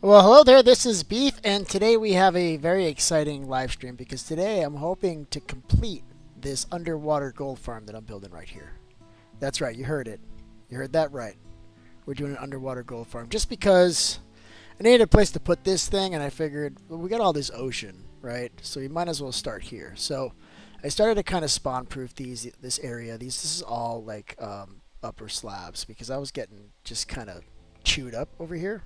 Well, hello there. This is Beef, and today we have a very exciting live stream because today I'm hoping to complete this underwater gold farm that I'm building right here. That's right, you heard it. You heard that right. We're doing an underwater gold farm just because I needed a place to put this thing, and I figured, well, we got all this ocean, right? So we might as well start here. So I started to kind of spawn-proof this area. This is all like upper slabs because I was getting just kind of chewed up over here.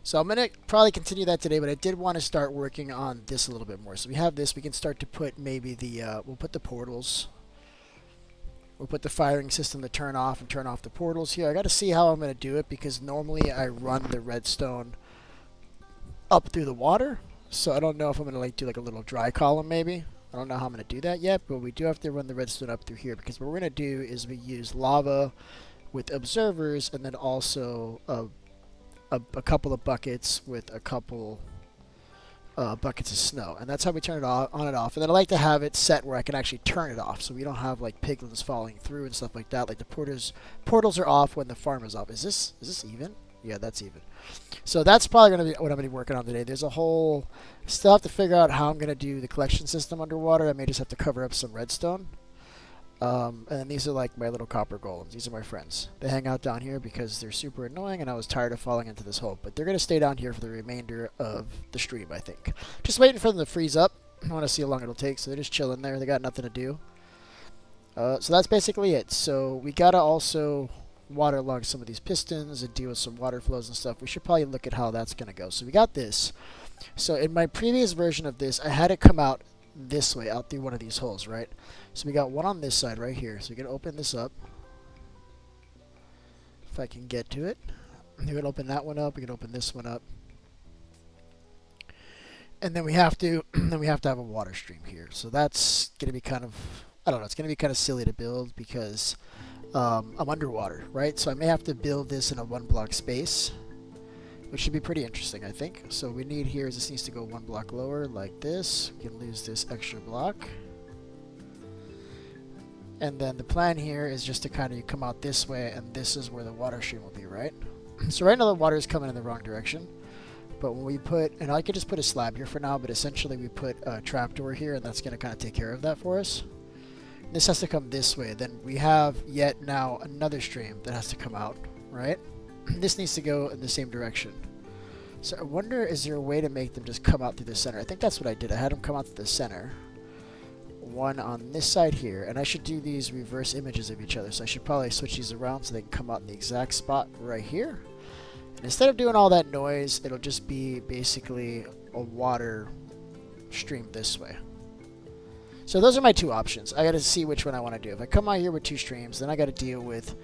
So I'm going to probably continue that today, but I did want to start working on this a little bit more. So we have this. We can start to put maybe we'll put the portals. We'll put the firing system to turn off and turn off the portals here. I got to see how I'm going to do it because normally I run the redstone up through the water. So I don't know if I'm going to do like a little dry column maybe. I don't know how I'm going to do that yet, but we do have to run the redstone up through here because what we're going to do is we use lava with observers and then also a couple of buckets with a couple buckets of snow, and that's how we turn it on and off. And then I like to have it set where I can actually turn it off, so we don't have like piglins falling through and stuff like that. Like the portals are off when the farm is off. Is this even? Yeah, that's even. So that's probably gonna be what I'm gonna be working on today. There's a whole still have to figure out how I'm gonna do the collection system underwater. I may just have to cover up some redstone. And these are like my little copper golems. These are my friends. They hang out down here because they're super annoying and I was tired of falling into this hole. But they're going to stay down here for the remainder of the stream, I think. Just waiting for them to freeze up. I want to see how long it'll take. So they're just chilling there. They got nothing to do. So that's basically it. So we got to also waterlog some of these pistons and deal with some water flows and stuff. We should probably look at how that's going to go. So we got this. So in my previous version of this, I had it come out this way, out through one of these holes, right? So we got one on this side right here. So we can open this up. If I can get to it. We can open that one up. We can open this one up. And then we have to have a water stream here. So that's gonna be kind of, I don't know, it's gonna be kind of silly to build because I'm underwater, right? So I may have to build this in a 1-block space, which should be pretty interesting, I think. So we need here is this needs to go 1 block lower like this. We can lose this extra block. And then the plan here is just to kind of come out this way, and this is where the water stream will be, right? So right now the water is coming in the wrong direction. But when we put, and I could just put a slab here for now, but essentially we put a trapdoor here, and that's going to kind of take care of that for us. This has to come this way. Then we have yet now another stream that has to come out, right? This needs to go in the same direction. So I wonder, is there a way to make them just come out through the center? I think that's what I did. I had them come out through the center. One on this side here, and I should do these reverse images of each other, so I should probably switch these around so they can come out in the exact spot right here. And instead of doing all that noise, it'll just be basically a water stream this way. So those are my two options. I got to see which one I want to do. If I come out here with 2 streams, then I got to deal with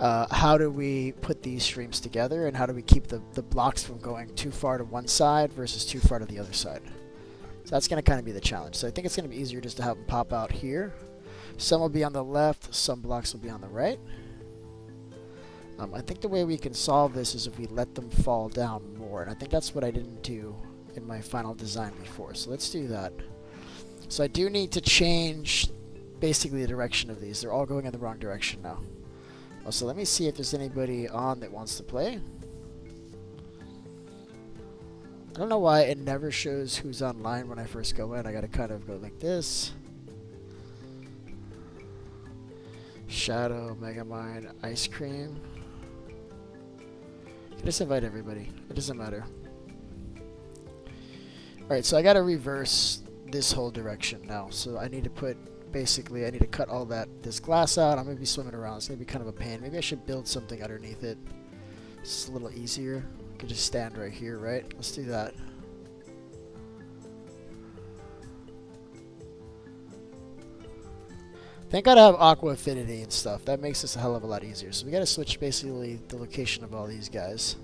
how do we put these streams together, and how do we keep the blocks from going too far to one side versus too far to the other side. So that's going to kind of be the challenge. So I think it's going to be easier just to have them pop out here. Some will be on the left, some blocks will be on the right. I think the way we can solve this is if we let them fall down more. And I think that's what I didn't do in my final design before. So let's do that. So I do need to change basically the direction of these. They're all going in the wrong direction now. So let me see if there's anybody on that wants to play. I don't know why it never shows who's online when I first go in. I gotta kind of go like this. Shadow, Megamind, Ice Cream. I just invite everybody. It doesn't matter. Alright, so I gotta reverse this whole direction now. So I need to put, basically, I need to cut all this glass out. I'm gonna be swimming around. It's gonna be kind of a pain. Maybe I should build something underneath it. It's a little easier. Could just stand right here, right? Let's do that. Thank God I have aqua affinity and stuff. That makes this a hell of a lot easier. So we gotta switch basically the location of all these guys.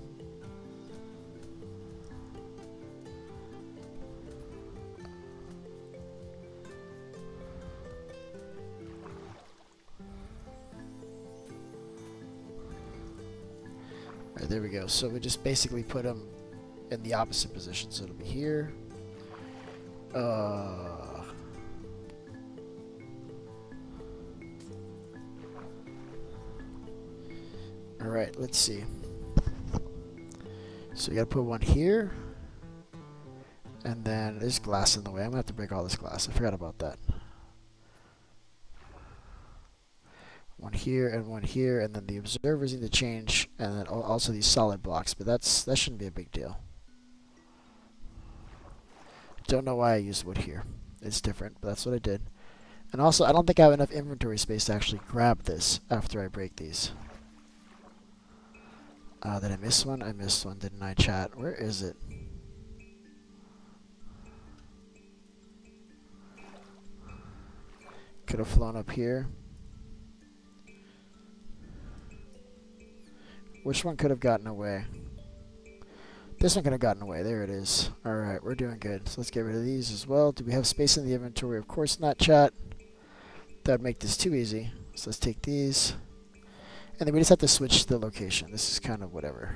Alright, there we go. So we just basically put them in the opposite position. So it'll be here. Alright, let's see. So you gotta put one here. And then there's glass in the way. I'm gonna have to break all this glass. I forgot about that. One here and one here, and then the observers need to change, and then also these solid blocks, but that shouldn't be a big deal. Don't know why I used wood here. It's different, but that's what I did. And also, I don't think I have enough inventory space to actually grab this after I break these. Did I miss one? I missed one, didn't I, chat? Where is it? Could have flown up here. Which one could have gotten away? This one could have gotten away. There it is. Alright, we're doing good. So let's get rid of these as well. Do we have space in the inventory? Of course not, chat. That would make this too easy. So let's take these. And then we just have to switch the location. This is kind of whatever.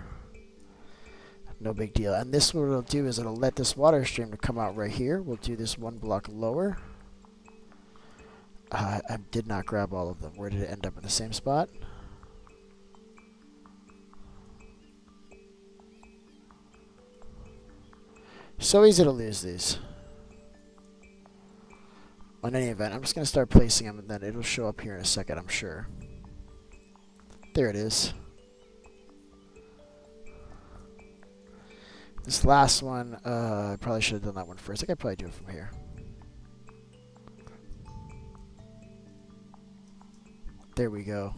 No big deal. And this, what it'll do is it'll let this water stream to come out right here. We'll do this one block lower. I did not grab all of them. Where did it end up? In the same spot? So easy to lose these. On any event, I'm just going to start placing them, and then it'll show up here in a second, I'm sure. There it is. This last one, I probably should have done that one first. I could probably do it from here. There we go.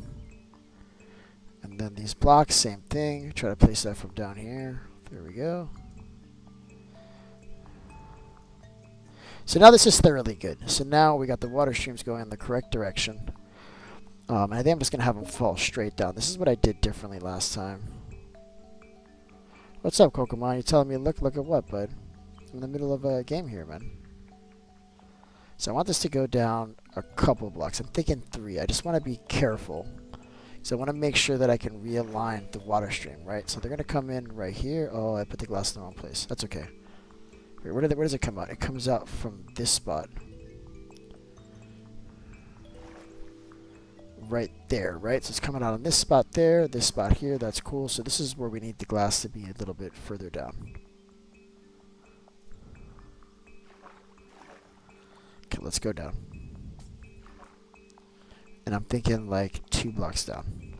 And then these blocks, same thing. Try to place that from down here. There we go. So now this is thoroughly good. So now we got the water streams going in the correct direction. And I think I'm just going to have them fall straight down. This is what I did differently last time. What's up, Kokomon? You telling me look at what, bud? I'm in the middle of a game here, man. So I want this to go down a couple blocks. I'm thinking 3. I just want to be careful. So I want to make sure that I can realign the water stream, right? So they're going to come in right here. Oh, I put the glass in the wrong place. That's okay. Wait, where does it come out? It comes out from this spot. Right there, right? So it's coming out on this spot there, this spot here. That's cool. So this is where we need the glass to be a little bit further down. Okay, let's go down. And I'm thinking like 2 blocks down.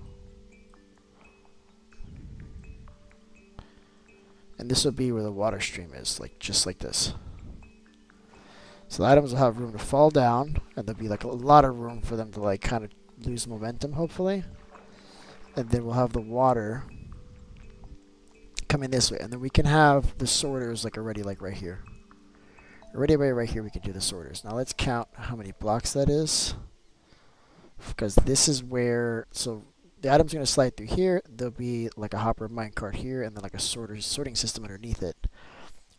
And this will be where the water stream is, like just like this. So the items will have room to fall down, and there'll be like a lot of room for them to like kind of lose momentum, hopefully. And then we'll have the water coming this way, and then we can have the sorters like already like right here. Already right here we can do the sorters. Now let's count how many blocks that is, because this is where, so the item's going to slide through here. There'll be like a hopper minecart here, and then like a sorting system underneath it.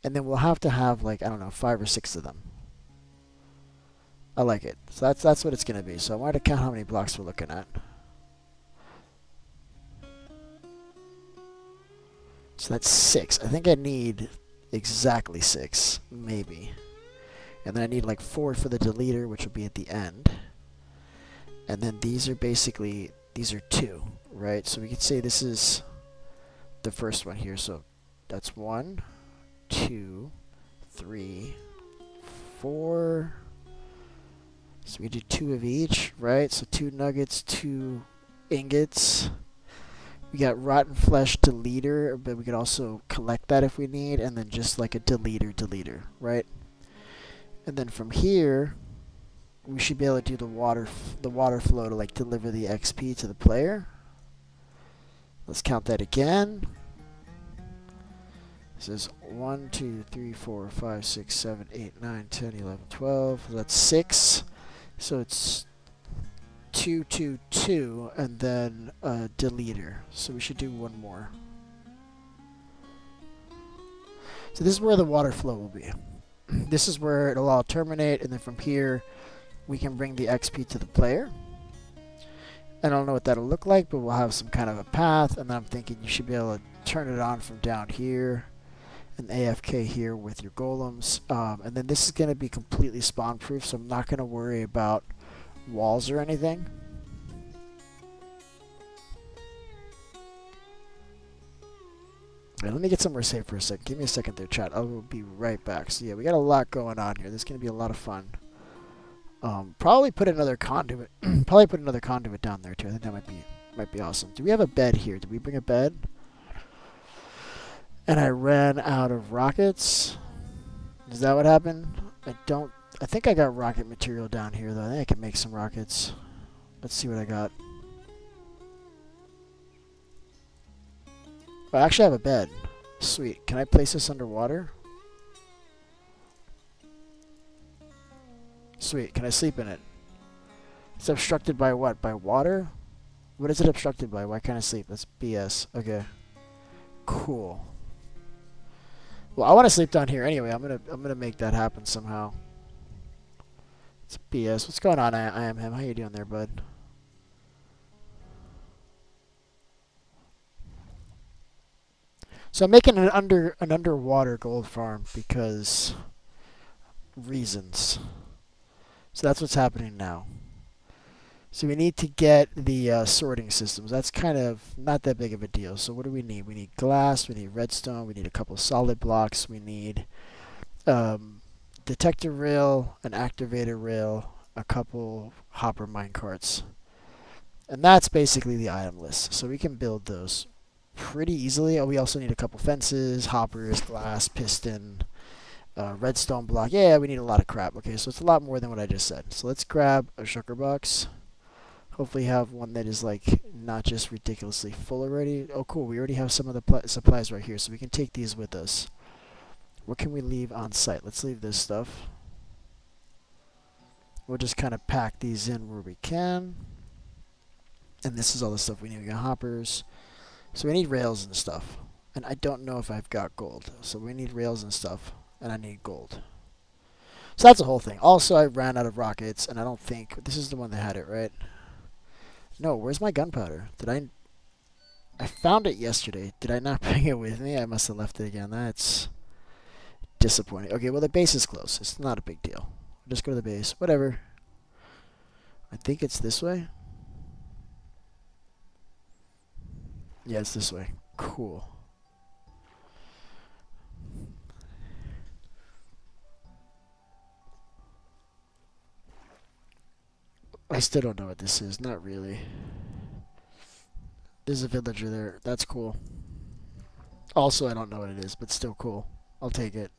And then we'll have to have like, I don't know, 5 or 6 of them. I like it. So that's what it's going to be. So I wanted to count how many blocks we're looking at. So that's 6. I think I need exactly 6, maybe. And then I need like 4 for the deleter, which will be at the end. And then these are basically, these are 2, right? So we could say this is the first one here. So that's 1, 2, 3, 4. So we do 2 of each, right? So 2 nuggets, 2 ingots. We got rotten flesh deleter, but we could also collect that if we need, and then just like a deleter, right? And then from here, we should be able to do the water flow to like deliver the XP to the player. Let's count that again. This is 1, 2, 3, 4, 5, 6, 7, 8, 9, 10, 11, 12. That's 6. So it's 2, 2, 2, and then a deleter. So we should do 1 more. So this is where the water flow will be. This is where it'll all terminate, and then from here we can bring the XP to the player. I don't know what that'll look like, but we'll have some kind of a path, and then I'm thinking you should be able to turn it on from down here and AFK here with your golems. And then this is going to be completely spawn proof, so I'm not going to worry about walls or anything. Right, let me get somewhere safe for a second. Give me a second there, chat. I will be right back. So yeah, we got a lot going on here. This is gonna be a lot of fun. Probably put another conduit. Probably put another conduit down there too. I think that might be awesome. Do we have a bed here? Did we bring a bed? And I ran out of rockets. Is that what happened? I don't. I think I got rocket material down here though. I think I can make some rockets. Let's see what I got. Oh, I actually have a bed. Sweet. Can I place this underwater? Sweet. Can I sleep in it? It's obstructed by what? By water? What is it obstructed by? Why can't I sleep? That's BS. Okay. Cool. Well, I want to sleep down here anyway. I'm gonna make that happen somehow. It's BS. What's going on? I am him. How you doing there, bud? So I'm making an underwater gold farm because reasons. So that's what's happening now. So we need to get the sorting systems. That's kind of not that big of a deal. So what do we need? We need glass, we need redstone, we need a couple solid blocks, we need detector rail, an activator rail, a couple hopper minecarts. And that's basically the item list. So we can build those pretty easily. Oh, we also need a couple fences, hoppers, glass, piston, redstone block. Yeah, we need a lot of crap. Okay, so it's a lot more than what I just said. So let's grab a sugar box. Hopefully have one that is like not just ridiculously full already. Oh, cool. We already have some of the supplies right here, so we can take these with us. What can we leave on site? Let's leave this stuff. We'll just kind of pack these in where we can. And this is all the stuff we need. We got hoppers. So we need rails and stuff. And I don't know if I've got gold. So we need rails and stuff. And I need gold. So that's the whole thing. Also, I ran out of rockets. And I don't think... This is the one that had it, right? No, where's my gunpowder? I found it yesterday. Did I not bring it with me? I must have left it again. That's disappointing. Okay, well, the base is close. It's not a big deal. Just go to the base. Whatever. I think it's this way. Yeah, it's this way. Cool. I still don't know what this is. Not really. There's a villager there. That's cool. Also, I don't know what it is, but still cool. I'll take it.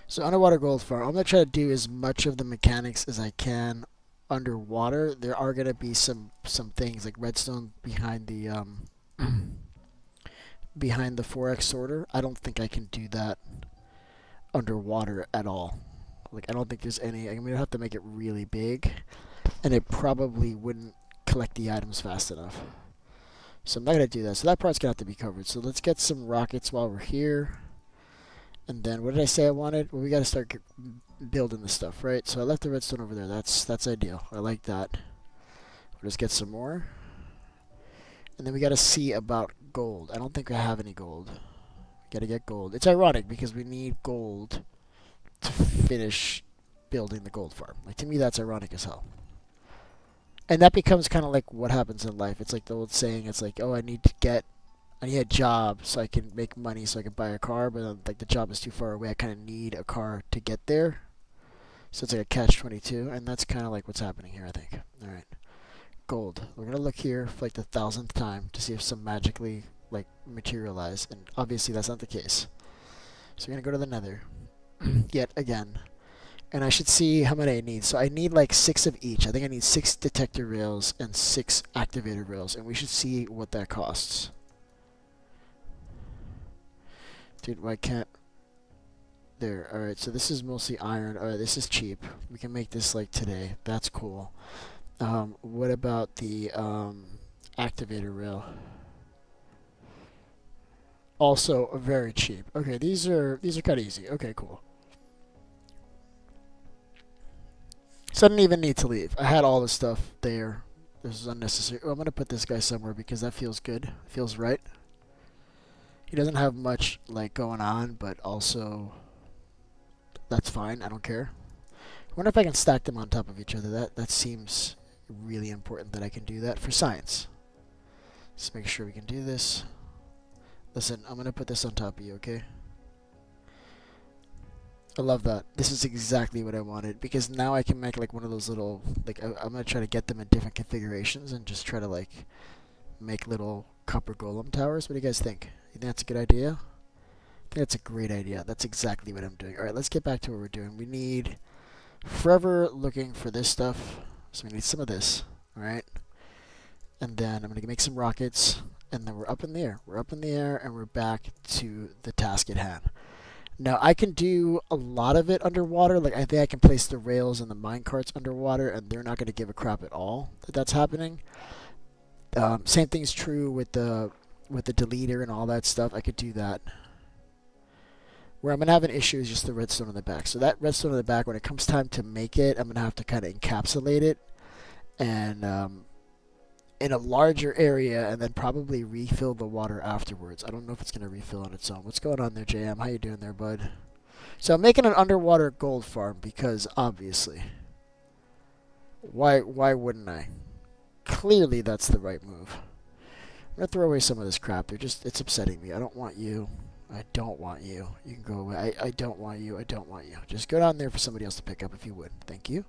So underwater gold farm. I'm going to try to do as much of the mechanics as I can underwater. There are going to be some things like redstone behind the behind the 4x sorter. I don't think I can do that underwater at all. Like, I don't think there's any... I mean, I'd have to make it really big, and it probably wouldn't collect the items fast enough. So I'm not going to do that. So that part's going to have to be covered. So let's get some rockets while we're here. And then, what did I say I wanted? Well, we got to start building the stuff, right? So I left the redstone over there. That's ideal. I like that. We'll just get some more. And then we got to see about gold. I don't think I have any gold. Got to get gold. It's ironic because we need gold to finish building the gold farm. Like, to me, that's ironic as hell. And that becomes kind of like what happens in life. It's like the old saying. It's like, oh, I need a job so I can make money so I can buy a car, but then, like, the job is too far away. I kind of need a car to get there. So it's like a catch-22, and that's kind of like what's happening here, I think. All right. Gold. We're going to look here for like the 1000th time to see if some magically like materialize, and obviously that's not the case. So we're going to go to the nether yet again. And I should see how many I need. So I need like 6 of each. I think I need 6 detector rails and 6 activator rails, and we should see what that costs. Dude, why can't... There. Alright, so this is mostly iron. Alright, this is cheap. We can make this like today. That's cool. What about the activator rail? Also very cheap. Okay, these are kind of easy. Okay, cool. So I didn't even need to leave. I had all the stuff there. This is unnecessary. Oh, I'm going to put this guy somewhere because that feels good. Feels right. He doesn't have much like going on, but also that's fine. I don't care. I wonder if I can stack them on top of each other. That seems really important that I can do that for science. Let's make sure we can do this. Listen, I'm gonna put this on top of you, okay? I love that. This is exactly what I wanted, because now I can make like one of those little, like I'm gonna try to get them in different configurations and just try to like make little copper golem towers. What do you guys think? You think that's a good idea? I think that's a great idea. That's exactly what I'm doing. Alright, let's get back to what we're doing. We need forever looking for this stuff. So we need some of this. Alright. And then I'm going to make some rockets. And then we're up in the air. We're up in the air and we're back to the task at hand. Now I can do a lot of it underwater. Like I think I can place the rails and the minecarts underwater and they're not going to give a crap at all that that's happening. Same thing's true with the deleter and all that stuff. I could do that. Where I'm going to have an issue is just the redstone on the back. So that redstone on the back, when it comes time to make it, I'm going to have to kind of encapsulate it and in a larger area and then probably refill the water afterwards. I don't know if it's going to refill on its own. What's going on there, JM? How you doing there, bud? So I'm making an underwater gold farm because obviously. Why wouldn't I? Clearly that's the right move. I'm going to throw away some of this crap. It's upsetting me. I don't want you. I don't want you. You can go away. I don't want you. I don't want you. Just go down there for somebody else to pick up if you would. Thank you.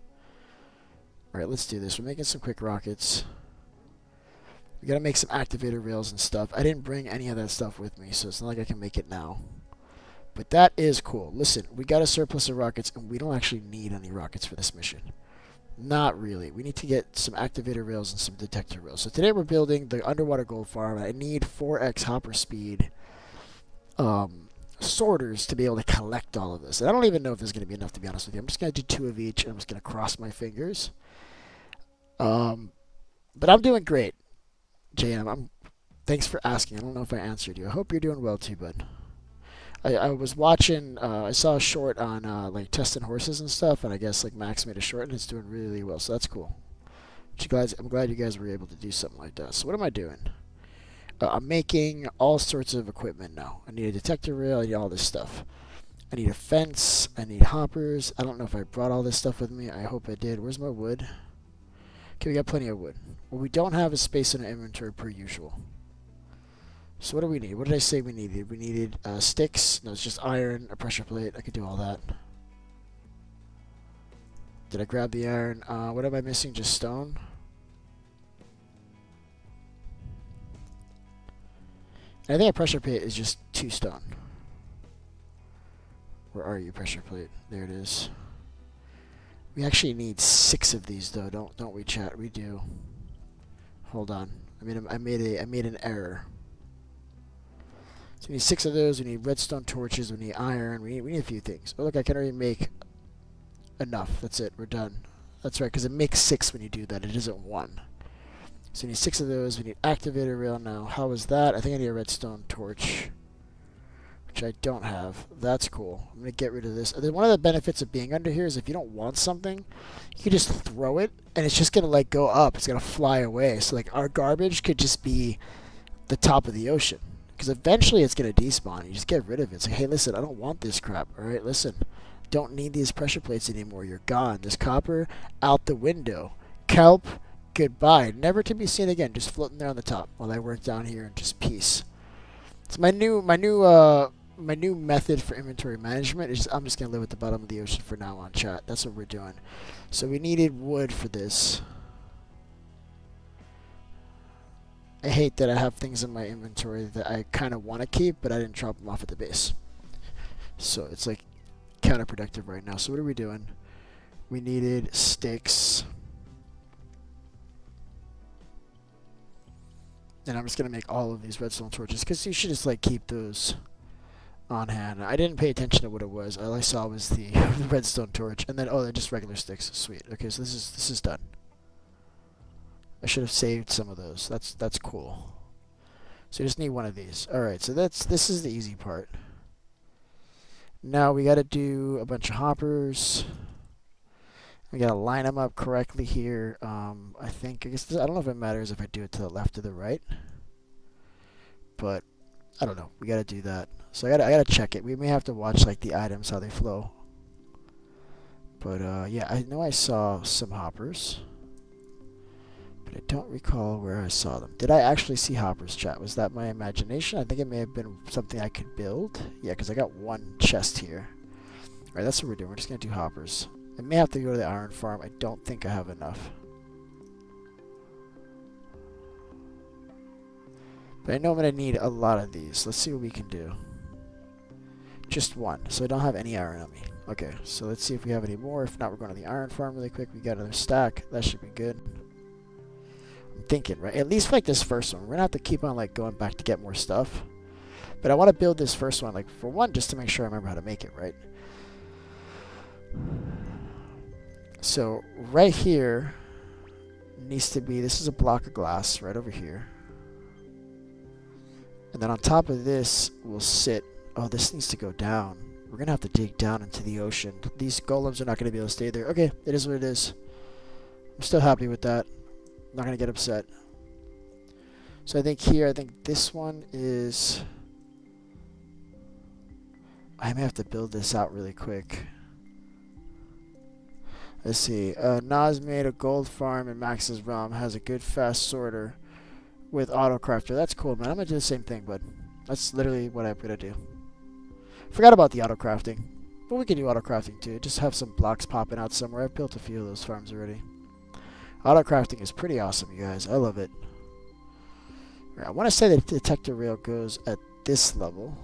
Alright, let's do this. We're making some quick rockets. We gotta make some activator rails and stuff. I didn't bring any of that stuff with me, so it's not like I can make it now. But that is cool. Listen, we got a surplus of rockets, and we don't actually need any rockets for this mission. Not really. We need to get some activator rails and some detector rails. So today we're building the underwater gold farm. I need 4x hopper speed sorters to be able to collect all of this. And I don't even know if there's going to be enough, to be honest with you. I'm just going to do 2 of each, and I'm just going to cross my fingers. But I'm doing great, JM. Thanks for asking. I don't know if I answered you. I hope you're doing well too, bud. I was watching, I saw a short on like testing horses and stuff, and I guess like Max made a short, and it's doing really, really well, so that's cool. I'm glad you guys were able to do something like that. So what am I doing? I'm making all sorts of equipment now. I need a detector rail, I need all this stuff. I need a fence, I need hoppers. I don't know if I brought all this stuff with me. I hope I did. Where's my wood? Okay, we got plenty of wood. What we don't have is space in our inventory per usual. So what do we need? What did I say we needed? We needed sticks. No, it's just iron, a pressure plate. I could do all that. Did I grab the iron? What am I missing? Just stone? I think a pressure plate is just 2 stone. Where are you, pressure plate? There it is. We actually need 6 of these, though, don't we, chat? We do. Hold on. I made an error. So we need 6 of those. We need redstone torches. We need iron. We need a few things. Oh, look, I can already make enough. That's it. We're done. That's right, because it makes 6 when you do that. It isn't 1. So we need 6 of those. We need activator rail now. How is that? I think I need a redstone torch, which I don't have. That's cool. I'm going to get rid of this. One of the benefits of being under here is if you don't want something, you can just throw it, and it's just going to like go up. It's going to fly away. So like our garbage could just be the top of the ocean. Because eventually it's going to despawn. You just get rid of it. It's like, hey, listen, I don't want this crap. All right, listen. Don't need these pressure plates anymore. You're gone. This copper, out the window. Kelp, goodbye. Never to be seen again. Just floating there on the top while I work down here and just peace. It's my new method for inventory management. Is I'm just going to live at the bottom of the ocean for now on, chat. That's what we're doing. So we needed wood for this. I hate that I have things in my inventory that I kind of want to keep, but I didn't drop them off at the base. So it's like counterproductive right now. So what are we doing? We needed sticks. And I'm just going to make all of these redstone torches, because you should just like keep those on hand. I didn't pay attention to what it was. All I saw was the redstone torch. And then, oh, they're just regular sticks. Sweet. Okay, so this is done. I should have saved some of those. That's cool. So you just need one of these. Alright, so this is the easy part. Now we got to do a bunch of hoppers. We got to line them up correctly here. I don't know if it matters if I do it to the left or the right. But I don't know. We got to do that. So I got to check it. We may have to watch like the items, how they flow. But yeah, I know I saw some hoppers. But But I don't recall where I saw them. Did I actually see hoppers, chat? Was that my imagination? I think it may have been something I could build. Yeah, because I got one chest here. Alright, that's what we're doing. We're just going to do hoppers. I may have to go to the iron farm. I don't think I have enough. But I know I'm going to need a lot of these. Let's see what we can do. Just one. So I don't have any iron on me. Okay, so let's see if we have any more. If not, we're going to the iron farm really quick. We got another stack. That should be good. I'm thinking, right? At least like this first one. We're going to have to keep on like going back to get more stuff. But I want to build this first one, like for one, just to make sure I remember how to make it, right? So right here needs to be, this is a block of glass right over here. And then on top of this will sit, oh, this needs to go down. We're going to have to dig down into the ocean. These golems are not going to be able to stay there. Okay, it is what it is. I'm still happy with that. I'm not going to get upset. So I think here, I think this one is... I may have to build this out really quick. Let's see. Nas made a gold farm in Max's realm. Has a good fast sorter with auto crafter. That's cool, man. I'm going to do the same thing, bud. That's literally what I'm going to do. Forgot about the auto crafting. But we can do auto crafting too. Just have some blocks popping out somewhere. I've built a few of those farms already. Auto crafting is pretty awesome, you guys. I love it. Right, I want to say the detector rail goes at this level.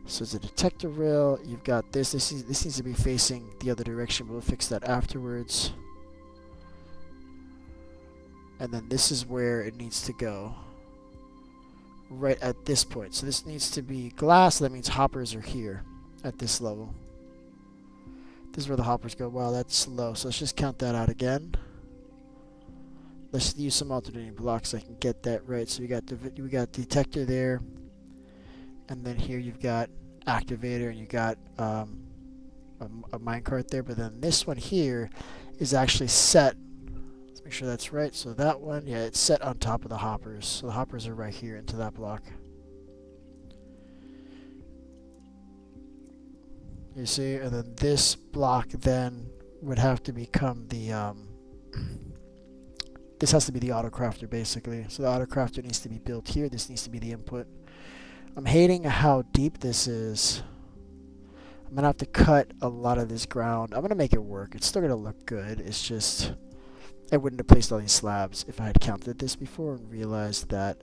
So it's a detector rail. You've got this. This needs to be facing the other direction. We'll fix that afterwards. And then this is where it needs to go. Right at this point. So this needs to be glass. That means hoppers are here at this level. This is where the hoppers go. Wow, that's slow. So let's just count that out again. Let's use some alternating blocks so I can get that right. So we got detector there. And then here you've got activator and you got a minecart there. But then this one here is actually set. Let's make sure that's right. So that one, yeah, it's set on top of the hoppers. So the hoppers are right here into that block. You see? And then this block then would have to become the... this has to be the auto crafter basically. So the auto crafter needs to be built here. This needs to be the input. I'm hating how deep this is. I'm going to have to cut a lot of this ground. I'm going to make it work. It's still going to look good. It's just, I wouldn't have placed all these slabs if I had counted this before and realized that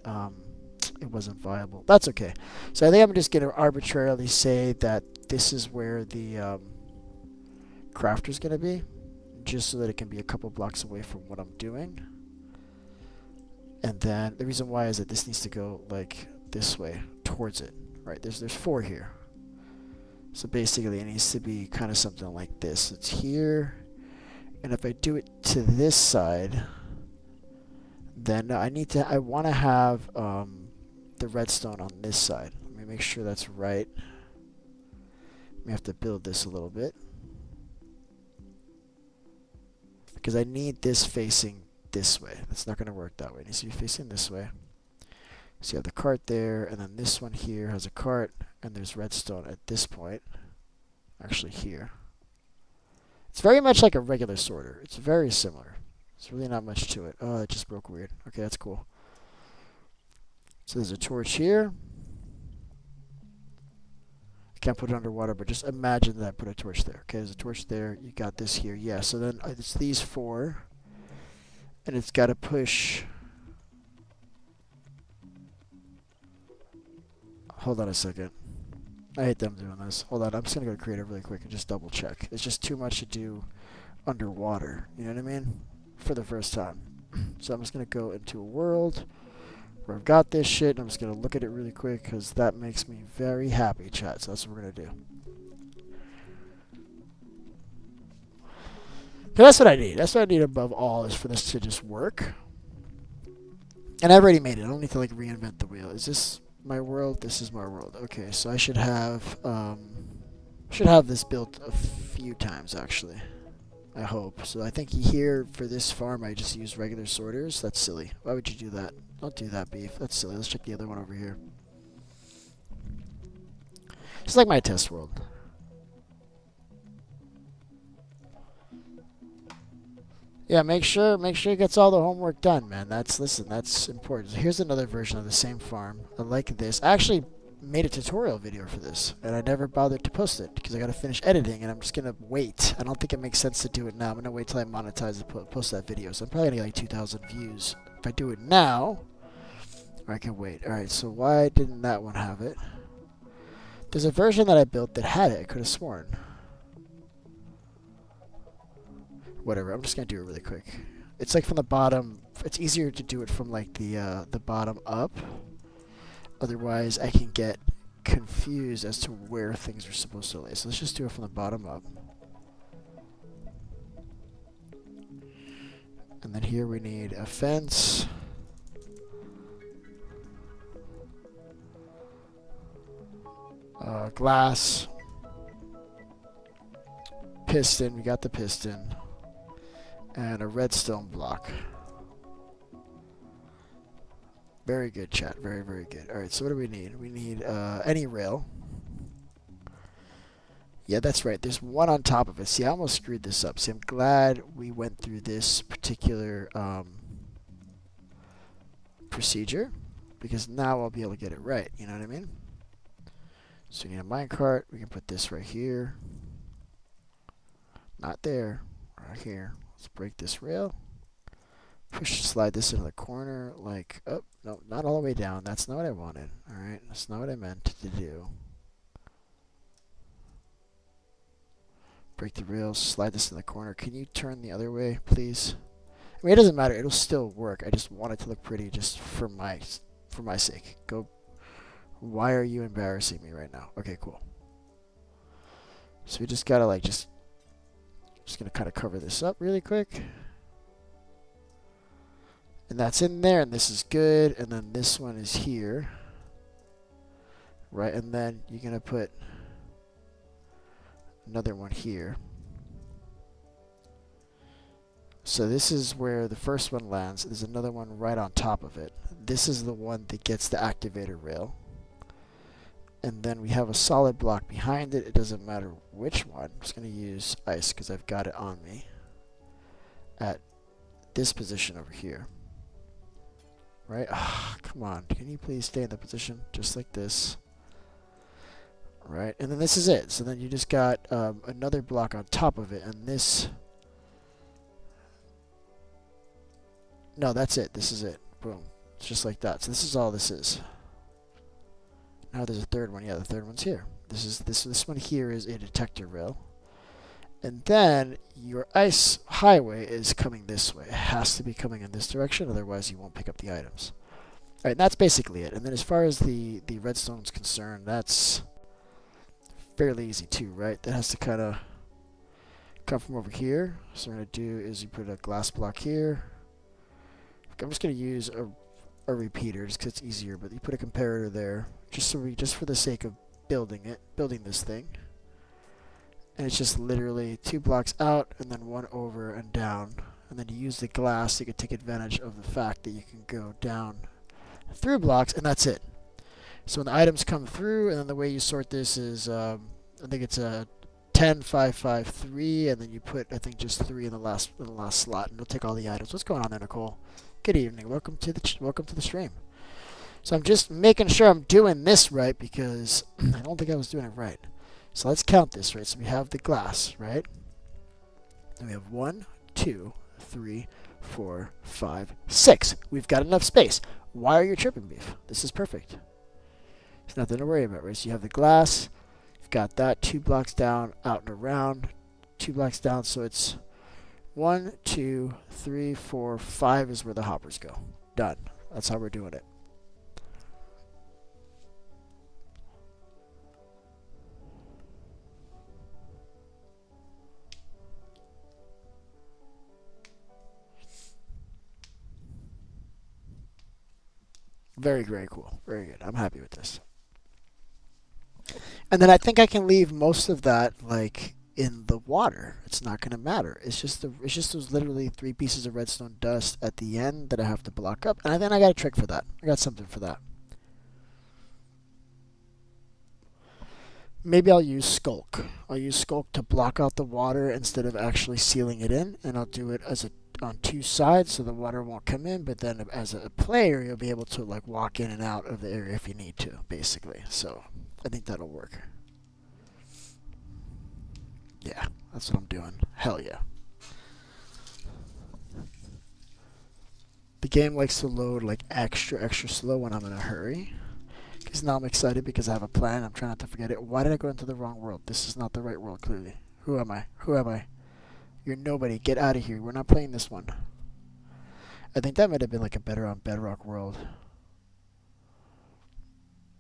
it wasn't viable. That's okay. So I think I'm just going to arbitrarily say that this is where the crafter is going to be, just so that it can be a couple blocks away from what I'm doing. And then the reason why is that this needs to go like this way towards it, right? There's 4 here. So basically it needs to be kind of something like this. It's here, and if I do it to this side, then I want to have the redstone on this side. Let me make sure that's right. We have to build this a little bit because I need this facing this way. That's not going to work that way. It needs to be facing this way. So you have the cart there, and then this one here has a cart, and there's redstone at this point. Actually here. It's very much like a regular sorter. It's very similar. There's really not much to it. Oh, it just broke weird. Okay, that's cool. So there's a torch here. I can't put it underwater, but just imagine that I put a torch there. Okay, there's a torch there. You got this here. Yeah, so then it's these 4. And it's got to push... Hold on a second. I hate them doing this. Hold on, I'm just going to go to creative really quick and just double check. It's just too much to do underwater. You know what I mean? For the first time. So I'm just going to go into a world where I've got this shit. And I'm just going to look at it really quick because that makes me very happy, chat. So that's what we're going to do. That's what I need. That's what I need above all is for this to just work. And I've already made it. I don't need to like reinvent the wheel. Is this my world? This is my world. Okay, so I should have this built a few times actually. I hope. So I think here for this farm I just use regular sorters. That's silly. Why would you do that? Don't do that, beef. That's silly. Let's check the other one over here. It's like my test world. Yeah, make sure he gets all the homework done, man. Listen, that's important. Here's another version of the same farm. I like this. I actually made a tutorial video for this, and I never bothered to post it because I got to finish editing, and I'm just gonna wait. I don't think it makes sense to do it now. I'm gonna wait till I monetize to post that video. So I'm probably gonna get like 2,000 views if I do it now. Or I can wait. All right. So why didn't that one have it? There's a version that I built that had it. I could have sworn. Whatever, I'm just gonna do it really quick. It's like from the bottom. It's easier to do it from like the bottom up. Otherwise, I can get confused as to where things are supposed to lay. So let's just do it from the bottom up. And then here we need a fence. Glass. Piston, we got the piston. And a redstone block. Very good, chat. Very, very good. Alright, so what do we need? We need any rail. Yeah, that's right. There's one on top of it. See, I almost screwed this up. See, I'm glad we went through this particular procedure, because now I'll be able to get it right. You know what I mean? So we need a minecart. We can put this right here. Not there. Right here. Let's break this rail. Slide this into the corner, like, oh, no, not all the way down. That's not what I wanted. Alright, that's not what I meant to do. Break the rails, slide this in the corner. Can you turn the other way, please? I mean, it doesn't matter. It'll still work. I just want it to look pretty just for my sake. Go. Why are you embarrassing me right now? Okay, cool. So we just gotta, like, just gonna kind of cover this up really quick. And that's in there, and this is good, and then this one is here. Right, and then you're going to put another one here. So this is where the first one lands. There's another one right on top of it. This is the one that gets the activator rail. And then we have a solid block behind it. It doesn't matter which one. I'm just going to use ice because I've got it on me at this position over here. Right? Oh, come on. Can you please stay in the position just like this? Right? And then this is it. So then you just got another block on top of it. And this... No, that's it. This is it. Boom. It's just like that. So this is all this is. Now there's a third one. Yeah, the third one's here. This one here is a detector rail. And then your ice highway is coming this way. It has to be coming in this direction, otherwise you won't pick up the items. Alright, that's basically it. And then as far as the redstone's concerned, that's fairly easy too, right? That has to kind of come from over here. So what we're going to do is you put a glass block here. I'm just going to use a repeater just because it's easier, but you put a comparator there just for the sake of building this thing. And it's just literally 2 blocks out and then 1 over and down. And then you use the glass so you can take advantage of the fact that you can go down through blocks, and that's it. So when the items come through, and then the way you sort this is, I think it's a 10, 5, 5, 3, and then you put, I think, just 3 in the last slot, and it'll take all the items. What's going on there, Nicole? Good evening. Welcome to the stream. So I'm just making sure I'm doing this right because I don't think I was doing it right. So let's count this, right? So we have the glass, right? And we have 1, 2, 3, 4, 5, 6. We've got enough space. Why are you tripping, Beef? This is perfect. There's nothing to worry about, right? So you have the glass. You've got that 2 blocks down, out and around. 2 blocks down, so it's 1, 2, 3, 4, 5 is where the hoppers go. Done. That's how we're doing it. Very, very cool. Very good. I'm happy with this. And then I think I can leave most of that like in the water. It's not going to matter. It's just those literally 3 pieces of redstone dust at the end that I have to block up. And then I got a trick for that. I got something for that. Maybe I'll use Skulk. I'll use Skulk to block out the water instead of actually sealing it in, and I'll do it as on two sides so the water won't come in, but then as a player you'll be able to like walk in and out of the area if you need to, basically. So I think that'll work. Yeah, that's what I'm doing. Hell yeah. The game likes to load like extra slow when I'm in a hurry. Because now I'm excited because I have a plan. I'm trying not to forget it. Why did I go into the wrong world? This is not the right world, clearly. Who am I? Who am I? You're nobody. Get out of here. We're not playing this one. I think that might have been like a better on Bedrock world.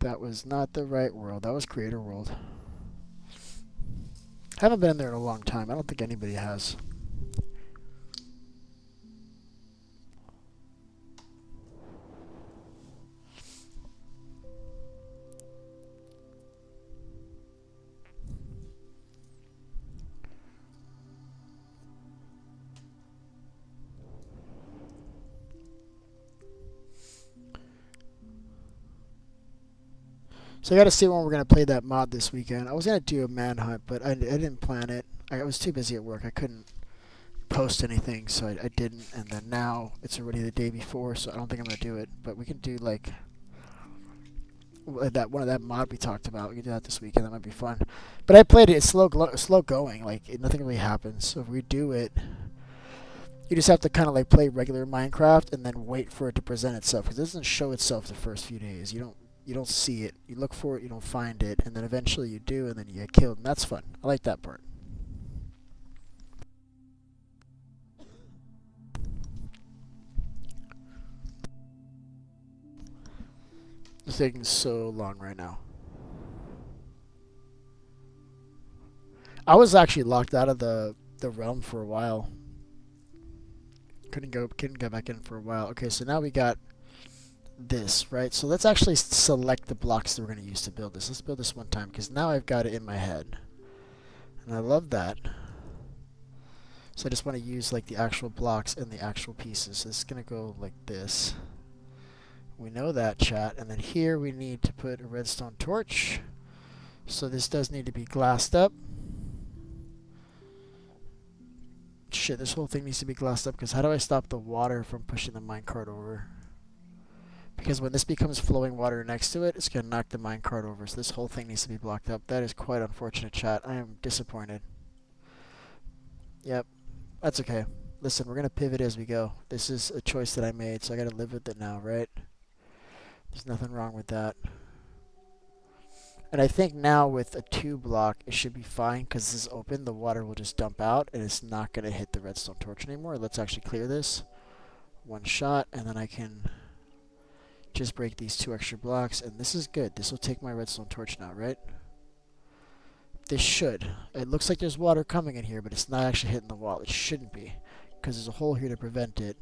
That was not the right world. That was Creator World. Haven't been in there in a long time. I don't think anybody has. So I got to see when we're going to play that mod this weekend. I was going to do a manhunt, but I didn't plan it. I was too busy at work. I couldn't post anything, so I didn't. And then now it's already the day before, so I don't think I'm going to do it. But we can do like that one of that mod we talked about. We can do that this weekend. That might be fun. But I played it. It's slow going. Like nothing really happens. So if we do it, you just have to kind of like play regular Minecraft and then wait for it to present itself, because it doesn't show itself the first few days. You don't see it. You look for it, you don't find it, and then eventually you do, and then you get killed, and that's fun. I like that part. It's taking so long right now. I was actually locked out of the realm for a while. Couldn't go back in for a while. Okay, so now we got this, right? So let's actually select the blocks that we're going to use to build this. Let's build this one time, because now I've got it in my head. And I love that. So I just want to use like the actual blocks and the actual pieces. So this is going to go like this. We know that, chat. And then here we need to put a redstone torch. So this does need to be glassed up. Shit, this whole thing needs to be glassed up, because how do I stop the water from pushing the minecart over? Because when this becomes flowing water next to it, it's going to knock the minecart over. So this whole thing needs to be blocked up. That is quite unfortunate, chat. I am disappointed. Yep. That's okay. Listen, we're going to pivot as we go. This is a choice that I made, so I got to live with it now, right? There's nothing wrong with that. And I think now with a 2 block, it should be fine, because this is open. The water will just dump out, and it's not going to hit the redstone torch anymore. Let's actually clear this. One shot, and then I can just break these 2 extra blocks, and this is good. This will take my redstone torch now, right? This should. It looks like there's water coming in here, but it's not actually hitting the wall. It shouldn't be, because there's a hole here to prevent it.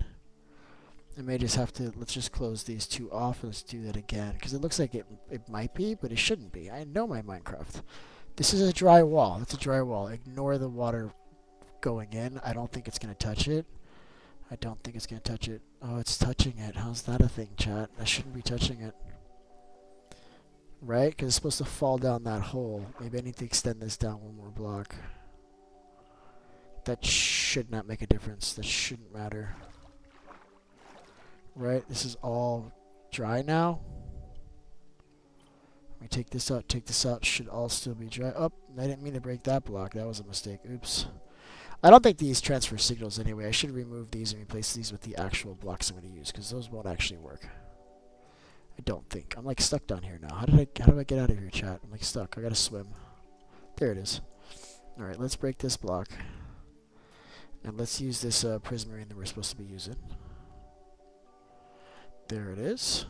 I may just have to, let's just close these 2 off, and let's do that again, because it looks like it might be, but it shouldn't be. I know my Minecraft. This is a dry wall. That's a dry wall. Ignore the water going in. I don't think it's going to touch it. I don't think it's going to touch it. Oh, it's touching it. How's that a thing, chat? I shouldn't be touching it. Right? Because it's supposed to fall down that hole. Maybe I need to extend this down 1 more block. That should not make a difference. That shouldn't matter. Right? This is all dry now. Let me take this out. Take this out. Should all still be dry. Oh, I didn't mean to break that block. That was a mistake. Oops. I don't think these transfer signals anyway. I should remove these and replace these with the actual blocks I'm going to use, because those won't actually work. I don't think. I'm like stuck down here now. How do I get out of here, chat? I'm like stuck. I got to swim. There it is. Alright, let's break this block. And let's use this prismarine that we're supposed to be using. There it is.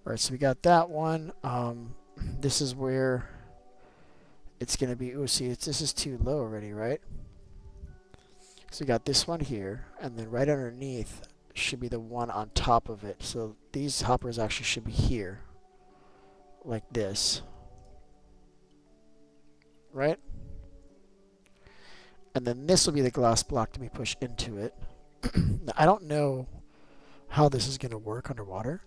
Alright, so we got that one. This is where it's going to be, oh, see, this is too low already, right? So we got this one here, and then right underneath should be the one on top of it. So these hoppers actually should be here, like this, right? And then this will be the glass block to be pushed into it. Now, I don't know how this is going to work underwater.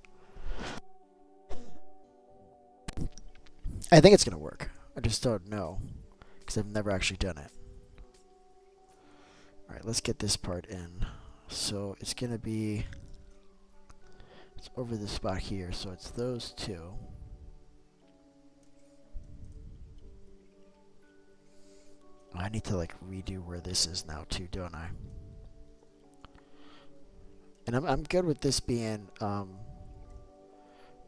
I think it's going to work. I just don't know, because I've never actually done it. Alright, let's get this part in. So it's going to be, it's over this spot here, so it's those two. I need to like redo where this is now too, don't I? And I'm good with this being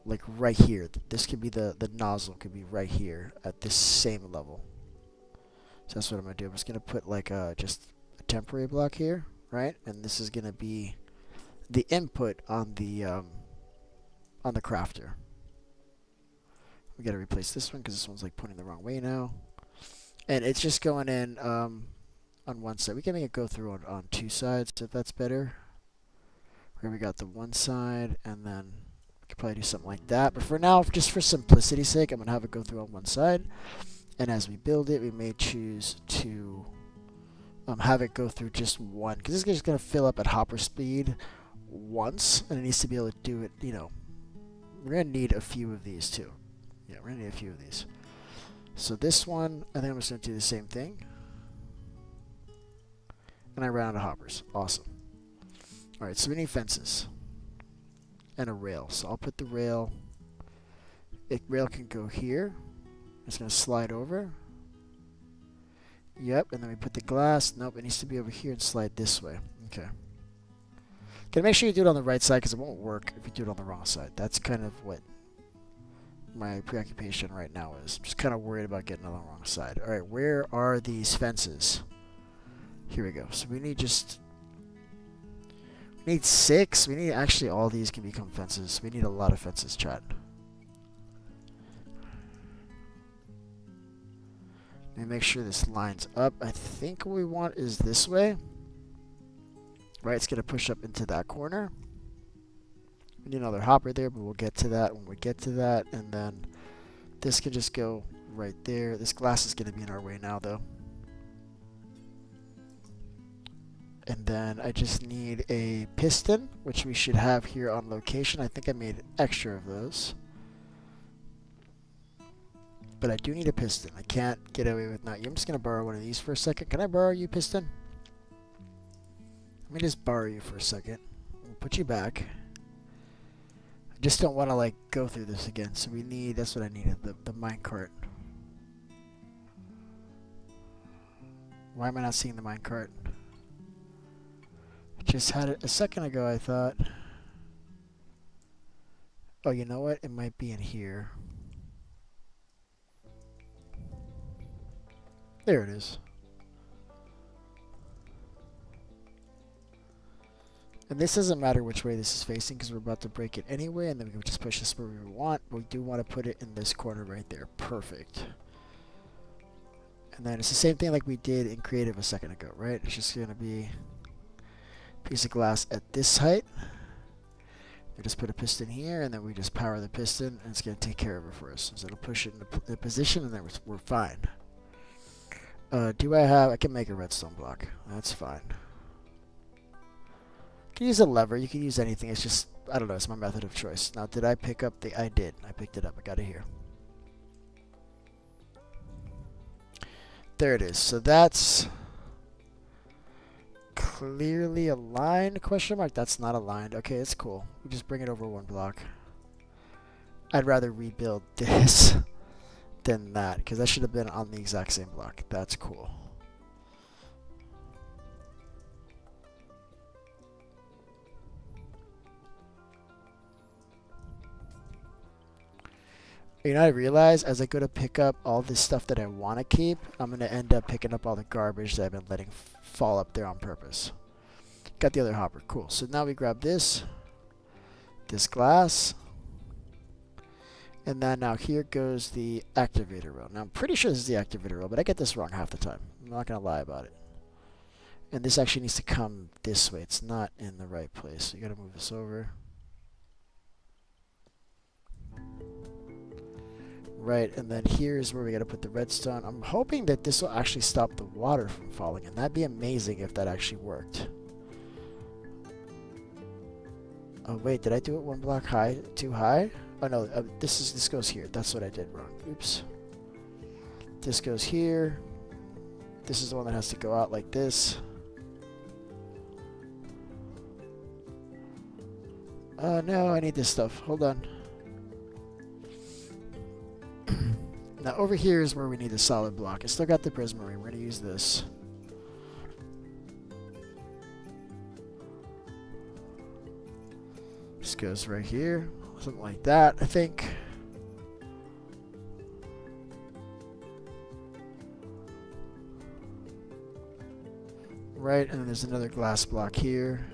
like right here. This could be the nozzle could be right here at this same level. So that's what I'm gonna do. I'm just gonna put like just a temporary block here, right? And this is gonna be the input on the crafter. We gotta replace this one because this one's like pointing the wrong way now. And it's just going in on one side. We can make it go through on two sides if that's better. Here we got the one side, and then we could probably do something like that. But for now, just for simplicity's sake, I'm going to have it go through on one side. And as we build it, we may choose to have it go through just one. Because this is just going to fill up at hopper speed once, and it needs to be able to do it, you know. We're going to need a few of these too. Yeah, we're going to need a few of these. So this one, I think I'm just going to do the same thing. And I ran out of hoppers. Awesome. Alright, so we need fences. And a rail. So I'll put the rail. Rail can go here. It's going to slide over. Yep, and then we put the glass. Nope, it needs to be over here and slide this way. Okay. Gotta make sure you do it on the right side because it won't work if you do it on the wrong side. That's kind of what my preoccupation right now is. I'm just kind of worried about getting on the wrong side. Alright, where are these fences? Here we go. So we need just... We need 6. We need... Actually, all these can become fences. We need a lot of fences, chat. Let me make sure this lines up. I think what we want is this way. Right, it's going to push up into that corner. We need another hopper there, but we'll get to that when we get to that. And then this can just go right there. This glass is going to be in our way now, though. And then I just need a piston, which we should have here on location. I think I made extra of those. But I do need a piston. I can't get away with not. I'm just going to borrow one of these for a second. Can I borrow you, piston? Let me just borrow you for a second. I'll put you back. I just don't want to like go through this again. So we need, that's what I needed, the minecart. Why am I not seeing the minecart? Just had it a second ago, I thought. Oh, you know what? It might be in here. There it is. And this doesn't matter which way this is facing because we're about to break it anyway, and then we can just push this where we want. But we do want to put it in this corner right there. Perfect. And then it's the same thing like we did in creative a second ago, right? It's just going to be a piece of glass at this height. We just put a piston here, and then we just power the piston, and it's going to take care of it for us. So it'll push it into the position, and then we're fine. I can make a redstone block. That's fine. You can use a lever. You can use anything. It's just, I don't know. It's my method of choice. Now, did I pick up the... I did. I picked it up. I got it here. There it is. So that's clearly aligned, question mark. That's not aligned. Okay, it's cool. We just bring it over one block. I'd rather rebuild this than that, because that should have been on the exact same block. That's cool. You know, I realize as I go to pick up all this stuff that I want to keep, I'm going to end up picking up all the garbage that I've been letting fall up there on purpose. Got the other hopper. Cool. So now we grab this glass, and then now here goes the activator rail. Now I'm pretty sure this is the activator rail, but I get this wrong half the time. I'm not going to lie about it. And this actually needs to come this way. It's not in the right place. So you got to move this over. Right, and then here's where we got to put the redstone. I'm hoping that this will actually stop the water from falling, and that'd be amazing if that actually worked. Oh wait, did I do it one block high? Too high? Oh no, this goes here. That's what I did wrong. Oops. This goes here. This is the one that has to go out like this. Oh no, I need this stuff. Hold on. Now over here is where we need the solid block. I still got the prismarine. We're going to use this. This goes right here. Something like that, I think. Right, and then there's another glass block here.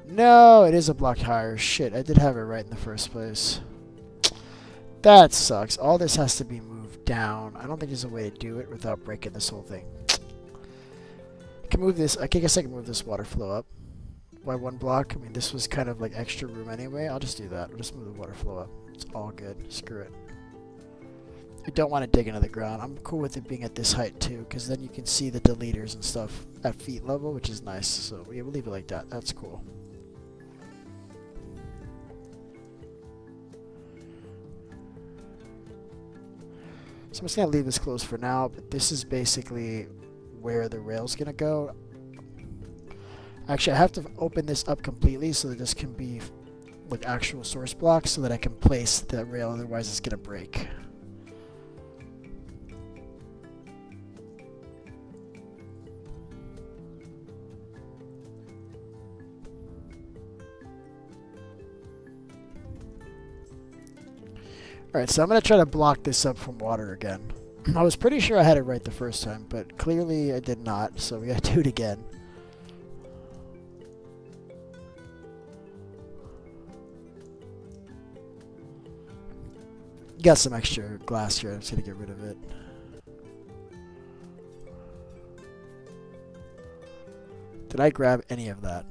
No, it is a block higher. Shit, I did have it right in the first place. That sucks. All this has to be moved down. I don't think there's a way to do it without breaking this whole thing. I can move this. I guess I can move this water flow up by 1 block. I mean, this was kind of like extra room anyway. I'll just do that. I'll just move the water flow up. It's all good. Screw it. I don't want to dig into the ground. I'm cool with it being at this height too, because then you can see the deleters and stuff at feet level, which is nice. So yeah, we'll leave it like that. That's cool. So I'm just going to leave this closed for now, but this is basically where the rail's going to go. Actually, I have to open this up completely so that this can be like actual source blocks so that I can place the rail, otherwise it's going to break. Alright, so I'm going to try to block this up from water again. I was pretty sure I had it right the first time, but clearly I did not, so we got to do it again. Got some extra glass here, I'm just going to get rid of it. Did I grab any of that?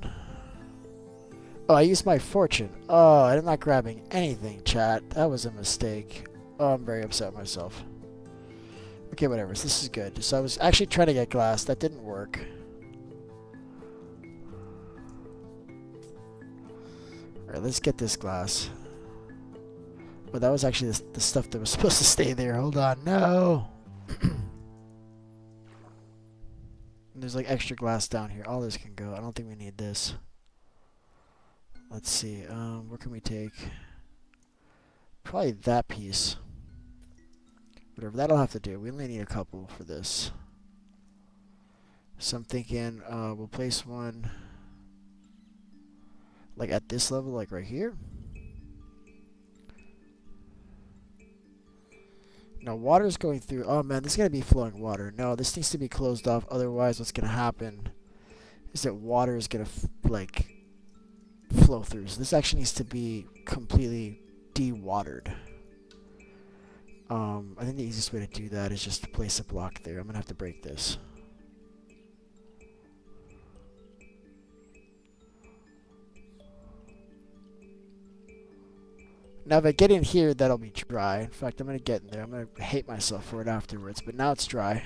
Oh, I used my fortune. Oh, I'm not grabbing anything, chat. That was a mistake. Oh, I'm very upset with myself. Okay, whatever. So this is good. So I was actually trying to get glass. That didn't work. Alright, let's get this glass. But that was actually the stuff that was supposed to stay there. Hold on. No! There's like extra glass down here. All this can go. I don't think we need this. Let's see, what can we take? Probably that piece. Whatever, that'll have to do. We only need a couple for this. So I'm thinking we'll place one like at this level, like right here. Now water's going through. Oh man, this is going to be flowing water. No, this needs to be closed off. Otherwise, what's going to happen is that water is going to like flow through. So this actually needs to be completely de-watered. I think the easiest way to do that is just to place a block there. I'm gonna have to break this. Now if I get in here, that'll be dry. In fact, I'm gonna get in there. I'm gonna hate myself for it afterwards, but now it's dry.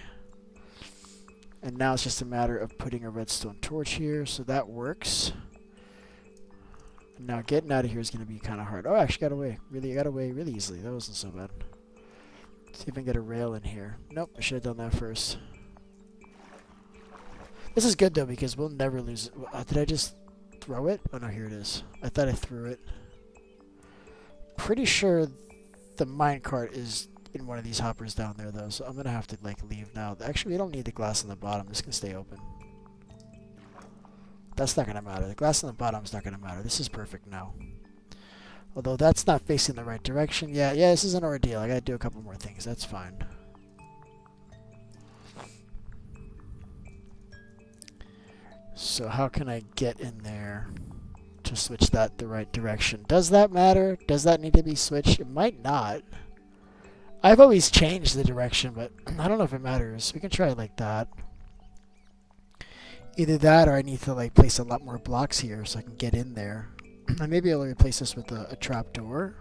And now it's just a matter of putting a redstone torch here, so that works. Now getting out of here is going to be kind of hard. Oh, I actually got away. Really, I got away really easily. That wasn't so bad. Let's see if I can get a rail in here. Nope, I should have done that first. This is good though because we'll never lose it. Did I just throw it? Oh no, here it is. I thought I threw it. Pretty sure the minecart is in one of these hoppers down there though, so I'm going to have to like leave now. Actually, we don't need the glass on the bottom. This can stay open. That's not going to matter. The glass on the bottom is not going to matter. This is perfect now. Although that's not facing the right direction. Yeah, this is an ordeal. I got to do a couple more things. That's fine. So how can I get in there to switch that the right direction? Does that matter? Does that need to be switched? It might not. I've always changed the direction, but I don't know if it matters. We can try it like that. Either that or I need to like place a lot more blocks here so I can get in there. I may be able to replace this with a trapdoor.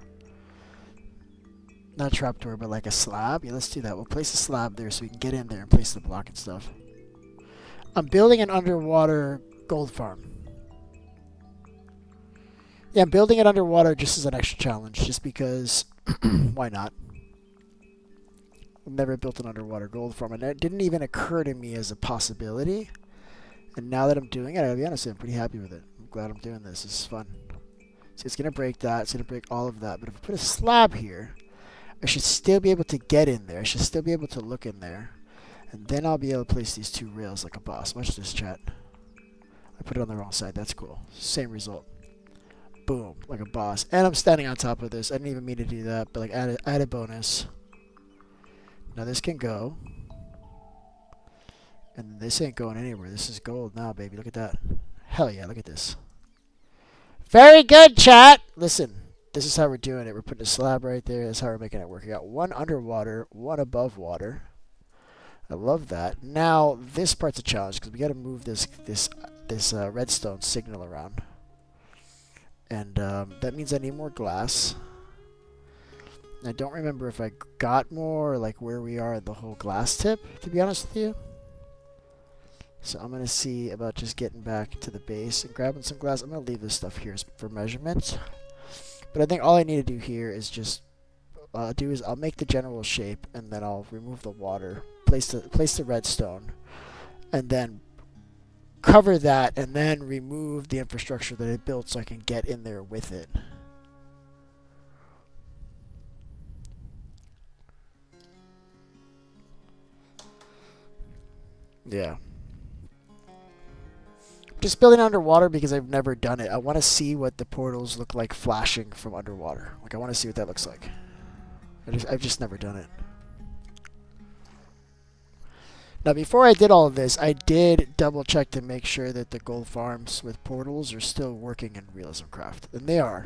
Not a trapdoor, but like a slab. Yeah, let's do that. We'll place a slab there so we can get in there and place the block and stuff. I'm building an underwater gold farm. Yeah, I'm building it underwater just as an extra challenge, just because why not? I've never built an underwater gold farm, and it didn't even occur to me as a possibility And now that I'm doing it, I gotta be honest, I'm pretty happy with it. I'm glad I'm doing this. This is fun. See, it's gonna break that. It's gonna break all of that. But if I put a slab here, I should still be able to get in there. I should still be able to look in there. And then I'll be able to place these two rails like a boss. Watch this, chat. I put it on the wrong side. That's cool. Same result. Boom, like a boss. And I'm standing on top of this. I didn't even mean to do that, but like add a bonus. Now this can go. And this ain't going anywhere. This is gold now, baby. Look at that. Hell yeah, look at this. Very good, chat. Listen, this is how we're doing it. We're putting a slab right there. That's how we're making it work. We got one underwater, one above water. I love that. Now this part's a challenge because we got to move this redstone signal around, and that means I need more glass. I don't remember if I got more or like where we are at the whole glass tip, to be honest with you. So I'm gonna see about just getting back to the base and grabbing some glass. I'm gonna leave this stuff here for measurements, but I think all I need to do here is just I'll make the general shape, and then I'll remove the water, place the redstone, and then cover that, and then remove the infrastructure that I built so I can get in there with it. Yeah. Just building underwater because I've never done it. I want to see what the portals look like flashing from underwater. Like, I want to see what that looks like. I've just never done it. Now, before I did all of this, I did double check to make sure that the gold farms with portals are still working in Realism Craft. And they are.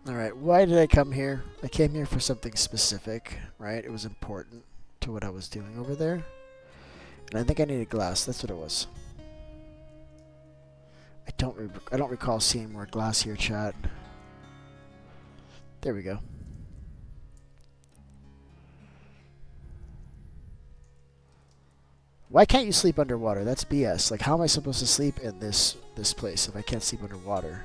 Alright, why did I come here? I came here for something specific, right? It was important to what I was doing over there. And I think I needed glass. That's what it was. I don't recall seeing more glass here, chat. There we go. Why can't you sleep underwater? That's BS. Like, how am I supposed to sleep in this place if I can't sleep underwater?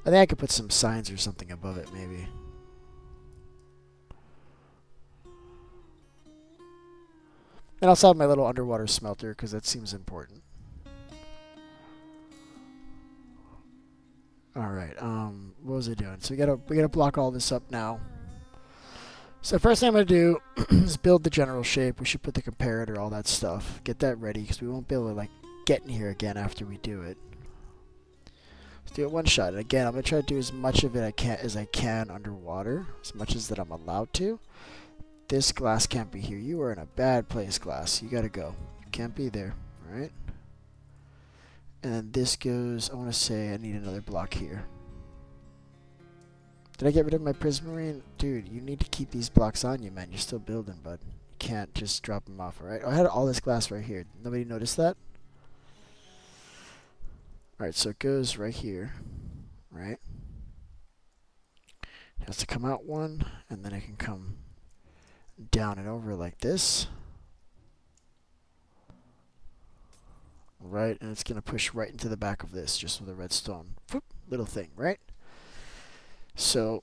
I think I could put some signs or something above it, maybe. And also have my little underwater smelter, because that seems important. Alright, what was I doing? So we gotta block all this up now. So first thing I'm gonna do is build the general shape. We should put the comparator, all that stuff. Get that ready, because we won't be able to like get in here again after we do it. Let's do it one shot. And again, I'm gonna try to do as much of it as I can underwater, as much as that I'm allowed to. This glass can't be here. You are in a bad place, glass. You gotta go. Can't be there, alright? And then this goes, I want to say I need another block here. Did I get rid of my prismarine? Dude, you need to keep these blocks on you, man. You're still building, bud. You can't just drop them off, alright? I had all this glass right here. Nobody noticed that? Alright, so it goes right here, right? It has to come out one, and then it can come down and over like this. Right, and it's going to push right into the back of this, just with a redstone little thing, right? So,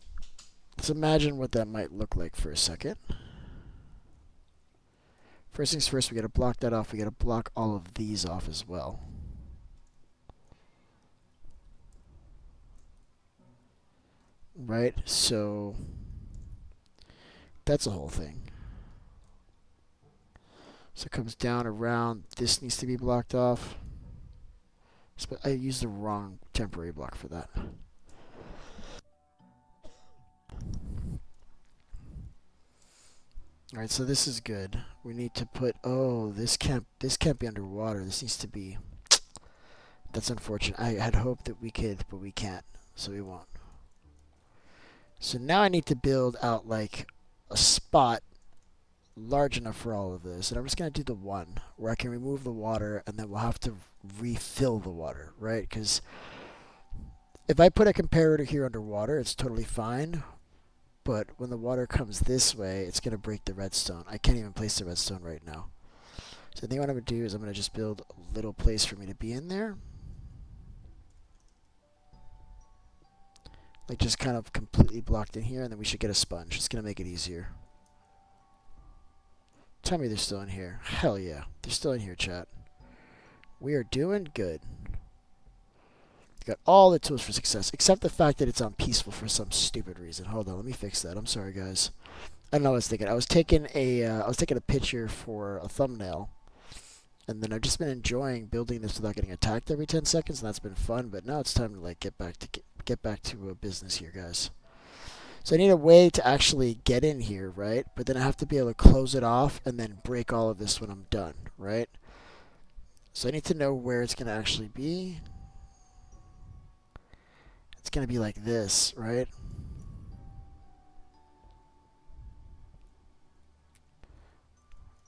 let's imagine what that might look like for a second. First things first, we got to block that off. We got to block all of these off as well. Right, so that's a whole thing. So it comes down around. This needs to be blocked off. I used the wrong temporary block for that. Alright, so this is good. We need to put, oh, this can't be underwater. This needs to be, that's unfortunate. I had hoped that we could, but we can't, so we won't. So now I need to build out like a spot large enough for all of this, and I'm just going to do the one where I can remove the water, and then we'll have to refill the water, right? Because if I put a comparator here underwater, it's totally fine, but when the water comes this way, it's going to break the redstone. I can't even place the redstone right now. So I think what I'm going to do is I'm going to just build a little place for me to be in there. Like just kind of completely blocked in here, and then we should get a sponge. It's going to make it easier. Tell me they're still in here. Hell yeah. They're still in here, chat. We are doing good. Got all the tools for success, except the fact that it's on peaceful for some stupid reason. Hold on, let me fix that. I'm sorry, guys. I don't know what I was thinking. I was taking a picture for a thumbnail, and then I've just been enjoying building this without getting attacked every 10 seconds, and that's been fun. But now it's time to like get back to business here, guys. So I need a way to actually get in here, right? But then I have to be able to close it off and then break all of this when I'm done, right? So I need to know where it's going to actually be. It's going to be like this, right?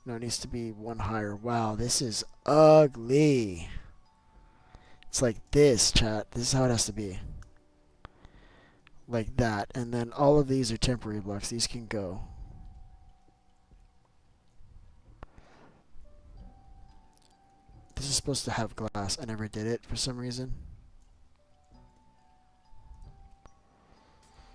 No, it needs to be one higher. Wow, this is ugly. It's like this, chat. This is how it has to be. Like that. And then all of these are temporary blocks. These can go. This is supposed to have glass. I never did it for some reason.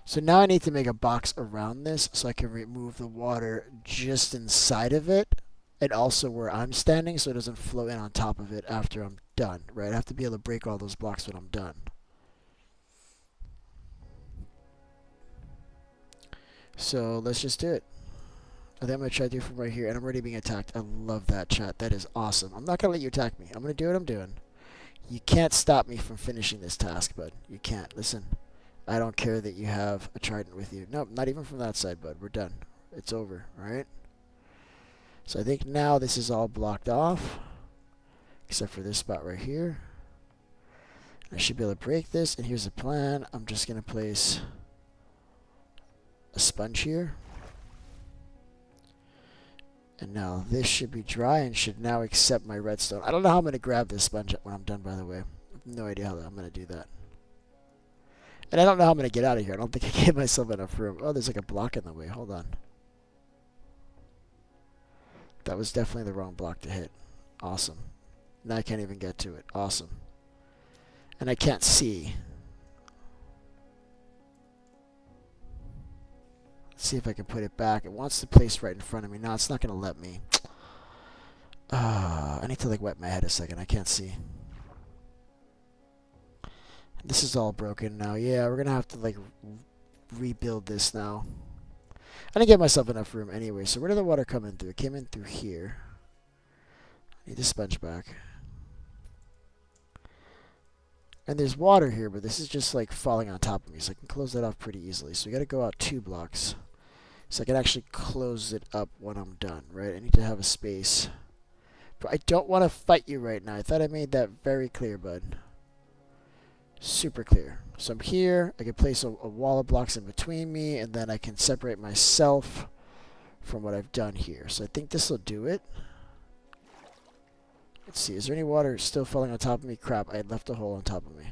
So now I need to make a box around this so I can remove the water just inside of it and also where I'm standing so it doesn't flow in on top of it after I'm done, right? I have to be able to break all those blocks when I'm done. So let's just do it. I think I'm going to try to do it from right here, and I'm already being attacked. I love that, chat. That is awesome. I'm not going to let you attack me. I'm going to do what I'm doing. You can't stop me from finishing this task, bud. You can't. Listen, I don't care that you have a trident with you. Nope, not even from that side, bud. We're done. It's over, all right? So I think now this is all blocked off, except for this spot right here. I should be able to break this, and here's the plan. I'm just going to place a sponge here. And now this should be dry and should now accept my redstone. I don't know how I'm going to grab this sponge when I'm done, by the way. I have no idea how I'm going to do that. And I don't know how I'm going to get out of here. I don't think I gave myself enough room. Oh, there's like a block in the way. Hold on. That was definitely the wrong block to hit. Awesome. Now I can't even get to it. Awesome. And I can't see. See if I can put it back. It wants to place right in front of me. No, it's not going to let me. I need to like wet my head a second. I can't see. This is all broken now. Yeah, we're going to have to like rebuild this now. I didn't give myself enough room anyway. So where did the water come in through? It came in through here. I need the sponge back. And there's water here, but this is just like falling on top of me. So I can close that off pretty easily. So we got to go out 2 blocks. So I can actually close it up when I'm done, right? I need to have a space. But I don't want to fight you right now. I thought I made that very clear, bud. Super clear. So I'm here. I can place a wall of blocks in between me, and then I can separate myself from what I've done here. So I think this will do it. Let's see. Is there any water still falling on top of me? Crap, I had left a hole on top of me.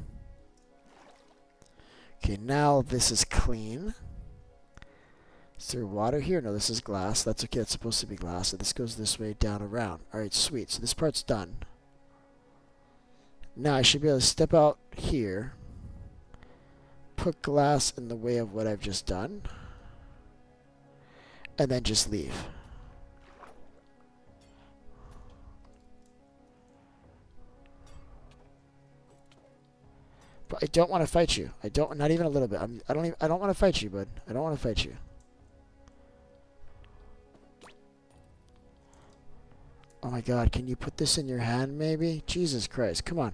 Okay, now this is clean. Is there water here? No, this is glass. That's okay. It's supposed to be glass. So this goes this way, down, around. Alright, sweet. So this part's done. Now I should be able to step out here, put glass in the way of what I've just done, and then just leave. But I don't want to fight you. I don't. Not even a little bit. I don't want to fight you, bud. I don't want to fight you. Oh my God! Can you put this in your hand, maybe? Jesus Christ! Come on.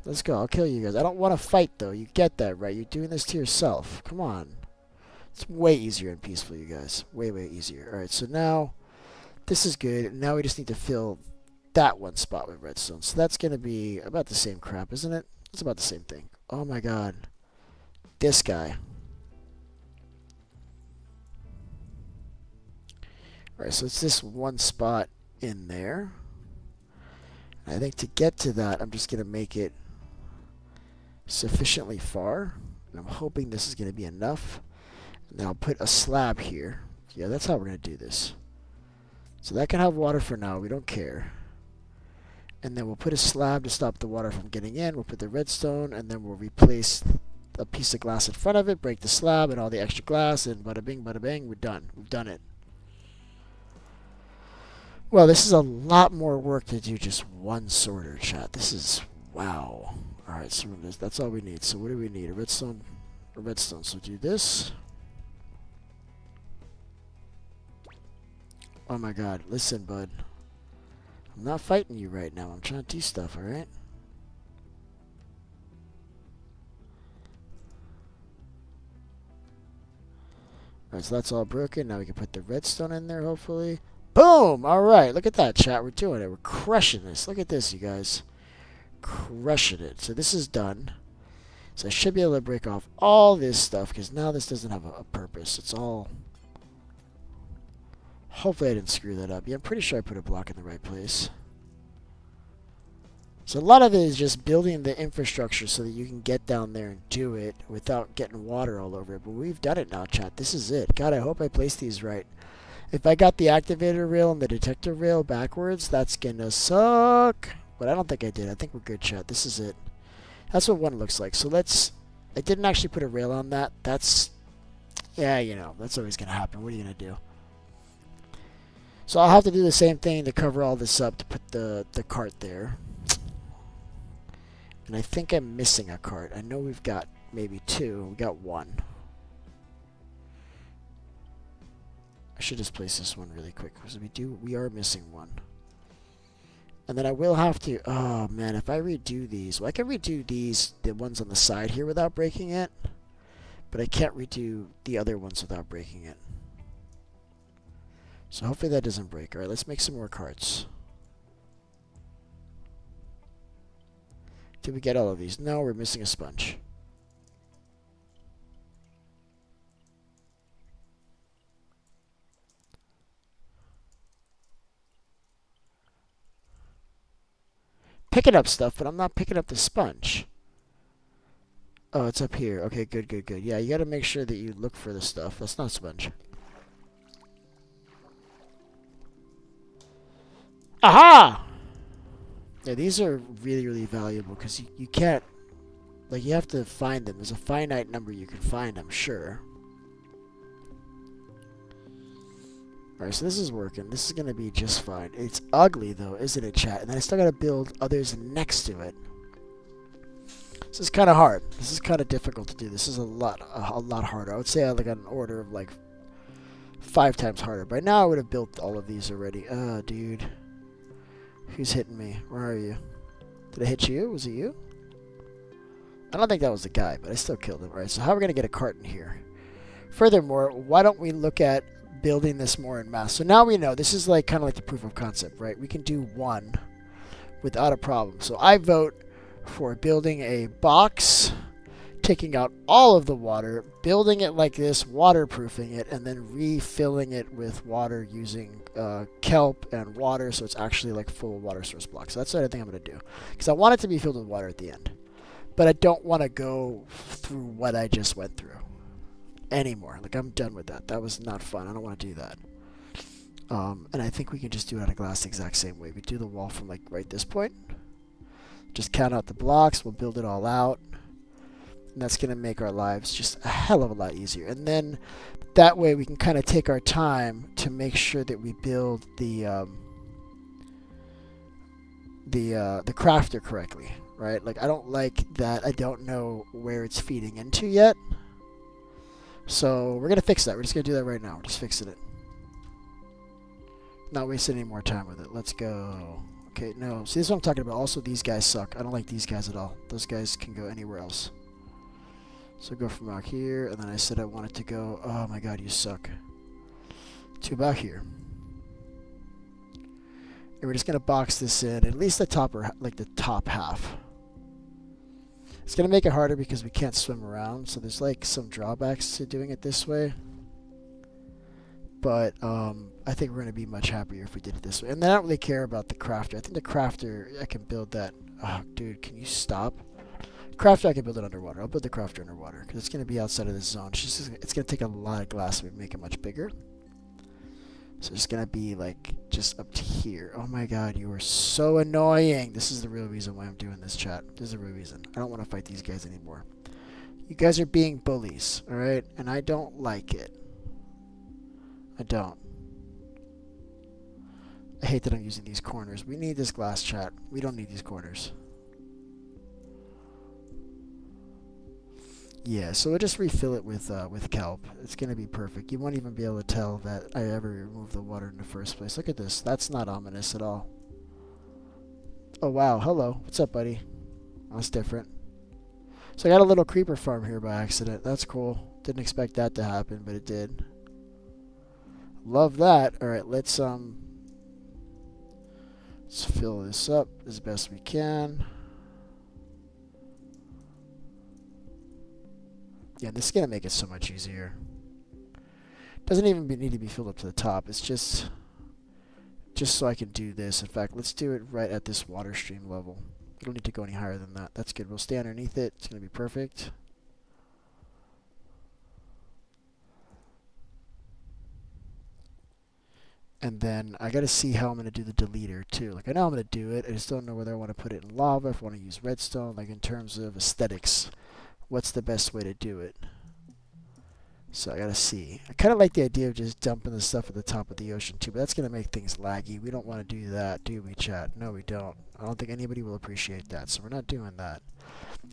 Let's go. I'll kill you guys. I don't want to fight, though. You get that, right? You're doing this to yourself. Come on. It's way easier and peaceful, you guys. Way, way easier. All right. So now this is good. Now we just need to fill that one spot with redstone. So that's gonna be about the same crap, isn't it? It's about the same thing. Oh my God. This guy. Alright, so it's this one spot in there. I think to get to that, I'm just going to make it sufficiently far. And I'm hoping this is going to be enough. And then I'll put a slab here. Yeah, that's how we're going to do this. So that can have water for now. We don't care. And then we'll put a slab to stop the water from getting in. We'll put the redstone, and then we'll replace a piece of glass in front of it, break the slab and all the extra glass, and bada bing, bada bang, we're done. We've done it. Well, this is a lot more work to do just one sorter, chat. This is... wow. Alright, so that's all we need. So what do we need? A redstone. A redstone. So do this. Oh my god. Listen, bud. I'm not fighting you right now. I'm trying to do stuff, alright? Alright, so that's all broken. Now we can put the redstone in there, hopefully. Boom! Alright, look at that, chat. We're doing it. We're crushing this. Look at this, you guys. Crushing it. So this is done. So I should be able to break off all this stuff, because now this doesn't have a purpose. It's all... hopefully I didn't screw that up. Yeah, I'm pretty sure I put a block in the right place. So a lot of it is just building the infrastructure so that you can get down there and do it without getting water all over it. But we've done it now, chat. This is it. God, I hope I placed these right. If I got the activator rail and the detector rail backwards, that's gonna suck. But I don't think I did. I think we're good, chat. This is it. That's what one looks like. So let's... I didn't actually put a rail on that. That's... yeah, you know, that's always gonna happen. What are you gonna do? So I'll have to do the same thing to cover all this up to put the cart there. And I think I'm missing a cart. I know we've got maybe two. We got one. I should just place this one really quick because we are missing one. And then I will have to, oh man, if I redo these, well I can redo these, the ones on the side here without breaking it. But I can't redo the other ones without breaking it. So hopefully that doesn't break. Alright, let's make some more carts. Did we get all of these? No, we're missing a sponge. Picking up stuff, but I'm not picking up the sponge. Oh, it's up here. Okay, good, good, good. Yeah, you gotta make sure that you look for the stuff. That's not a sponge. Aha! Yeah, these are really, really valuable because you can't... like, you have to find them. There's a finite number you can find, I'm sure. Alright, so this is working. This is going to be just fine. It's ugly, though, isn't it, chat? And then I still got to build others next to it. This is kind of hard. This is kind of difficult to do. This is a lot harder. I would say like an order of, like, 5 times harder. By now, I would have built all of these already. Oh, dude. Who's hitting me? Where are you? Did I hit you? Was it you? I don't think that was the guy, but I still killed him. Alright, so how are we going to get a cart in here? Furthermore, why don't we look at building this more en masse? So now we know. This is like kind of like the proof of concept, right? We can do one without a problem. So I vote for building a box, taking out all of the water, building it like this, waterproofing it, and then refilling it with water using kelp and water, so it's actually like full water source blocks. So that's what I think I'm going to do, because I want it to be filled with water at the end, but I don't want to go through what I just went through anymore. Like, I'm done with that. That was not fun. I don't want to do that. And I think we can just do it out of glass the exact same way. We do the wall from like right this point. Just count out the blocks. We'll build it all out. And that's going to make our lives just a hell of a lot easier. And then that way we can kind of take our time to make sure that we build the crafter correctly, right? Like, I don't like that I don't know where it's feeding into yet. So we're going to fix that. We're just going to do that right now. We're just fixing it. Not wasting any more time with it. Let's go. Okay, no. See, this is what I'm talking about. Also, these guys suck. I don't like these guys at all. Those guys can go anywhere else. So go from out here, and then I said I wanted to go... oh my god, you suck. To about here. And we're just going to box this in, at least the top, or like the top half. It's going to make it harder because we can't swim around, so there's like some drawbacks to doing it this way. But I think we're going to be much happier if we did it this way. And I don't really care about the crafter. I think the crafter, I can build that... oh, dude, can you stop? Crafter, I can build it underwater. I'll build the crafter underwater because it's going to be outside of this zone. It's going to take a lot of glass to make it much bigger. So it's going to be like just up to here. Oh my god, you are so annoying. This is the real reason why I'm doing this, chat. This is the real reason. I don't want to fight these guys anymore. You guys are being bullies, alright? And I don't like it. I don't. I hate that I'm using these corners. We need this glass, chat. We don't need these corners. Yeah, so we'll just refill it with kelp. It's gonna be perfect. You won't even be able to tell that I ever removed the water in the first place. Look at this. That's not ominous at all. Oh wow, hello. What's up, buddy? That's different. So I got a little creeper farm here by accident. That's cool. Didn't expect that to happen, but it did. Love that. All right, let's fill this up as best we can. Yeah, this is gonna make it so much easier. Doesn't even need to be filled up to the top. It's just so I can do this. In fact, let's do it right at this water stream level. We don't need to go any higher than that. That's good. We'll stay underneath it. It's gonna be perfect. And then I gotta see how I'm gonna do the deleter too. Like I know I'm gonna do it. I just don't know whether I want to put it in lava, if I want to use redstone. Like in terms of aesthetics, what's the best way to do it? So I gotta see. I kind of like the idea of just dumping the stuff at the top of the ocean too, but that's gonna make things laggy. We don't want to do that, do we, chat? No, we don't. I don't think anybody will appreciate that, so we're not doing that.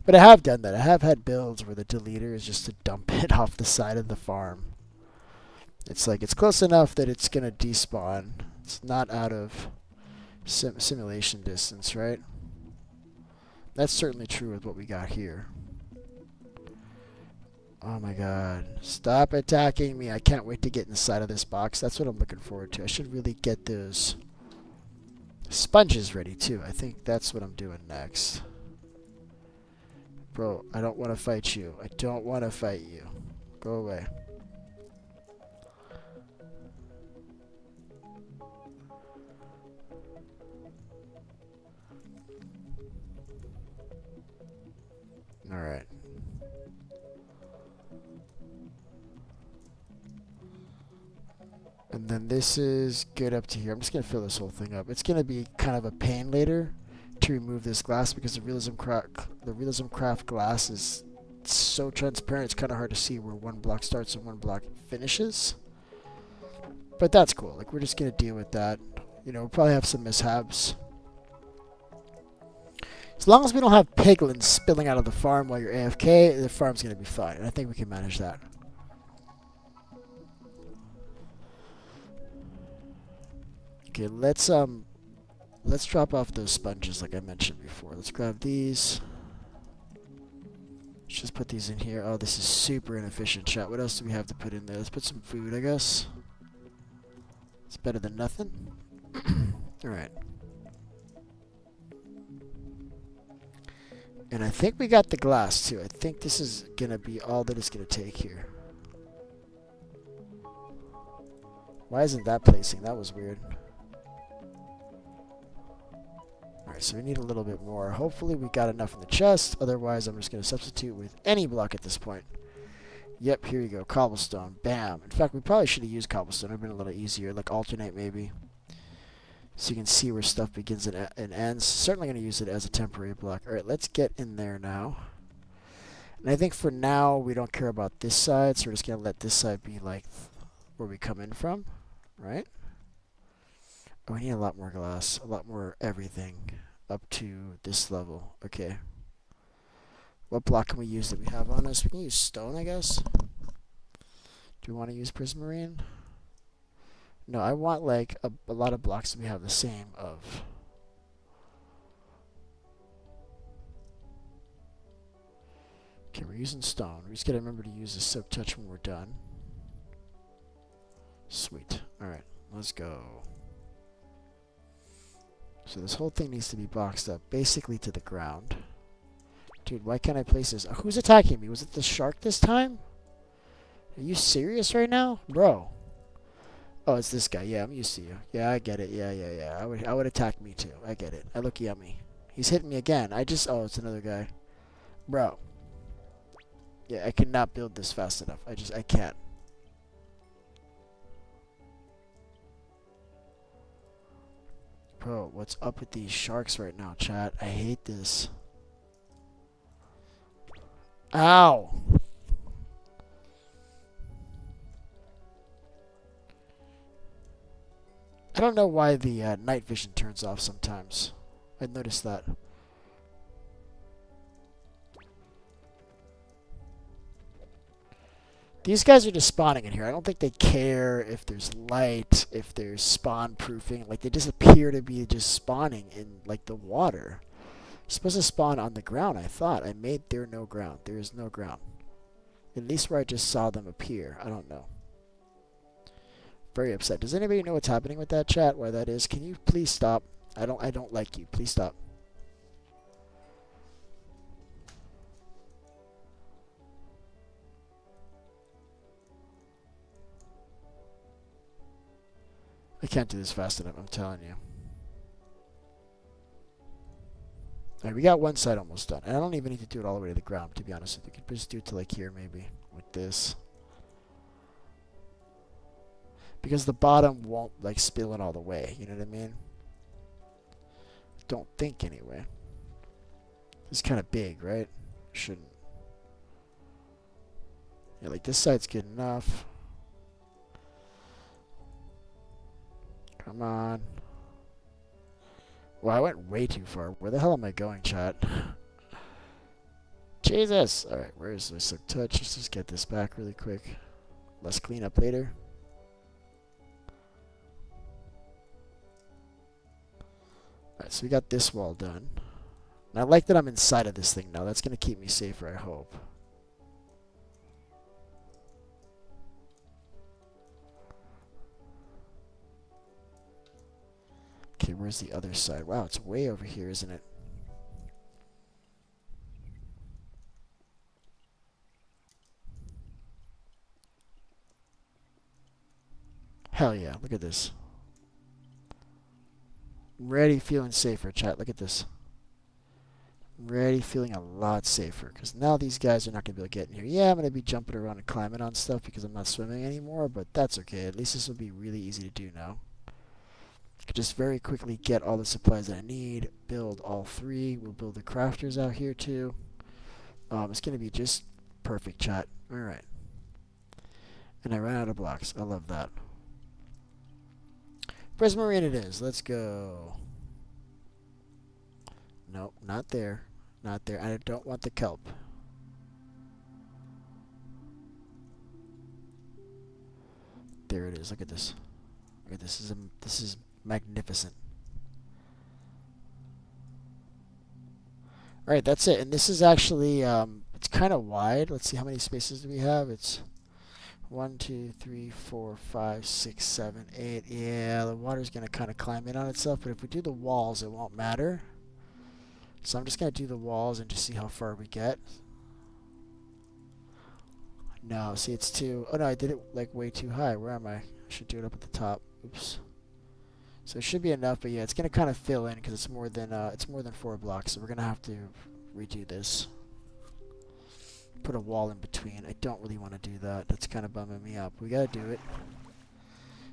But I have done that. I have had builds where the deleter is just to dump it off the side of the farm. It's like it's close enough that it's gonna despawn. It's not out of simulation distance, right? That's certainly true with what we got here. Oh my god. Stop attacking me. I can't wait to get inside of this box. That's what I'm looking forward to. I should really get those sponges ready too. I think that's what I'm doing next. Bro, I don't want to fight you. I don't want to fight you. Go away. Alright. And then this is good up to here. I'm just going to fill this whole thing up. It's going to be kind of a pain later to remove this glass because the Realism Craft glass is so transparent it's kind of hard to see where one block starts and one block finishes. But that's cool. Like we're just going to deal with that. You know, we'll probably have some mishaps. As long as we don't have piglins spilling out of the farm while you're AFK, the farm's going to be fine. And I think we can manage that. Okay, let's drop off those sponges like I mentioned before. Let's grab these. Let's just put these in here. Oh, this is super inefficient, chat. What else do we have to put in there? Let's put some food, I guess. It's better than nothing. Alright. And I think we got the glass too. I think this is gonna be all that it's gonna take here. Why isn't that placing? That was weird. Alright, so we need a little bit more. Hopefully we got enough in the chest. Otherwise, I'm just going to substitute with any block at this point. Yep, here you go. Cobblestone. Bam. In fact, we probably should have used cobblestone. It would have been a little easier. Like alternate, maybe. So you can see where stuff begins and ends. Certainly going to use it as a temporary block. Alright, let's get in there now. And I think for now, we don't care about this side. So we're just going to let this side be like where we come in from. Right? Oh, we need a lot more glass, a lot more everything up to this level. Okay. What block can we use that we have on us? We can use stone, I guess. Do we want to use prismarine? No, I want like a lot of blocks that we have the same of. Okay, we're using stone. We just gotta remember to use the silk touch when we're done. Sweet. Alright, let's go. So this whole thing needs to be boxed up, basically to the ground. Dude, why can't I place this? Who's attacking me? Was it the shark this time? Are you serious right now? Bro. Oh, it's this guy. Yeah, I'm used to you. Yeah, I get it. Yeah. I would attack me too. I get it. I look yummy. He's hitting me again. Oh, it's another guy. Bro. Yeah, I cannot build this fast enough. I can't. Bro, what's up with these sharks right now, chat? I hate this. Ow! I don't know why the night vision turns off sometimes. I noticed that. These guys are just spawning in here. I don't think they care if there's light, if there's spawn proofing. Like, they just appear to be just spawning in, like, the water. You're supposed to spawn on the ground, I thought. I made there no ground. There is no ground. At least where I just saw them appear. I don't know. Very upset. Does anybody know what's happening with that chat? Why that is? Can you please stop? I don't like you. Please stop. I can't do this fast enough, I'm telling you. Alright, we got one side almost done. And I don't even need to do it all the way to the ground, to be honest with you. We could just do it to like here, maybe. Like this. Because the bottom won't like spill it all the way, you know what I mean? Don't think anyway. It's kind of big, right? Shouldn't. Yeah, like this side's good enough. Come on. Well, I went way too far. Where the hell am I going, chat? Jesus! Alright, where is this? Touch. Let's just get this back really quick. Let's clean up later. Alright, so we got this wall done. And I like that I'm inside of this thing now. That's going to keep me safer, I hope. Okay, where's the other side? Wow, it's way over here, isn't it? Hell yeah, look at this. Already feeling safer, chat. Look at this. Already feeling a lot safer. Because now these guys are not going to be able to get in here. Yeah, I'm going to be jumping around and climbing on stuff because I'm not swimming anymore. But that's okay. At least this will be really easy to do now. I could just very quickly get all the supplies that I need. Build all three. We'll build the crafters out here too. It's going to be just perfect, chat. Alright. And I ran out of blocks. I love that. Prismarine it is. Let's go. Nope, not there. Not there. I don't want the kelp. There it is. Look at this. Look at this. This is magnificent. Alright, that's it. And this is actually, it's kind of wide. Let's see, how many spaces do we have? It's 1, 2, 3, 4, 5, 6, 7, 8. Yeah, the water's going to kind of climb in on itself, but if we do the walls, it won't matter. So I'm just going to do the walls and just see how far we get. No, see, it's too... Oh, no, I did it, like, way too high. Where am I? I should do it up at the top. Oops. So it should be enough, but yeah, it's going to kind of fill in because it's more than 4 blocks, so we're going to have to redo this. Put a wall in between. I don't really want to do that. That's kind of bumming me up. We got to do it.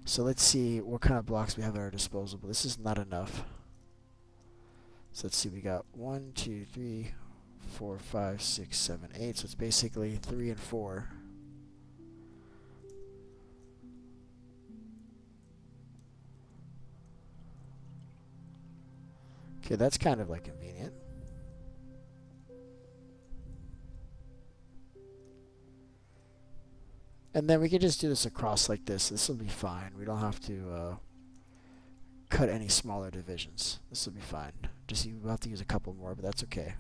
So let's see what kind of blocks we have at our disposal. But this is not enough. So let's see. We got 1, 2, 3, 4, 5, 6, 7, 8. So it's basically 3 and 4. Okay, that's kind of like convenient. And then we can just do this across like this. This will be fine. We don't have to cut any smaller divisions. This will be fine. Just we'll have to use a couple more, but that's okay.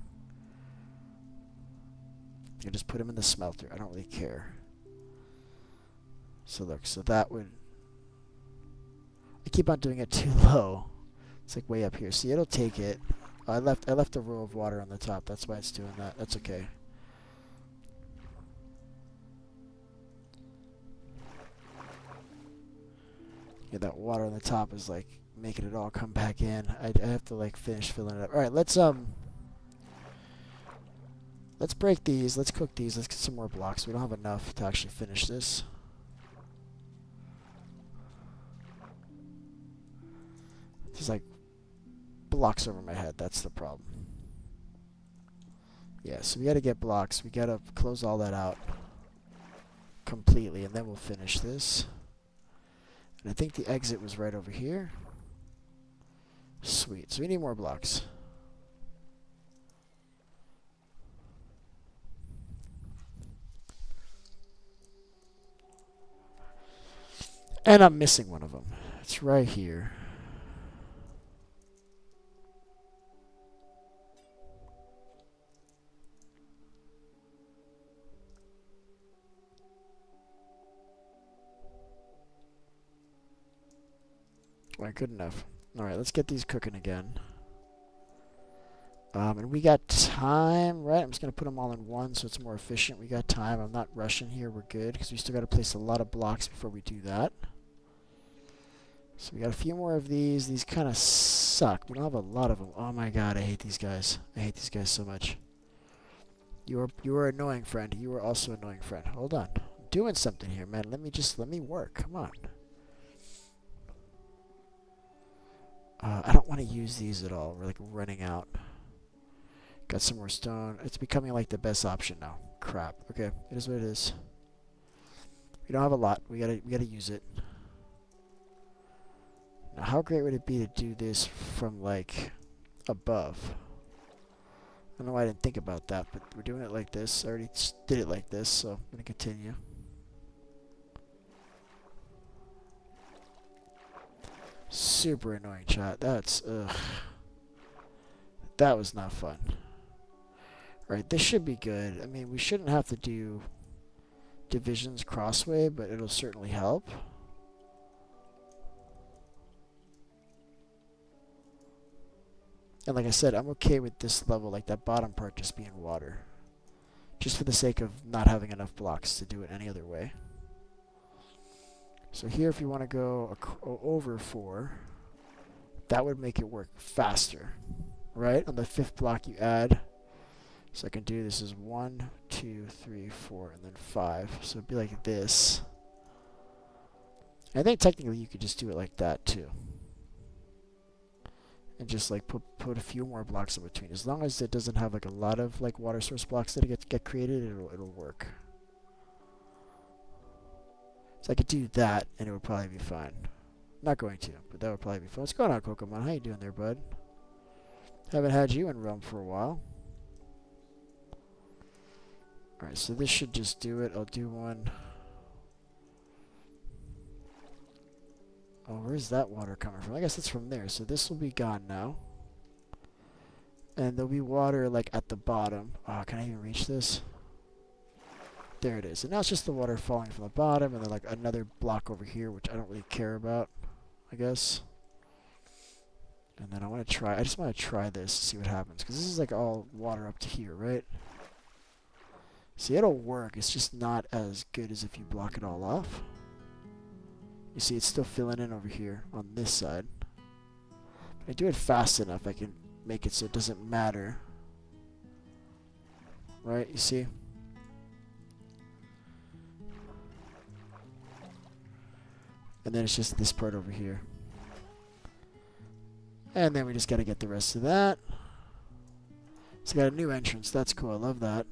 You can just put them in the smelter. I don't really care. So look, so that would... I keep on doing it too low. It's like way up here. See, it'll take it. I left a row of water on the top. That's why it's doing that. That's okay. Yeah, that water on the top is like making it all come back in. I have to like finish filling it up. All right, let's break these. Let's cook these. Let's get some more blocks. We don't have enough to actually finish this. There's like blocks over my head. That's the problem. Yeah, so we got to get blocks. We got to close all that out completely, and then we'll finish this. And I think the exit was right over here. Sweet. So we need more blocks. And I'm missing one of them. It's right here. Alright, good enough. Alright, let's get these cooking again. And we got time, right? I'm just going to put them all in one so it's more efficient. We got time. I'm not rushing here. We're good because we still got to place a lot of blocks before we do that. So we got a few more of these. These kind of suck. We don't have a lot of them. Oh my god, I hate these guys. I hate these guys so much. You are annoying, friend. You are also annoying, friend. Hold on. I'm doing something here, man. Let me work. Come on. I don't want to use these at all. We're like running out. Got some more stone. It's becoming like the best option now. Crap. Okay, it is what it is. We don't have a lot. We gotta use it. Now, how great would it be to do this from like above? I don't know why I didn't think about that, but we're doing it like this. I already did it like this, so I'm gonna continue. Super annoying, chat. That's ugh. That was not fun. Right, this should be good. I mean, we shouldn't have to do divisions crossway, but it'll certainly help. And like I said, I'm okay with this level, like that bottom part just being water. Just for the sake of not having enough blocks to do it any other way. So here, if you want to go over 4, that would make it work faster. Right? On the 5th block you add. So I can do this as 1, 2, 3, 4, and then 5. So it'd be like this. I think technically you could just do it like that too. And just like put a few more blocks in between. As long as it doesn't have like a lot of like water source blocks that get created, it'll work. So I could do that and it would probably be fine. Not going to, but that would probably be fun. What's going on, Pokemon? How you doing there, bud? Haven't had you in Realm for a while. Alright, so this should just do it. I'll do one. Oh, where's that water coming from? I guess it's from there. So this will be gone now. And there'll be water like at the bottom. Oh, can I even reach this? There it is. And now it's just the water falling from the bottom and then like another block over here, which I don't really care about, I guess. And then I just want to try this, see what happens. Because this is like all water up to here, right? See, it'll work. It's just not as good as if you block it all off. You see, it's still filling in over here on this side. If I do it fast enough, I can make it so it doesn't matter. Right, you see? And then it's just this part over here. And then we just gotta get the rest of that. So got a new entrance. That's cool. I love that.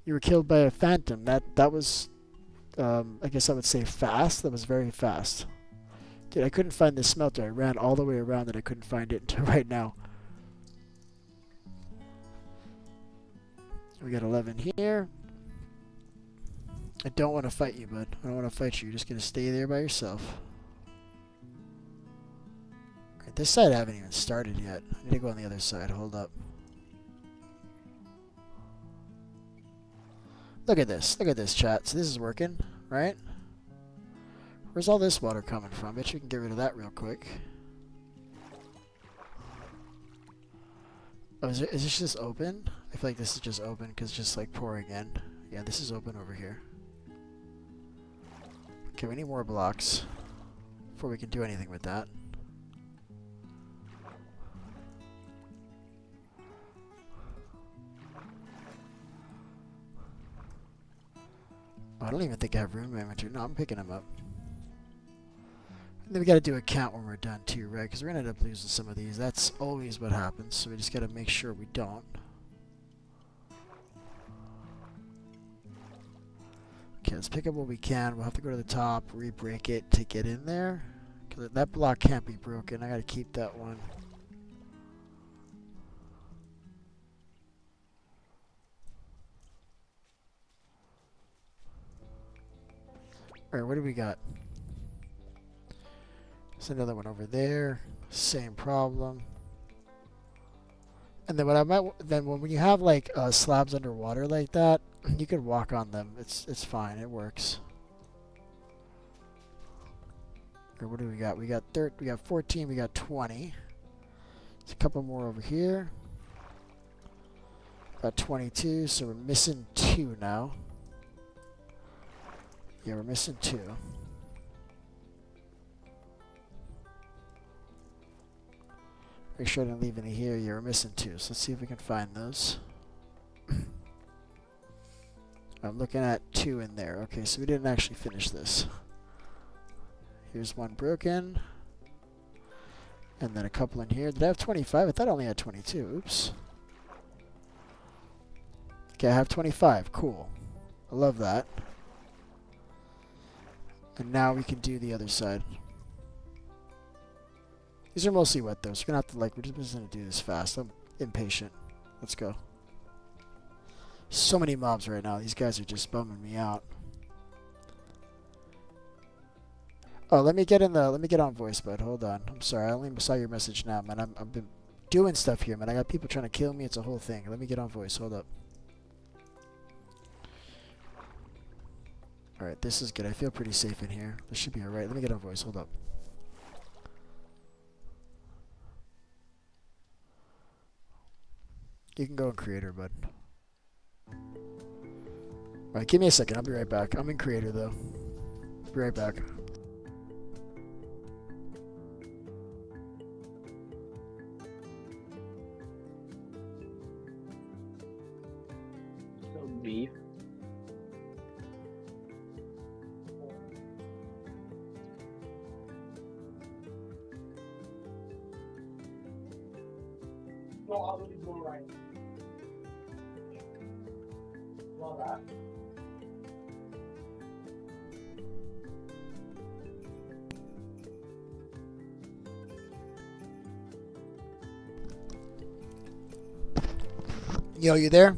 You were killed by a phantom. That was, I guess I would say fast. That was very fast. Dude, I couldn't find this smelter. I ran all the way around and I couldn't find it until right now. We got 11 here. I don't want to fight you, bud. I don't want to fight you. You're just going to stay there by yourself. Okay, this side I haven't even started yet. I need to go on the other side. Hold up. Look at this. Look at this, chat. So this is working, right? Where's all this water coming from? I bet you can get rid of that real quick. Oh, is this just open? I feel like this is just open because it's just like pouring in. Yeah, this is open over here. Okay, we need more blocks before we can do anything with that. Oh, I don't even think I have room in my inventory. No, I'm picking them up. And then we gotta do a count when we're done too, right? Because we're gonna end up losing some of these. That's always what happens, so we just gotta make sure we don't. Okay, let's pick up what we can. We'll have to go to the top, re-break it to get in there. Because that block can't be broken. I gotta keep that one. Alright, what do we got? There's another one over there. Same problem. And then when you have like slabs underwater like that, you can walk on them. It's fine. It works. Or what do we got? We got 14. We got 20. There's a couple more over here. Got 22. So we're missing 2 now. Yeah, we're missing 2. Make sure I didn't leave any here. Yeah, we're missing 2. So let's see if we can find those. I'm looking at 2 in there. Okay, so we didn't actually finish this. Here's one broken. And then a couple in here. Did I have 25? I thought I only had 22. Oops. Okay, I have 25. Cool. I love that. And now we can do the other side. These are mostly wet though, so we're gonna have to we're just gonna do this fast. I'm impatient. Let's go. So many mobs right now. These guys are just bumming me out. Oh, let me get on voice, bud. Hold on. I'm sorry. I only saw your message now, man. I've been doing stuff here, man. I got people trying to kill me. It's a whole thing. Let me get on voice. Hold up. Alright, this is good. I feel pretty safe in here. This should be alright. Let me get on voice. Hold up. You can go in creator, bud. Alright, give me a second. I'll be right back. I'm in creator, though. Be right back. So beef. No, I'll really go right. Well, that. Yo, you there?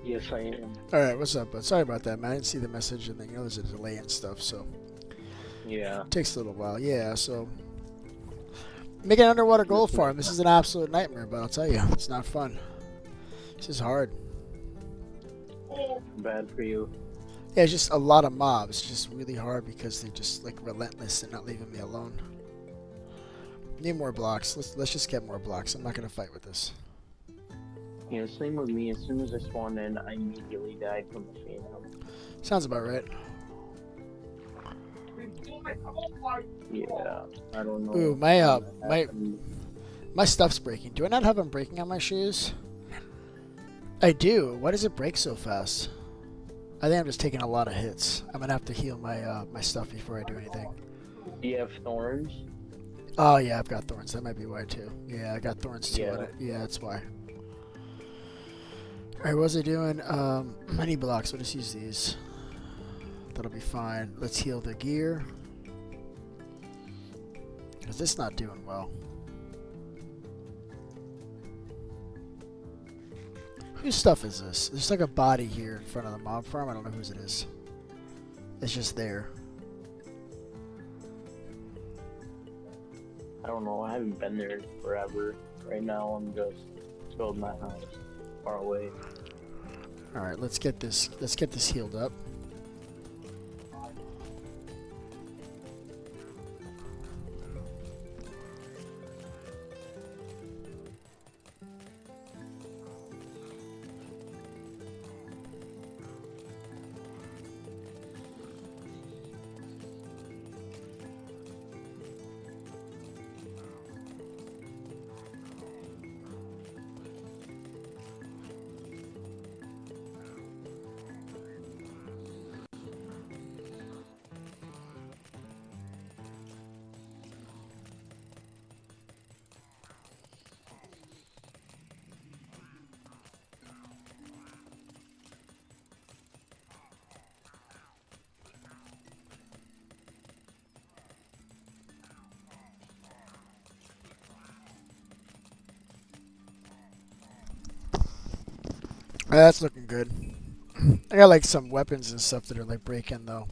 Yes, I am. Alright, what's up, bud? Sorry about that, man. I didn't see the message, and then, there's a delay and stuff, so. Yeah. It takes a little while. Yeah, so. Making an underwater gold farm. This is an absolute nightmare, but I'll tell you, it's not fun. This is hard. Bad for you. Yeah, it's just a lot of mobs. It's just really hard because they're just relentless and not leaving me alone. Need more blocks. Let's just get more blocks. I'm not gonna fight with this. Yeah, same with me. As soon as I spawned in, I immediately died from the phantom. Sounds about right. Yeah, I don't know. Ooh, my stuff's breaking. Do I not have them breaking on my shoes? I do. Why does it break so fast? I think I'm just taking a lot of hits. I'm gonna have to heal my my stuff before I do anything. Do you have thorns? Oh yeah, I've got thorns. That might be why too. Yeah, I got thorns too on it. Yeah, that's why. Alright, what was I doing? I need blocks. We'll just use these. That'll be fine. Let's heal the gear. Because this not doing well. Whose stuff is this? There's like a body here in front of the mob farm. I don't know whose it is. It's just there. I don't know. I haven't been there forever. Right now, I'm just building my house far away. All right, let's get this healed up. That's looking good. I got like some weapons and stuff that are like breaking though.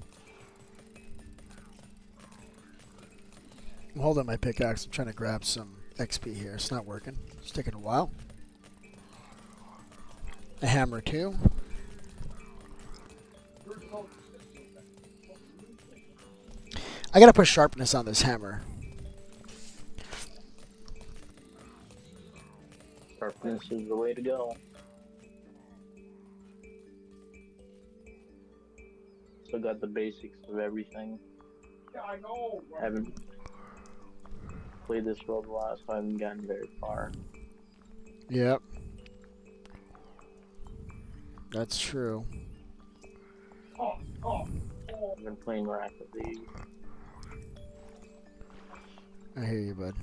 I'm holding my pickaxe. I'm trying to grab some XP here. It's not working. It's taking a while. A hammer too. I gotta put sharpness on this hammer. Sharpness is the way to go. Still got the basics of everything. Yeah, I know. Haven't played this world a lot, so I haven't gotten very far. Yep. That's true. I've been playing Rocket League. I hear you, bud.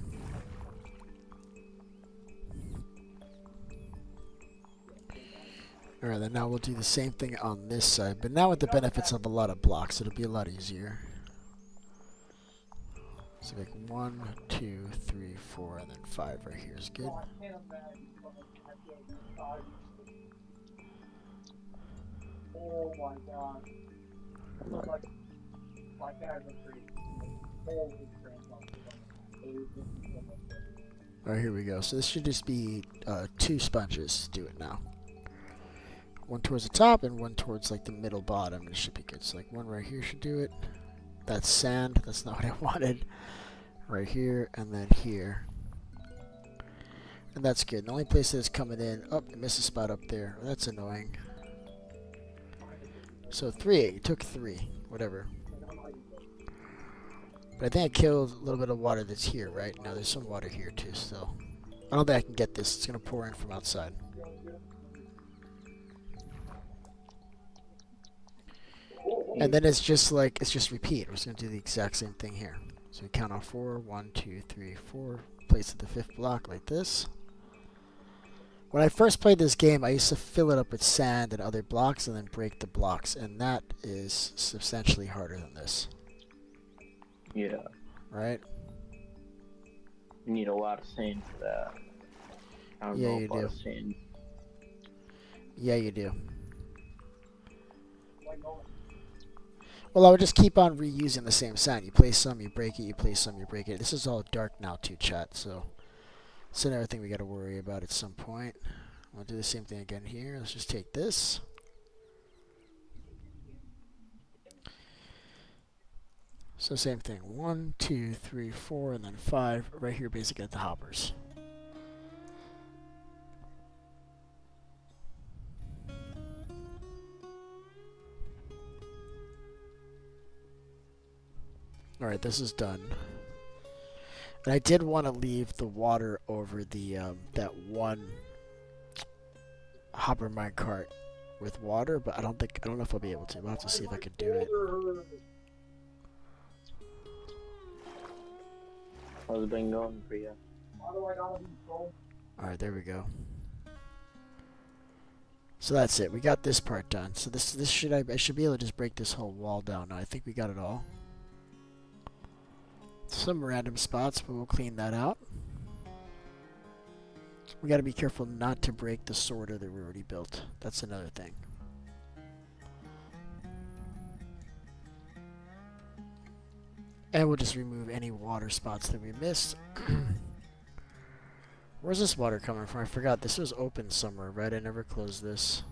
Alright, then now we'll do the same thing on this side, but now with the benefits of a lot of blocks, it'll be a lot easier. So like 1, 2, 3, 4, and then 5 right here is good. Oh my god. Alright, here we go. So this should just be 2 sponges. Do it now. One towards the top and one towards like the middle bottom. It should be good. So like one right here should do it. That's sand. That's not what I wanted. Right here and then here. And that's good. The only place that's coming in... Oh, I missed a spot up there. That's annoying. So 3. It took 3. Whatever. But I think I killed a little bit of water that's here, right? No, there's some water here too still. I don't think I can get this. It's going to pour in from outside. And then it's just like, it's just repeat. We're just going to do the exact same thing here. So we count on 4. 1, 2, 3, 4. Place at the 5th block like this. When I first played this game, I used to fill it up with sand and other blocks and then break the blocks. And that is substantially harder than this. Yeah. Right? You need a lot of sand for that. I don't Yeah, know you if a lot do. of sand. Yeah, you do. Well, I would just keep on reusing the same sand. You place some, you break it, you place some, you break it. This is all dark now too, chat, so it's another thing we got to worry about at some point. I'll do the same thing again here. Let's just take this. So same thing. 1, 2, 3, 4, and then 5 right here basically at the hoppers. Alright, this is done. And I did want to leave the water over the that one hopper minecart with water, but I don't know if I'll be able to. We'll have to see if I could do it. How's it been going for you? Alright, there we go. So that's it. We got this part done. So this I should be able to just break this whole wall down now. I think we got it all. Some random spots, but we'll clean that out. We got to be careful not to break the sorter that we already built. That's another thing. And we'll just remove any water spots that we missed. Where's this water coming from? I forgot. This was open somewhere, right? I never closed this.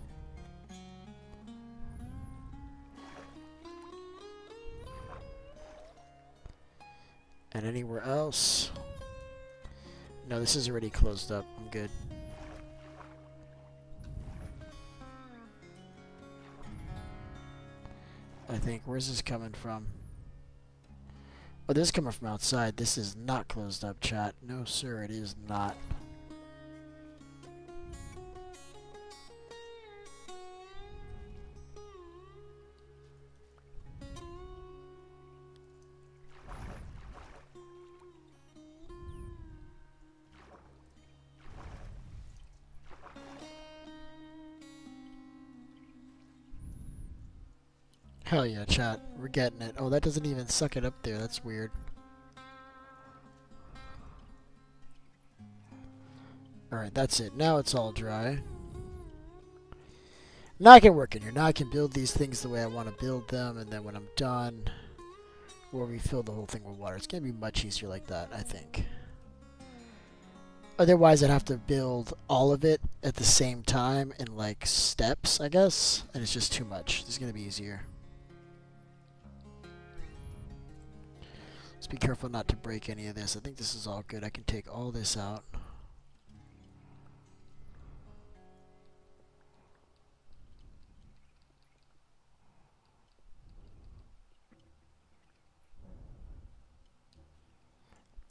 And anywhere else? No, this is already closed up. I'm good. I think. Where's this coming from? Oh, this is coming from outside. This is not closed up, chat. No, sir, it is not. Hell yeah, chat. We're getting it. Oh, that doesn't even suck it up there. That's weird. Alright, that's it. Now it's all dry. Now I can work in here. Now I can build these things the way I want to build them, and then when I'm done, we'll refill the whole thing with water. It's going to be much easier like that, I think. Otherwise, I'd have to build all of it at the same time in, like, steps, I guess. And it's just too much. This is going to be easier. Let's be careful not to break any of this. I think this is all good. I can take all this out.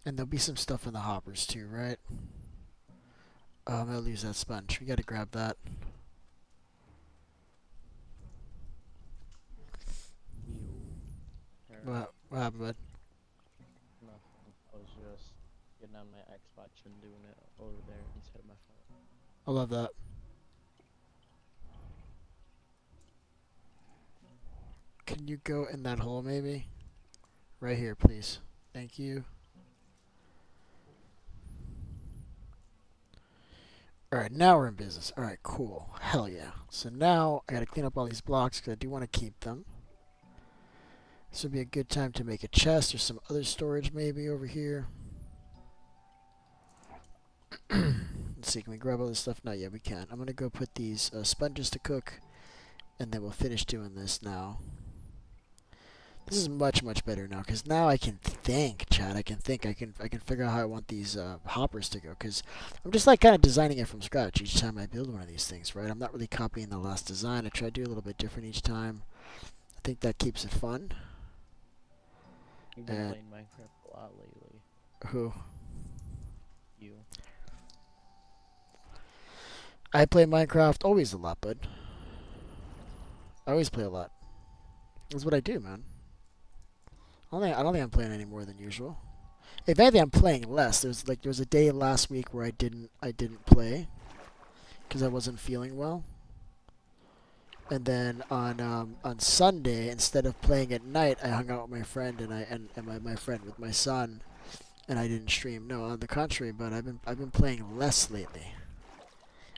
And there'll be some stuff in the hoppers too, right? Oh, I'm gonna lose that sponge. We gotta grab that. What happened, bud? Nothing. I was just getting on my Xbox and doing it over there instead of my phone. I love that. Can you go in that hole maybe? Right here, please. Thank you. Alright, now we're in business. Alright, cool. Hell yeah. So now I gotta clean up all these blocks because I do want to keep them. This would be a good time to make a chest or some other storage maybe over here. Let's see, can we grab all this stuff? Not yet, we can. I'm gonna go put these sponges to cook, and then we'll finish doing this now. This is much, much better now, because now I can think, Chad. I can think. I can figure out how I want these hoppers to go, because I'm just like kind of designing it from scratch each time I build one of these things, right? I'm not really copying the last design. I try to do a little bit different each time. I think that keeps it fun. You've been playing Minecraft a lot lately. Who? You. I play Minecraft always a lot, bud. I always play a lot. That's what I do, man. I don't think I'm playing any more than usual. If anything, I'm playing less. There was a day last week where I didn't play because I wasn't feeling well. And then on Sunday, instead of playing at night, I hung out with my friend and my friend with my son, and I didn't stream. No, on the contrary, but I've been playing less lately.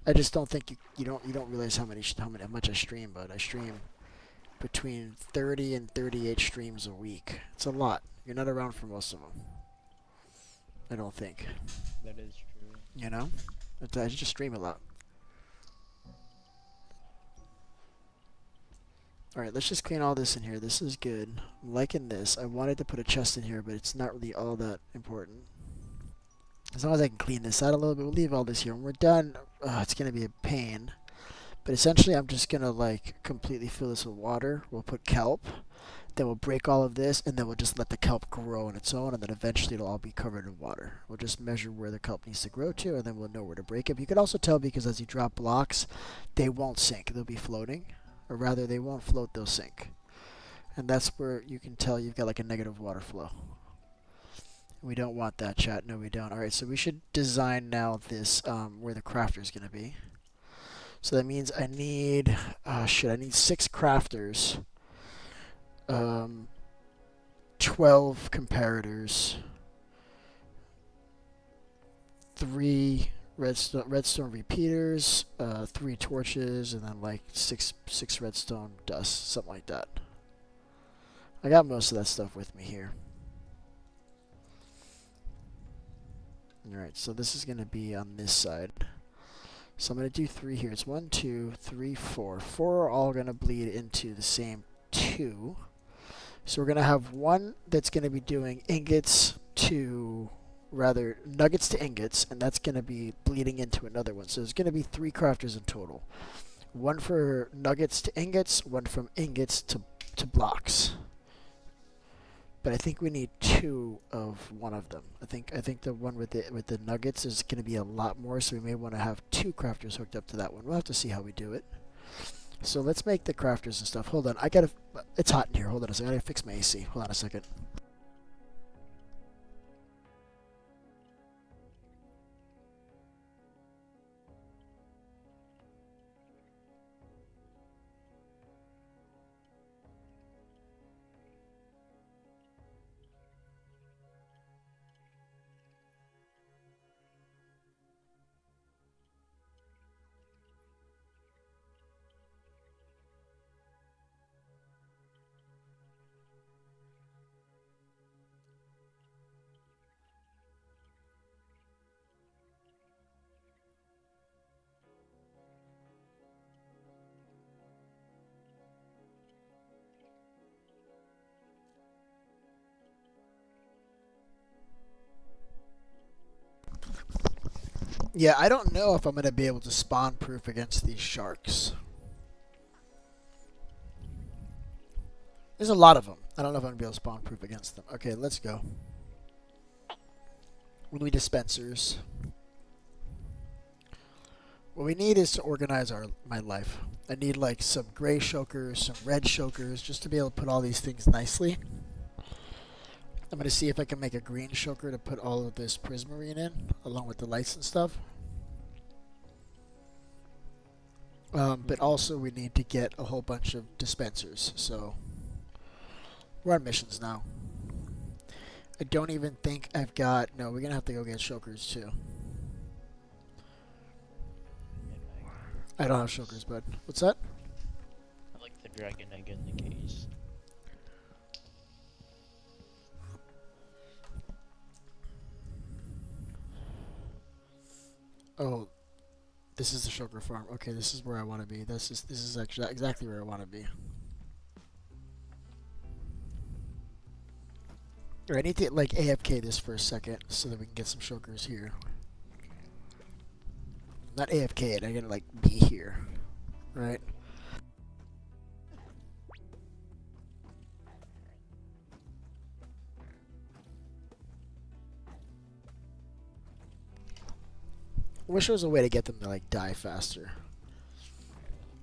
I just don't think you don't realize how much I stream, but I stream between 30 and 38 streams a week. It's a lot. You're not around for most of them. I don't think. That is true. You know? I just stream a lot. Alright, let's just clean all this in here. This is good. I'm liking this. I wanted to put a chest in here, but it's not really all that important. As long as I can clean this out a little bit, we'll leave all this here. When we're done, it's going to be a pain. But essentially, I'm just going to, like, completely fill this with water. We'll put kelp. Then we'll break all of this, and then we'll just let the kelp grow on its own, and then eventually it'll all be covered in water. We'll just measure where the kelp needs to grow to, and then we'll know where to break it. But you can also tell because as you drop blocks, they won't sink. They'll be floating. Or rather, they won't float, they'll sink. And that's where you can tell you've got, like, a negative water flow. We don't want that, chat. No, we don't. Alright, so we should design now this, where the crafter is going to be. So that means I need, I need 6 crafters, 12 comparators, 3 redstone repeaters, 3 torches, and then like 6 redstone dust, something like that. I got most of that stuff with me here. Alright, so this is going to be on this side. So I'm going to do 3 here. It's 1, 2, 3, 4. 4 are all going to bleed into the same 2. So we're going to have one that's going to be doing nuggets to ingots, and that's going to be bleeding into another one. So there's going to be 3 crafters in total. One for nuggets to ingots, one from ingots to blocks. But I think we need 2 of one of them. I think the one with the nuggets is going to be a lot more, so we may want to have 2 crafters hooked up to that one. We'll have to see how we do it. So let's make the crafters and stuff. Hold on, it's hot in here. Hold on a second. I gotta fix my AC. Hold on a second. Yeah, I don't know if I'm going to be able to spawn proof against these sharks. There's a lot of them. I don't know if I'm going to be able to spawn proof against them. Okay, let's go. We need dispensers. What we need is to organize my life. I need like some gray shulkers, some red shulkers, just to be able to put all these things nicely. I'm going to see if I can make a green shulker to put all of this prismarine in, along with the lights and stuff. But also we need to get a whole bunch of dispensers, so we're on missions now. I don't even think I've got... No, we're going to have to go get shulkers too. I don't have shulkers, bud. What's that? I like the dragon egg in the case. Oh, this is the shulker farm. Okay, this is where I want to be. This is actually exactly where I want to be. Or I need to like AFK this for a second so that we can get some shulkers here. Not AFK it, I gotta like be here. Right? I wish there was a way to get them to like die faster.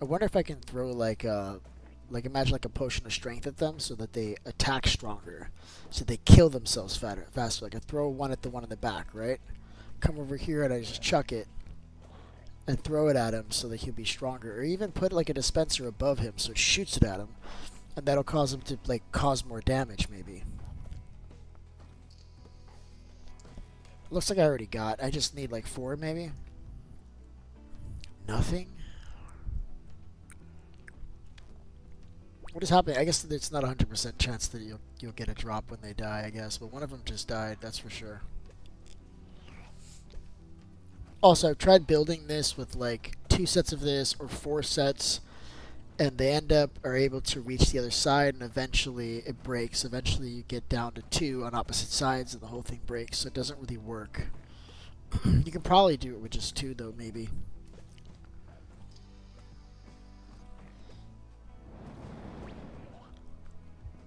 I wonder if I can throw like imagine like a potion of strength at them so that they attack stronger, so they kill themselves faster. Like I throw one at the one in the back, right? Come over here and I just chuck it and throw it at him so that he'll be stronger, or even put like a dispenser above him so it shoots it at him, and that'll cause him to like cause more damage maybe. Looks like I already got. I just need like 4 maybe. Nothing. What is happening? I guess it's not a 100% chance that you'll get a drop when they die, I guess, but one of them just died, that's for sure. Also, I've tried building this with like 2 sets of this or 4 sets, and they are able to reach the other side, and eventually it breaks. Eventually you get down to 2 on opposite sides and the whole thing breaks, so it doesn't really work. You can probably do it with just 2 though, maybe.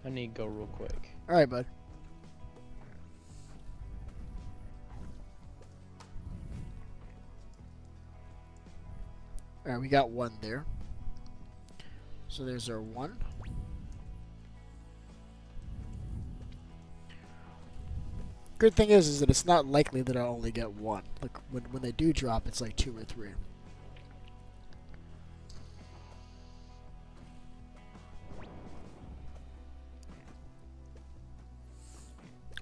I need to go real quick. Alright, bud. Alright, we got 1 there. So there's our 1. Good thing is that it's not likely that I'll only get 1. Like when they do drop, it's like 2 or 3.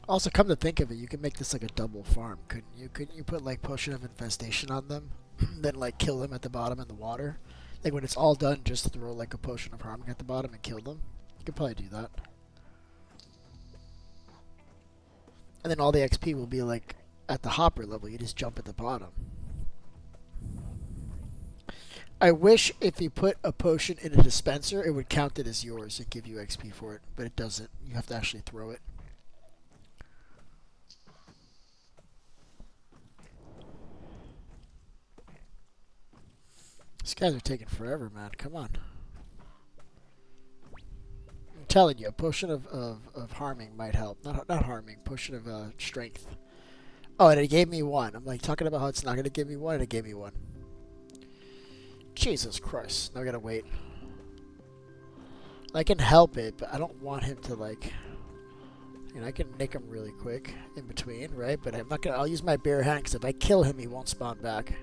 Also, come to think of it, you can make this like a double farm, couldn't you? Couldn't you put like potion of infestation on them, then like kill them at the bottom in the water? Like when it's all done, just throw like a potion of harming at the bottom and kill them. You could probably do that. And then all the XP will be like at the hopper level. You just jump at the bottom. I wish if you put a potion in a dispenser, it would count it as yours and give you XP for it, but it doesn't. You have to actually throw it. These guys are taking forever, man. Come on. I'm telling you, a potion of harming might help. Not harming, potion of strength. Oh, and it gave me 1. I'm like talking about how it's not going to give me 1, and it gave me 1. Jesus Christ. Now I got to wait. I can help it, but I don't want him to like... You know, I can nick him really quick in between, right? But I'm not going to... I'll use my bare hand, because if I kill him, he won't spawn back.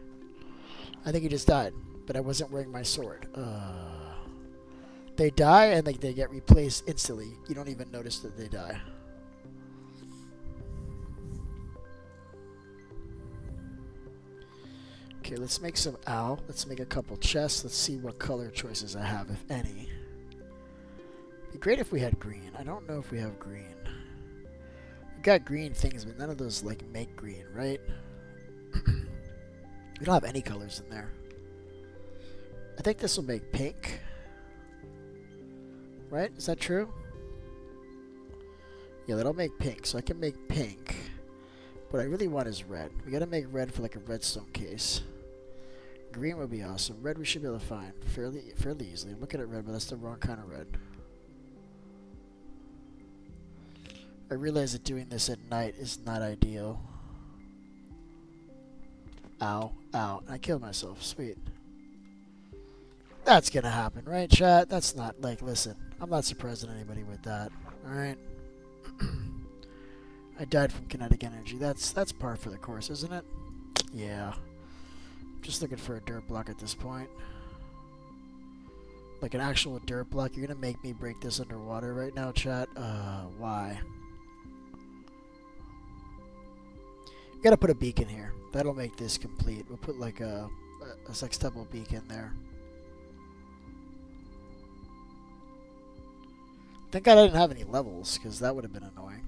I think he just died. But I wasn't wearing my sword. They die and they get replaced instantly. You don't even notice that they die. Okay, let's make some owl. Let's make a couple chests. Let's see what color choices I have, if any. It'd be great if we had green. I don't know if we have green. We've got green things, but none of those like make green, right? We don't have any colors in there. I think this will make pink. Right? Is that true? Yeah, that'll make pink. So I can make pink. What I really want is red. We gotta make red for like a redstone case. Green would be awesome. Red we should be able to find fairly easily. I'm looking at red, but that's the wrong kind of red. I realize that doing this at night is not ideal. Ow, ow. I killed myself. Sweet. That's gonna happen, right, chat? That's not, like, listen. I'm not surprising anybody with that. Alright? I died from kinetic energy. That's par for the course, isn't it? Yeah. Just looking for a dirt block at this point. Like an actual dirt block. You're gonna make me break this underwater right now, chat? Why? Gotta put a beacon here. That'll make this complete. We'll put like a sextuple beacon there. Thank God I didn't have any levels, because that would have been annoying.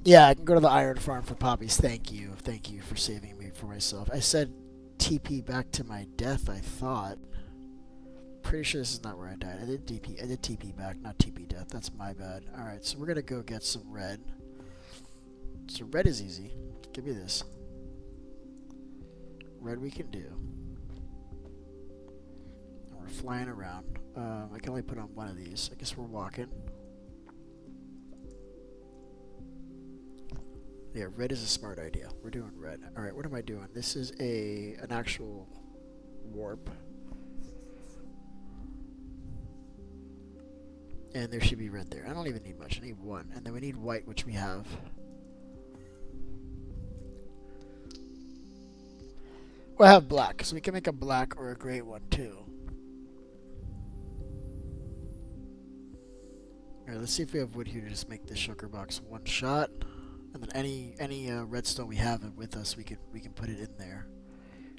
Yeah, I can go to the iron farm for poppies. Thank you. Thank you for saving me for myself. I said TP back to my death, I thought. Pretty sure this is not where I died. I did TP back, not TP death. That's my bad. Alright, so we're gonna go get some red. So red is easy. Give me this. Red we can do. And we're flying around. I can only put on one of these. I guess we're walking. Yeah, red is a smart idea. We're doing red. Alright, what am I doing? This is an actual warp. And there should be red there. I don't even need much. I need one. And then we need white, which we have. Well, I have black, so we can make a black or a gray one too. Alright, let's see if we have wood here to just make this shulker box one shot. And then any redstone we have with us, we can put it in there.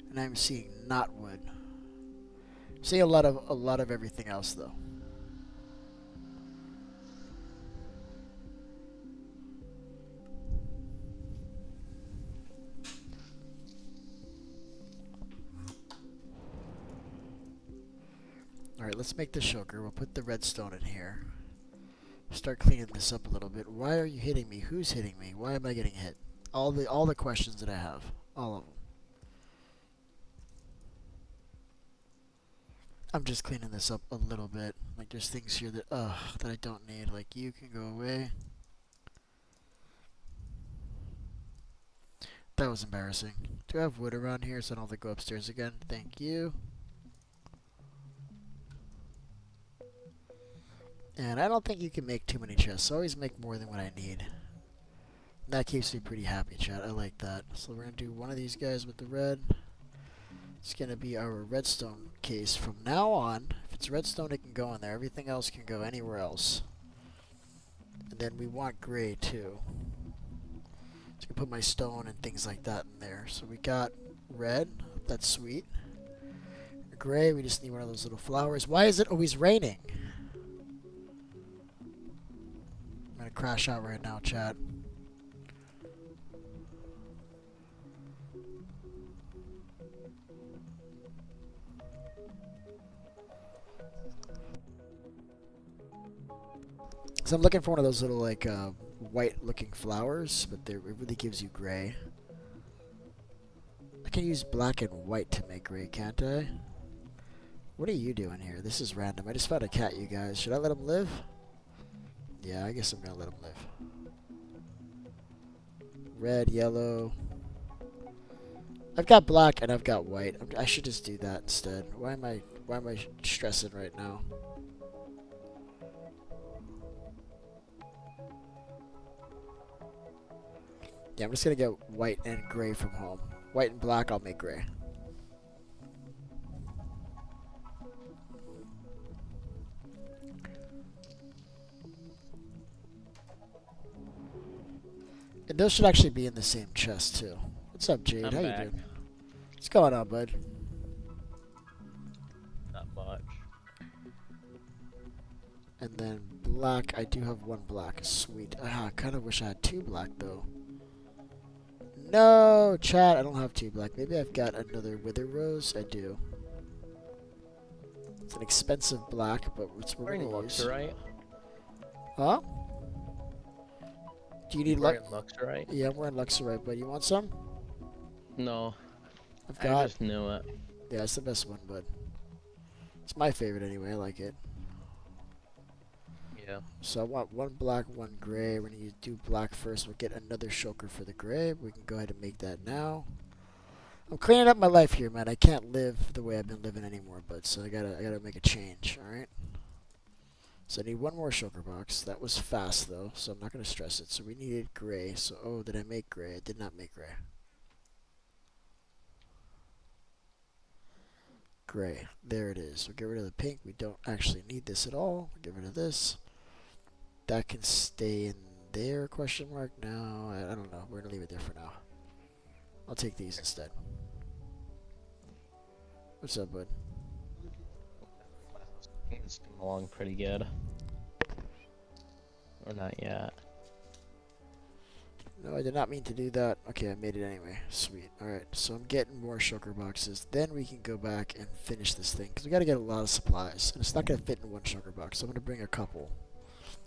And I'm seeing not wood. I'm seeing a lot of everything else though. Alright, let's make the shulker. We'll put the redstone in here. Start cleaning this up a little bit. Why are you hitting me? Who's hitting me? Why am I getting hit? All the questions that I have. All of them. I'm just cleaning this up a little bit. Like there's things here that I don't need. Like you can go away. That was embarrassing. Do I have wood around here so I don't have to go upstairs again? Thank you. And I don't think you can make too many chests. Always make more than what I need. That keeps me pretty happy, chat. I like that. So we're going to do one of these guys with the red. It's going to be our redstone case. From now on, if it's redstone, it can go in there. Everything else can go anywhere else. And then we want gray, too. So I can put my stone and things like that in there. So we got red. That's sweet. Gray, we just need one of those little flowers. Why is it always raining? I'm gonna crash out right now, chat. So I'm looking for one of those little like white looking flowers, but it really gives you gray. I can use black and white to make gray, can't I? What are you doing here? This is random. I just found a cat, you guys. Should I let him live? Yeah, I guess I'm gonna let him live. Red, yellow. I've got black and I've got white. I should just do that instead. Why am I stressing right now? Yeah, I'm just gonna get white and gray from home. White and black, I'll make gray. And those should actually be in the same chest too. What's up, Jade? I'm How back. you doing? What's going on, bud? Not much. And then black, I do have one black. Sweet. I kind of wish I had two black though. No, chat, I don't have two black. Maybe I've got another wither rose. I do. It's an expensive black, but it's what we're Brain gonna looks use. right. Huh? Do you need We're luck? in Luxorite? Yeah, we're in Luxorite, but you want some? No, I've I got. just knew it. Yeah, it's the best one, bud. It's my favorite anyway. I like it. Yeah. So I want one black, one gray. We're gonna do black first. We'll get another shulker for the gray. We can go ahead and make that now. I'm cleaning up my life here, man. I can't live the way I've been living anymore, bud. So I gotta make a change. All right. So I need one more shulker box. That was fast though, so I'm not gonna stress it. So we needed gray. So oh, did I make gray? I did not make gray. Gray. There it is. We'll get rid of the pink. We don't actually need this at all. We'll get rid of this. That can stay in there, question mark? No, I don't know. We're going to leave it there for now. I'll take these instead. What's up, bud? It's coming along pretty good. Or not yet. No, I did not mean to do that. Okay, I made it anyway. Sweet. Alright, so I'm getting more shulker boxes. Then we can go back and finish this thing. Because we got to get a lot of supplies. And it's not going to fit in one shulker box. So I'm going to bring a couple.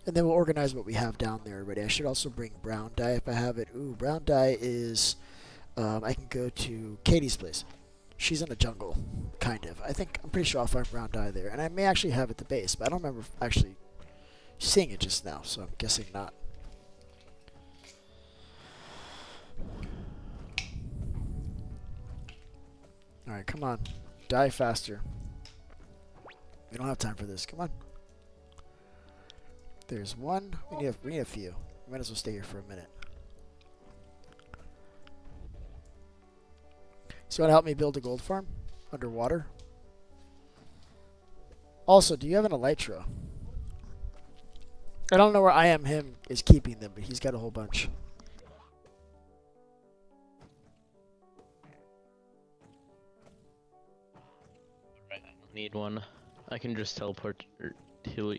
And then we'll organize what we have down there already. I should also bring brown dye if I have it. Ooh, brown dye is... I can go to Katie's place. She's in the jungle, kind of. I'm pretty sure I'll find brown dye there. And I may actually have it at the base, but I don't remember actually seeing it just now, so I'm guessing not. Alright, come on. Die faster. We don't have time for this. Come on. There's one. We need a few. We might as well stay here for a minute. So you want to help me build a gold farm? Underwater? Also, do you have an elytra? I don't know where I am him is keeping them, but he's got a whole bunch. Right, I don't need one. I can just teleport to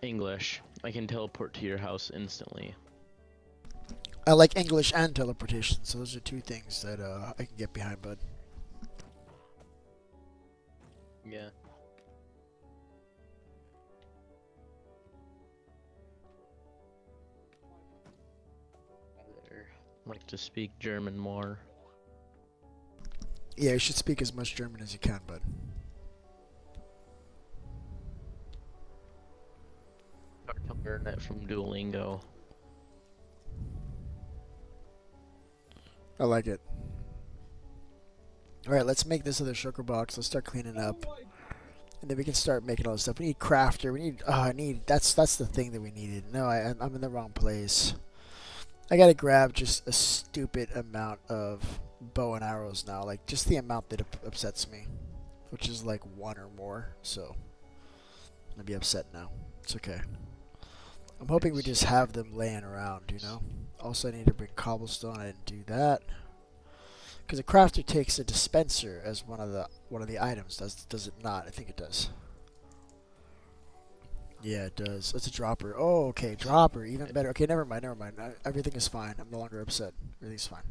English. I can teleport to your house instantly. I like English and teleportation, so those are two things that I can get behind, bud. Yeah. I'd like to speak German more. Yeah, you should speak as much German as you can, bud. Start to learn it from Duolingo. I like it. Alright, let's make this other shulker box. Let's start cleaning up. And then we can start making all this stuff. We need crafter. We need... that's the thing that we needed. No, I'm in the wrong place. I gotta grab just a stupid amount of bow and arrows now. Like, just the amount that upsets me. Which is like one or more. So, I'm gonna be upset now. It's okay. I'm hoping we just have them laying around, you know? Also, I need to bring cobblestone. I didn't do that. Because a crafter takes a dispenser as one of the items. Does it not? I think it does. Yeah, it does. It's a dropper. Oh, okay, dropper. Even better. Okay, never mind. Everything is fine. I'm no longer upset. Everything's fine.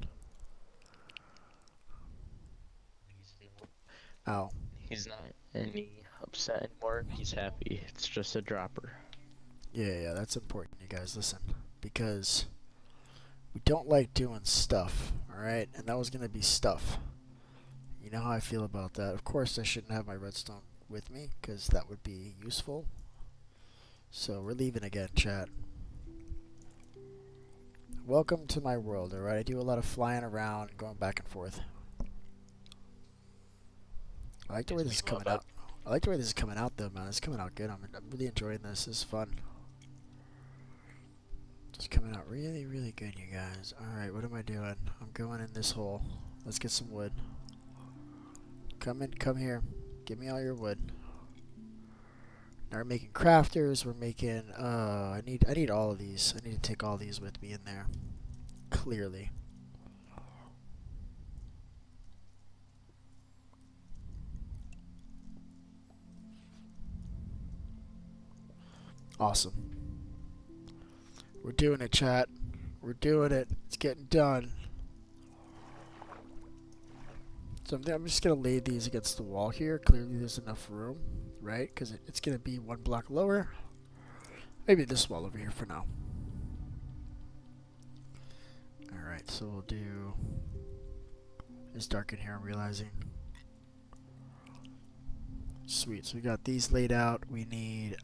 Ow. He's not any upset anymore. He's happy. It's just a dropper. Yeah, that's important, you guys. Listen, because we don't like doing stuff, alright? And that was going to be stuff. You know how I feel about that. Of course, I shouldn't have my redstone with me, because that would be useful. So, we're leaving again, chat. Welcome to my world, alright? I do a lot of flying around and going back and forth. I like the way this is coming out. I like the way this is coming out, though, man. It's coming out good. I'm really enjoying this. This is fun. It's coming out really, really good, you guys. Alright, what am I doing? I'm going in this hole. Let's get some wood. Come here. Give me all your wood. Now we're making crafters. We're making, I need all of these. I need to take all these with me in there. Clearly. Awesome. We're doing it, chat. We're doing it. It's getting done. So I'm just going to lay these against the wall here. Clearly there's enough room, right? Because it's going to be one block lower. Maybe this wall over here for now. Alright, so we'll do... It's dark in here, I'm realizing. Sweet, so we got these laid out. We need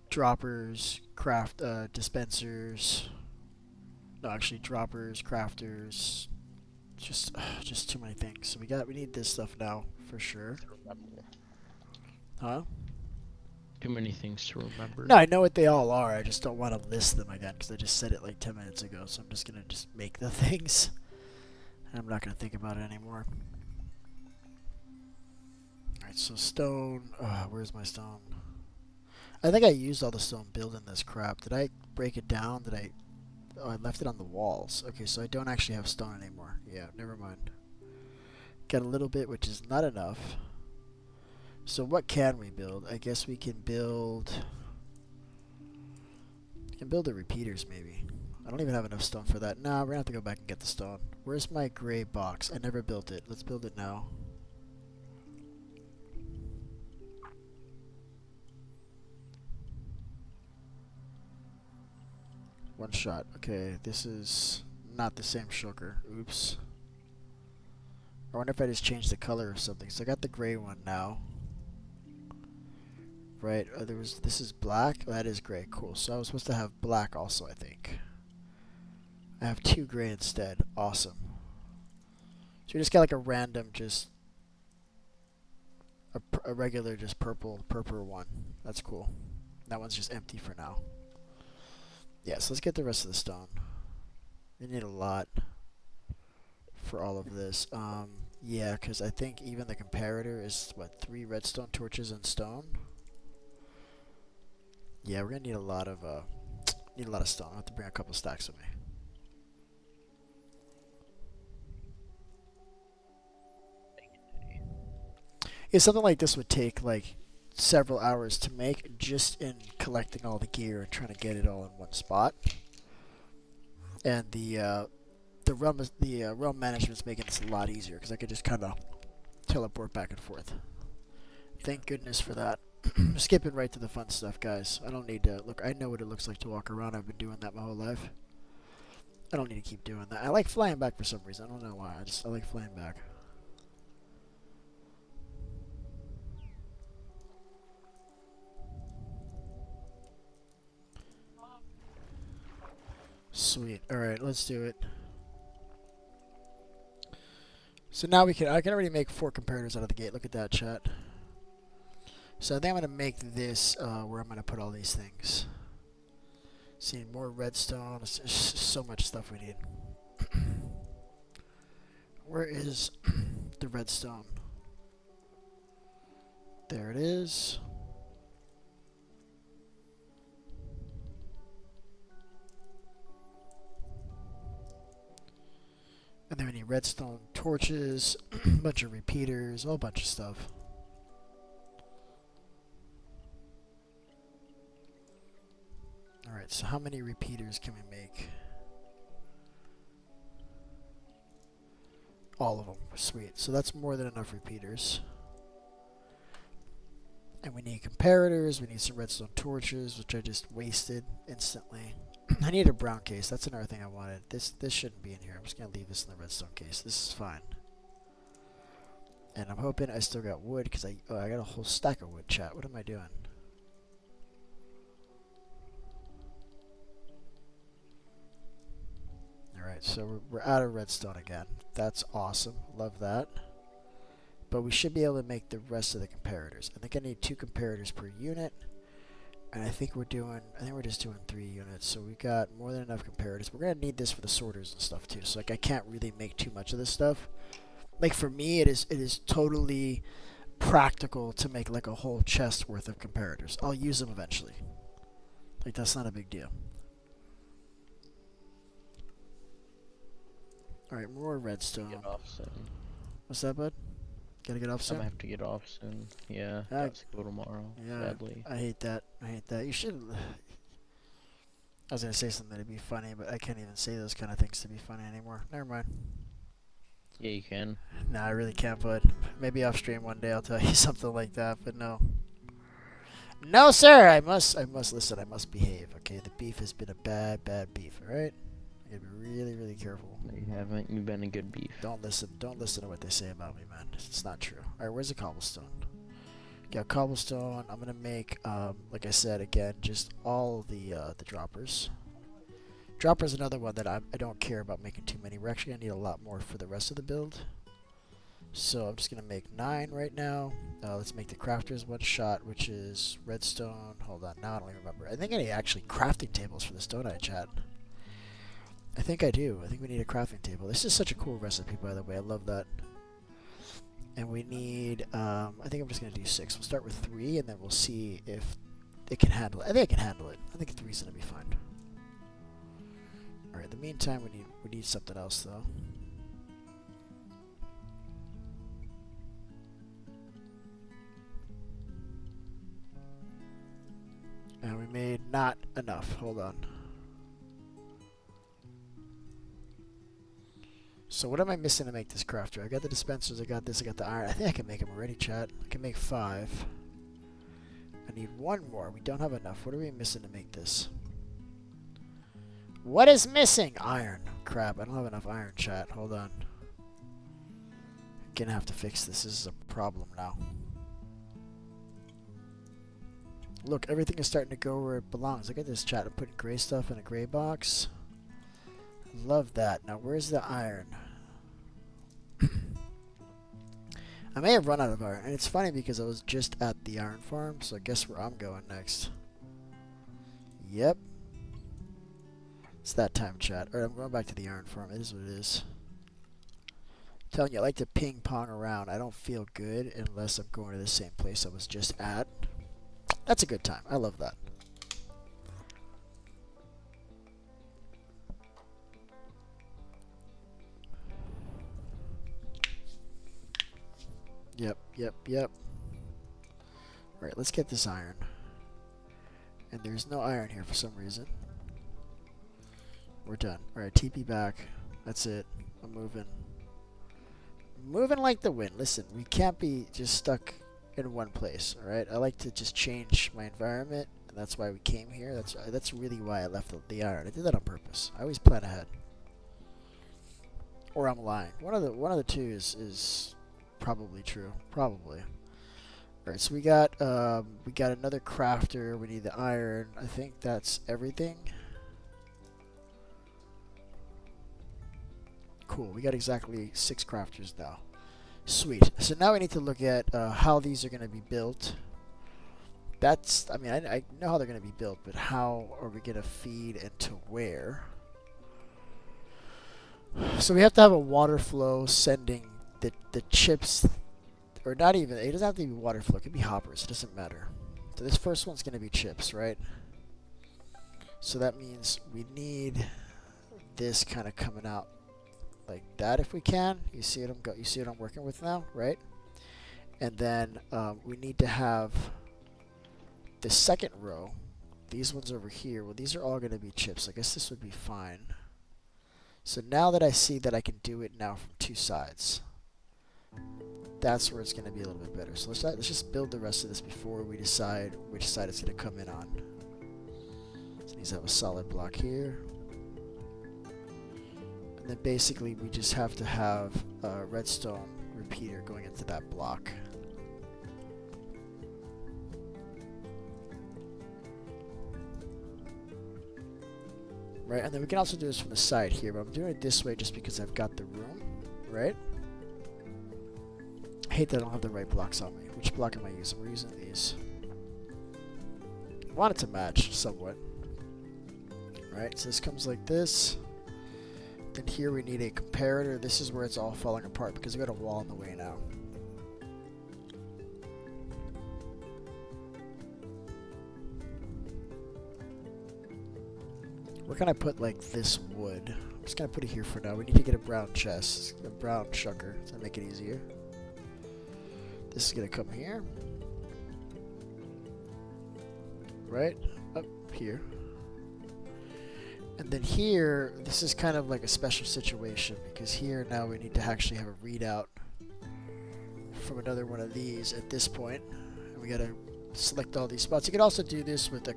droppers, craft dispensers. No, actually droppers, crafters. Just too many things. So we need this stuff now for sure. Huh? Too many things to remember. No, I know what they all are. I just don't want to list them again because I just said it like 10 minutes ago. So I'm just gonna make the things. I'm not gonna think about it anymore. Alright, so stone. Where's my stone? I think I used all the stone building this crap. Did I break it down? Did I... Oh, I left it on the walls. Okay, so I don't actually have stone anymore. Yeah, never mind. Got a little bit, which is not enough. So what can we build? I guess we can build... We can build the repeaters, maybe. I don't even have enough stone for that. Nah, we're gonna have to go back and get the stone. Where's my gray box? I never built it. Let's build it now. One shot. Okay, this is not the same sugar. Oops. I wonder if I just changed the color or something. So I got the gray one now. Right, this is black. Oh, that is gray. Cool. So I was supposed to have black also, I think. I have 2 gray instead. Awesome. So we just got like a random, just a regular, just purple one. That's cool. That one's just empty for now. Yeah, so let's get the rest of the stone. We need a lot for all of this. Yeah, because I think even the comparator is, what, 3 redstone torches and stone? Yeah, we're gonna need a lot of stone. I'll have to bring a couple stacks with me. Yeah, something like this would take like several hours to make just in collecting all the gear and trying to get it all in one spot. And the realm management's making this a lot easier because I could just kind of teleport back and forth. Thank goodness for that. Skipping right to the fun stuff, guys. I don't need to look. I know what it looks like to walk around. I've been doing that my whole life. I don't need to keep doing that. I like flying back for some reason. I don't know why. I like flying back. Sweet. Alright, let's do it. So now I can already make 4 comparators out of the gate. Look at that, chat. So I think I'm going to make this where I'm going to put all these things. See, more redstone. There's so much stuff we need. Where is the redstone? There it is. And then we need redstone torches, a bunch of repeaters, a whole bunch of stuff. Alright, so how many repeaters can we make? All of them. Sweet. So that's more than enough repeaters. And we need comparators, we need some redstone torches, which I just wasted instantly. I need a brown case. That's another thing I wanted. This shouldn't be in here. I'm just going to leave this in the redstone case. This is fine. And I'm hoping I still got wood because I got a whole stack of wood, chat. What am I doing? Alright, so we're out of redstone again. That's awesome. Love that. But we should be able to make the rest of the comparators. I think I need 2 comparators per unit. And I think we're just doing 3 units. So we got more than enough comparators. We're going to need this for the sorters and stuff too. So like I can't really make too much of this stuff. Like for me it is totally practical to make like a whole chest worth of comparators. I'll use them eventually. Like that's not a big deal. Alright, more redstone. Get off soon. What's that, bud? Gotta get off I'm soon? gonna have to get off soon. Yeah, I- got school tomorrow. Yeah, Sadly. I hate that. I hate that. You should... I was gonna say something to be funny, but I can't even say those kind of things to be funny anymore. Never mind. Yeah, you can. No, I really can't, but maybe off stream one day I'll tell you something like that, but no. No, sir. I must listen. I must behave. Okay, the beef has been a bad beef. All right. I gotta be really, really careful. No, you haven't. You've been a good beef. Don't listen to what they say about me, man. It's not true. All right, where's the cobblestone? Got cobblestone. I'm gonna make, like I said again, just all the droppers. Dropper's another one that I don't care about making too many. We're actually gonna need a lot more for the rest of the build. So I'm just gonna make 9 right now. Let's make the crafters one shot, which is redstone. Hold on, now I don't even remember. I think I need actually crafting tables for this, don't I, chat? I think I do. I think we need a crafting table. This is such a cool recipe, by the way. I love that. And we need, I think I'm just going to do 6. We'll start with 3, and then we'll see if it can handle it. I think I can handle it. I think 3's going to be fine. Alright, in the meantime, we need something else, though. And we made not enough. Hold on. So what am I missing to make this crafter? I got the dispensers, I got this, I got the iron. I think I can make them already, chat. I can make 5. I need 1 more. We don't have enough. What are we missing to make this? What is missing? Iron. Crap, I don't have enough iron, chat. Hold on. Gonna have to fix this. This is a problem now. Look, everything is starting to go where it belongs. Look at this, chat. I'm putting gray stuff in a gray box. Love that. Now, where's the iron? I may have run out of iron. And it's funny because I was just at the iron farm, so guess where I'm going next. Yep. It's that time, chat. Alright, I'm going back to the iron farm. It is what it is. I'm telling you, I like to ping pong around. I don't feel good unless I'm going to the same place I was just at. That's a good time. I love that. Yep. Alright, let's get this iron. And there's no iron here for some reason. We're done. Alright, TP back. That's it. I'm moving. Moving like the wind. Listen, we can't be just stuck in one place, alright? I like to just change my environment, and that's why we came here. That's really why I left the iron. I did that on purpose. I always plan ahead. Or I'm lying. One of the two is probably true. Probably. Alright, so we got another crafter. We need the iron. I think that's everything. Cool. We got exactly 6 crafters now. Sweet. So now we need to look at how these are going to be built. I mean, I know how they're going to be built, but how are we going to feed and to where? So we have to have a water flow sending the chips, or not even, it doesn't have to be water flow, it could be hoppers, it doesn't matter. So this first one's going to be chips, right? So that means we need this kind of coming out like that if we can. You see what I'm working with now, right? And then we need to have the second row, these ones over here. Well, these are all going to be chips. I guess this would be fine. So now that I see that I can do it now from 2 sides, that's where it's going to be a little bit better. So let's just build the rest of this before we decide which side it's going to come in on. So it needs to have a solid block here. And then basically we just have to have a redstone repeater going into that block. Right, and then we can also do this from the side here, but I'm doing it this way just because I've got the room, right? I hate that I don't have the right blocks on me. Which block am I using? We're using these. I want it to match somewhat. Right, so this comes like this. Then here we need a comparator. This is where it's all falling apart because we've got a wall in the way now. Where can I put like this wood? I'm just gonna put it here for now. We need to get a brown chest, a brown shucker to make it easier. This is gonna come here. Right? Up here. And then here, this is kind of like a special situation because here now we need to actually have a readout from another one of these at this point. And we gotta select all these spots. You could also do this with a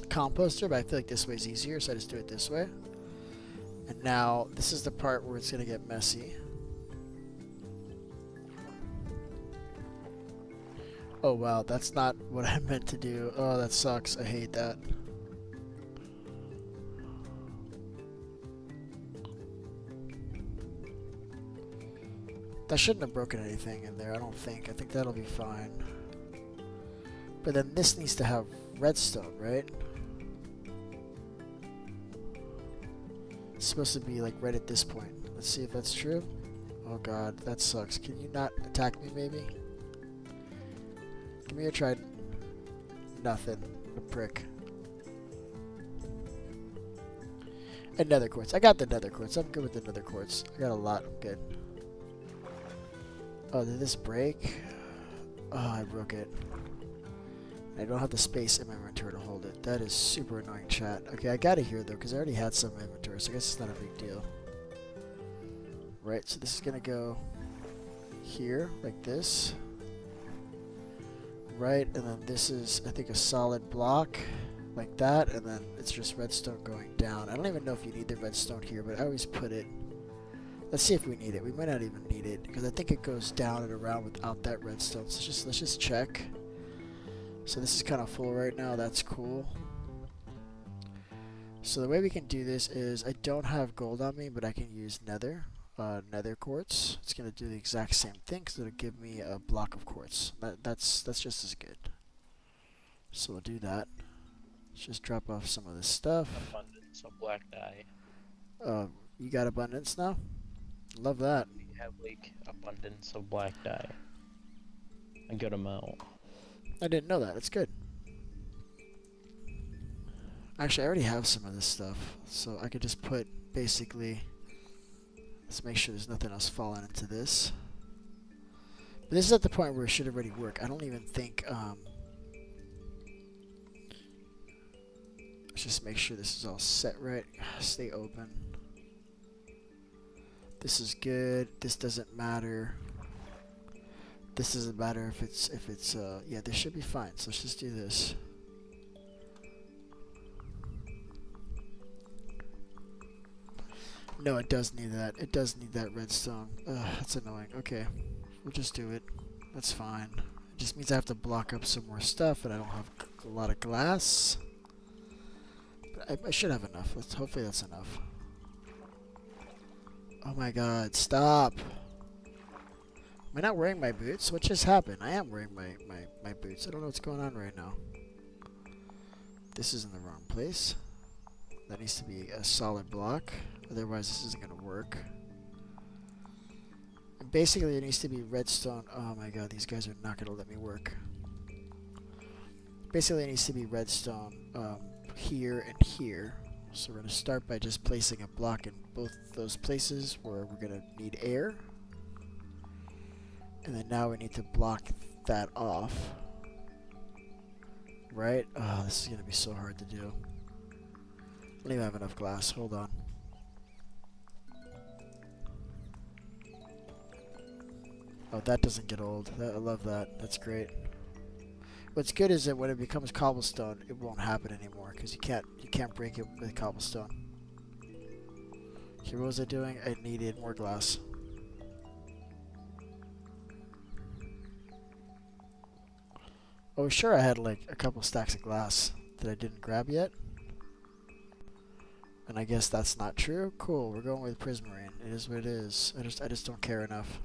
composter, but I feel like this way is easier, so I just do it this way. And now this is the part where it's going to get messy. Oh wow, that's not what I meant to do. Oh, that sucks. I hate that. That shouldn't have broken anything in there, I don't think. I think that'll be fine. But then this needs to have redstone, right? It's supposed to be like right at this point. Let's see if that's true. Oh god, that sucks. Can you not attack me, maybe? Give me your trident. Nothing. A prick. And nether quartz. I got the nether quartz. I'm good with the nether quartz. I got a lot. I'm good. Oh, did this break? Oh, I broke it. I don't have the space in my inventory to hold it. That is super annoying, chat. Okay, I got it here, though, because I already had some inventory, so I guess it's not a big deal. Right, so this is going to go here, like this. Right, and then this is, I think, a solid block, like that, and then it's just redstone going down. I don't even know if you need the redstone here, but I always put it. Let's see if we need it. We might not even need it, because I think it goes down and around without that redstone. So let's just check. So this is kind of full right now. That's cool. So the way we can do this is I don't have gold on me, but I can use nether quartz. It's going to do the exact same thing because it'll give me a block of quartz. That's just as good. So we'll do that. Let's just drop off some of this stuff. Abundance of black dye. You got abundance now? Love that. We have like abundance of black dye. A good amount. I didn't know that. It's good. Actually, I already have some of this stuff, so I could just put basically. Let's make sure there's nothing else falling into this. But this is at the point where it should already work. I don't even think. Let's just make sure this is all set right. Stay open. This is good. This doesn't matter. This doesn't matter if it's yeah, this should be fine. So let's just do this. No, it does need that. It does need that redstone. Ugh, that's annoying. Okay, we'll just do it. That's fine. It just means I have to block up some more stuff, and I don't have a lot of glass. But I should have enough. Hopefully that's enough. Oh my god, stop! Am I not wearing my boots? What just happened? I am wearing my boots. I don't know what's going on right now. This is in the wrong place. That needs to be a solid block. Otherwise this isn't going to work. And basically it needs to be redstone. Oh my god, these guys are not going to let me work. Basically it needs to be redstone here and here. So we're going to start by just placing a block in both those places where we're going to need air. And then now we need to block that off. Right? Oh, this is going to be so hard to do. I don't even have enough glass. Hold on. Oh, that doesn't get old. I love that. That's great. What's good is that when it becomes cobblestone, it won't happen anymore because you can't break it with cobblestone. Okay, what was I doing? I needed more glass. Oh, sure, I had like a couple stacks of glass that I didn't grab yet. And I guess that's not true. Cool, we're going with prismarine. It is what it is. I just don't care enough.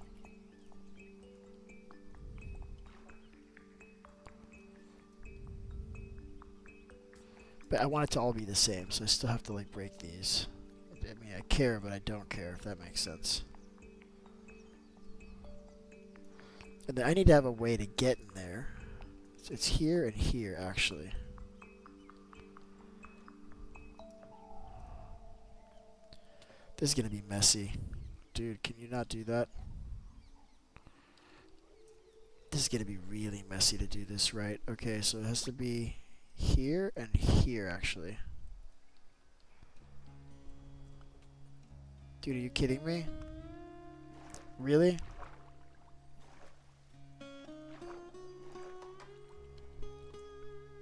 But I want it to all be the same, so I still have to like break these. I mean, I care, but I don't care, if that makes sense. And then I need to have a way to get in there. It's here and here, actually. This is gonna be messy. Dude, can you not do that? This is gonna be really messy to do this right. Okay, so it has to be here and here, actually. Dude, are you kidding me? Really?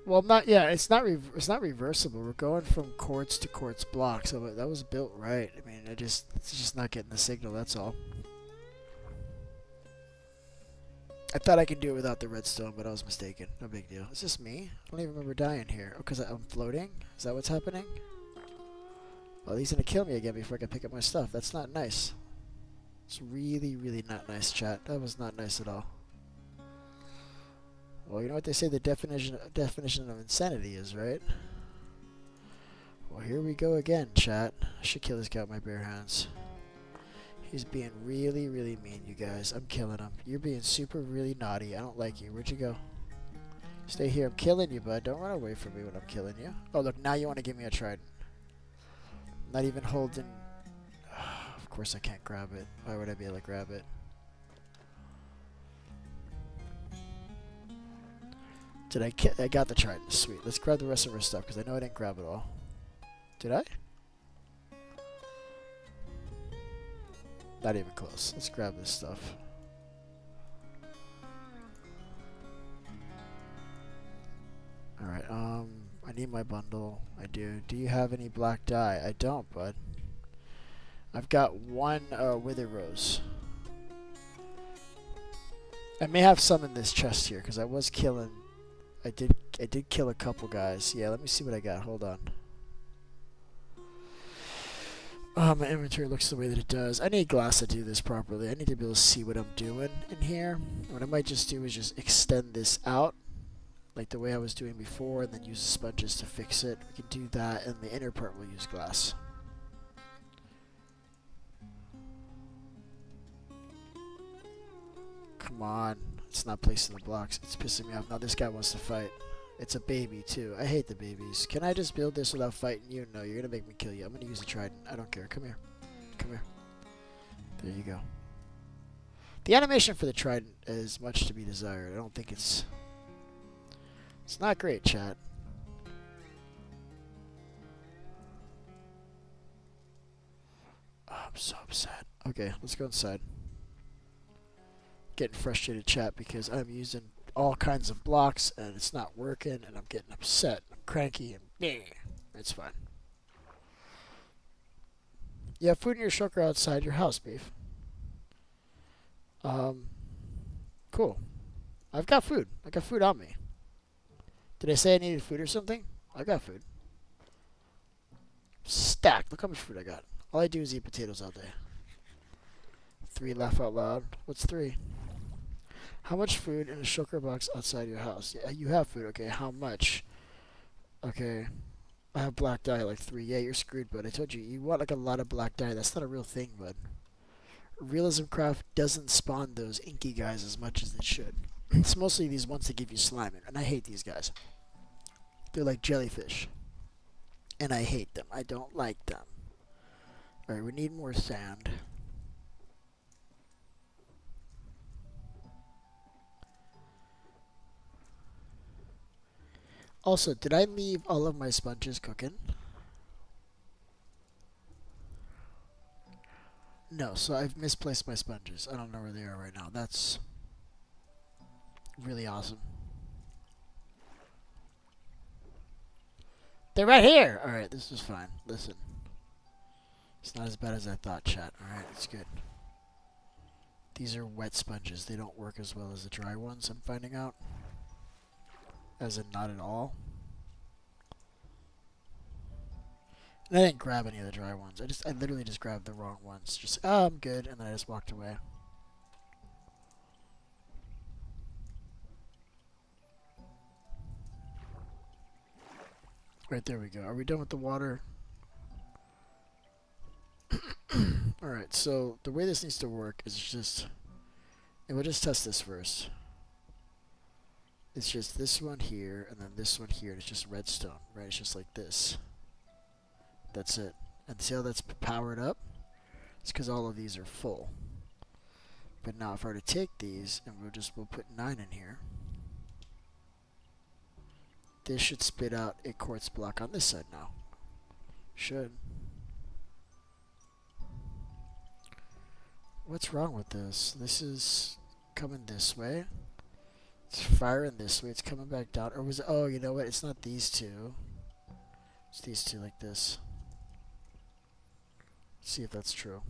Well, not yeah. It's not reversible. We're going from quartz to quartz block, so that was built right. I mean, it's just not getting the signal. That's all. I thought I could do it without the redstone, but I was mistaken. No big deal. Is this me? I don't even remember dying here. Oh, because I'm floating? Is that what's happening? Well, he's gonna kill me again before I can pick up my stuff. That's not nice. It's really, really not nice, chat. That was not nice at all. Well, you know what they say the definition of insanity is, right? Well, here we go again, chat. I should kill this guy with my bare hands. He's being really, really mean, you guys. I'm killing him. You're being super, really naughty. I don't like you. Where'd you go? Stay here. I'm killing you, bud. Don't run away from me when I'm killing you. Oh, look. Now you want to give me a trident. Not even holding... Of course I can't grab it. Why would I be able to grab it? I got the trident. Sweet. Let's grab the rest of our stuff, because I know I didn't grab it all. Did I? Not even close. Let's grab this stuff. Alright, I need my bundle. I do. Do you have any black dye? I don't, bud. I've got one wither rose. I may have some in this chest here, because I was killing... I did kill a couple guys. Yeah, let me see what I got. Hold on. My inventory looks the way that it does. I need glass to do this properly. I need to be able to see what I'm doing in here. What I might just do is just extend this out, like the way I was doing before, and then use the sponges to fix it. We can do that, and the inner part will use glass. Come on. It's not placing the blocks. It's pissing me off. Now this guy wants to fight. It's a baby, too. I hate the babies. Can I just build this without fighting you? No, you're going to make me kill you. I'm going to use a trident. I don't care. Come here. Come here. There you go. The animation for the trident is much to be desired. I don't think it's... It's not great, chat. Oh, I'm so upset. Okay, let's go inside. Getting frustrated, chat, because I'm using all kinds of blocks and it's not working and I'm getting upset. I'm cranky and it's fine. You have food in your shulker outside your house, Beef. Cool. I've got food. I got food on me. Did I say I needed food or something? I got food. Stacked. Look how much food I got. All I do is eat potatoes all day. 3, laugh out loud. What's 3? How much food in a shulker box outside your house? Yeah, you have food. Okay, how much? Okay, I have black dye, like 3. Yeah, you're screwed, bud. I told you, you want like a lot of black dye. That's not a real thing, bud. Realism Craft doesn't spawn those inky guys as much as it should. It's mostly these ones that give you slime, and I hate these guys. They're like jellyfish. And I hate them. I don't like them. Alright, we need more sand. Also, did I leave all of my sponges cooking? No, so I've misplaced my sponges. I don't know where they are right now. That's really awesome. They're right here! Alright, this is fine. Listen. It's not as bad as I thought, chat. Alright, it's good. These are wet sponges. They don't work as well as the dry ones, I'm finding out. As in, not at all. And I didn't grab any of the dry ones. I literally just grabbed the wrong ones. Just, oh, I'm good, and then I just walked away. Right, there we go. Are we done with the water? Alright, so the way this needs to work is just... And we'll just test this first. It's just this one here, and then this one here. It's just redstone, right? It's just like this. That's it. And see how that's powered up? It's because all of these are full. But now if I were to take these, and we'll put 9 in here. This should spit out a quartz block on this side now. Should. What's wrong with this? This is coming this way. It's firing this way. It's coming back down. Or was it? Oh, you know what? It's not these two. It's these two like this. Let's see if that's true.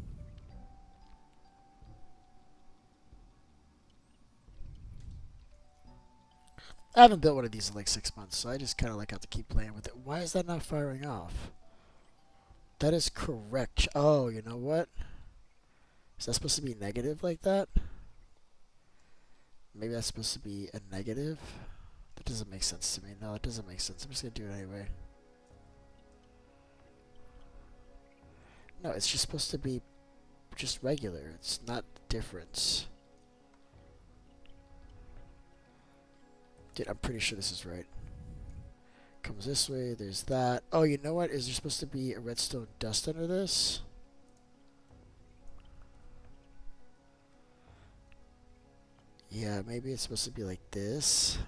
I haven't built one of these in like 6 months, so I just kind of like have to keep playing with it. Why is that not firing off? That is correct. Oh, you know what? Is that supposed to be negative like that? Maybe that's supposed to be a negative? That doesn't make sense to me. No, it doesn't make sense. I'm just going to do it anyway. No, it's just supposed to be just regular. It's not difference. Dude, I'm pretty sure this is right. Comes this way, there's that. Oh, you know what? Is there supposed to be a redstone dust under this? Yeah, maybe it's supposed to be like this.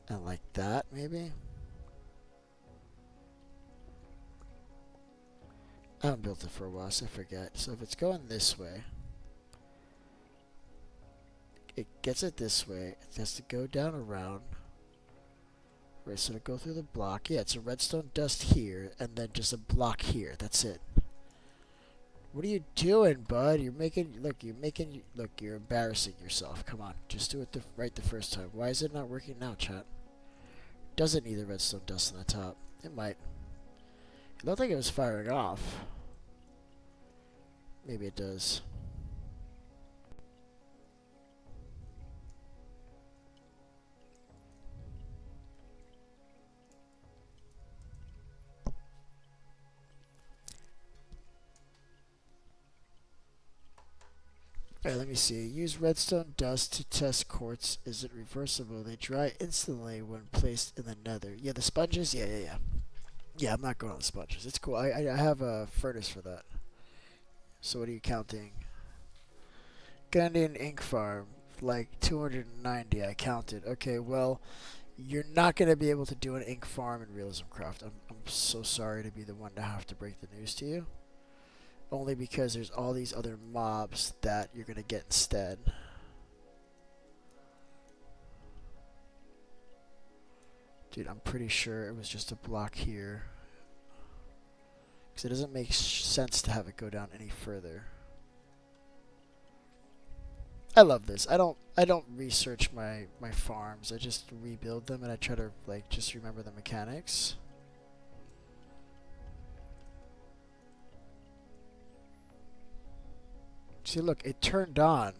And like that, maybe? I haven't built it for a while, so I forget. So if it's going this way, it gets it this way. It has to go down around. Right, so to go through the block. Yeah, it's a redstone dust here, and then just a block here. That's it. What are you doing, bud? You're embarrassing yourself. Come on, just do it right the first time. Why is it not working now, chat? Doesn't need the redstone dust on the top. It might. It looked like it was firing off. Maybe it does. Alright, let me see. Use redstone dust to test quartz. Is it reversible? They dry instantly when placed in the nether. Yeah, the sponges? Yeah. Yeah, I'm not going on the sponges. It's cool. I have a furnace for that. So what are you counting? Gundian ink farm. Like 290 I counted. Okay, well, you're not going to be able to do an ink farm in Realism Craft. I'm so sorry to be the one to have to break the news to you. Only because there's all these other mobs that you're going to get instead. Dude, I'm pretty sure it was just a block here. Because it doesn't make sense to have it go down any further. I love this. I don't research my farms. I just rebuild them and I try to like just remember the mechanics. See, look, it turned on,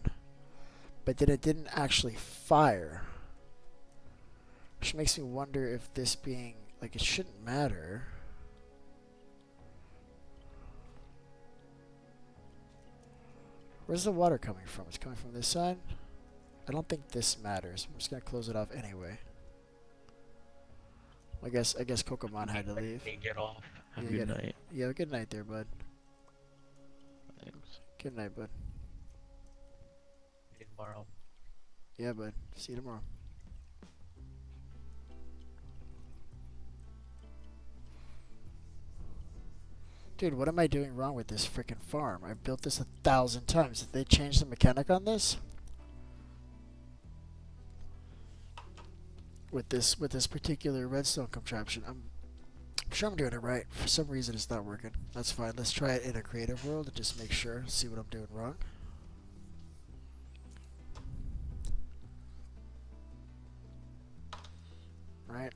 but then it didn't actually fire. Which makes me wonder if this being, like, it shouldn't matter. Where's the water coming from? It's coming from this side? I don't think this matters. I'm just gonna close it off anyway. I guess Kokomon had to leave. Get off. Have a Yeah, good night. Yeah, good night there, bud. Thanks. Good night, bud. See you tomorrow. Yeah, bud. See you tomorrow. Dude, what am I doing wrong with this freaking farm? I've built this 1,000 times. Did they change the mechanic on this? With this particular redstone contraption, I'm sure I'm doing it right. For some reason, it's not working. That's fine. Let's try it in a creative world and just make sure. See what I'm doing wrong. Right.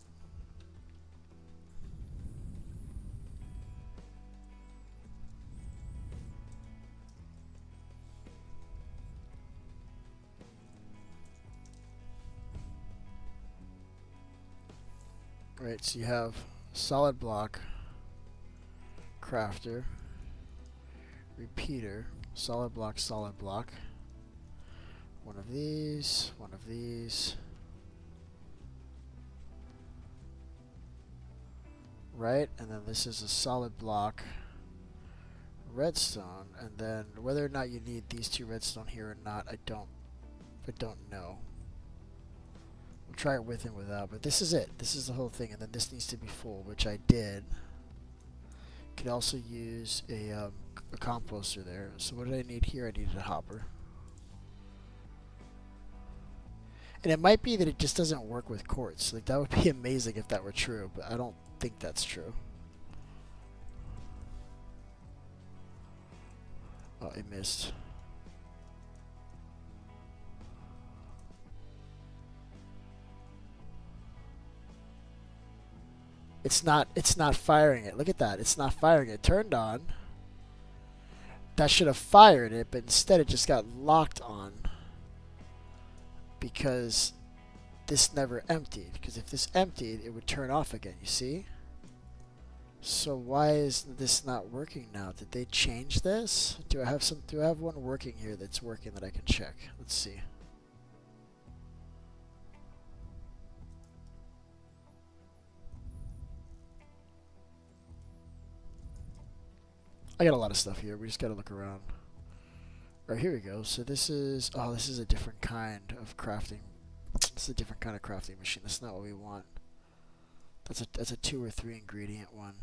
Right, so you have solid block, crafter, repeater, solid block, one of these, right, and then this is a solid block, redstone, and then whether or not you need these two redstone here or not, I don't know. We'll try it with and without, but this is it. This is the whole thing, and then this needs to be full, which I did. Could also use a composter there. So what did I need here? I needed a hopper. And it might be that it just doesn't work with quartz. Like, that would be amazing if that were true, but I don't think that's true. Oh, I missed. It's not firing it. Look at that. It's not firing it. Turned on. That should have fired it, but instead it just got locked on. Because this never emptied. Because if this emptied, it would turn off again, you see? So why is this not working now? Did they change this? Do I have one working here that's working that I can check? Let's see. I got a lot of stuff here. We just got to look around. All right, here we go. So this is a different kind of crafting. This is a different kind of crafting machine. That's not what we want. That's a 2 or 3 ingredient one.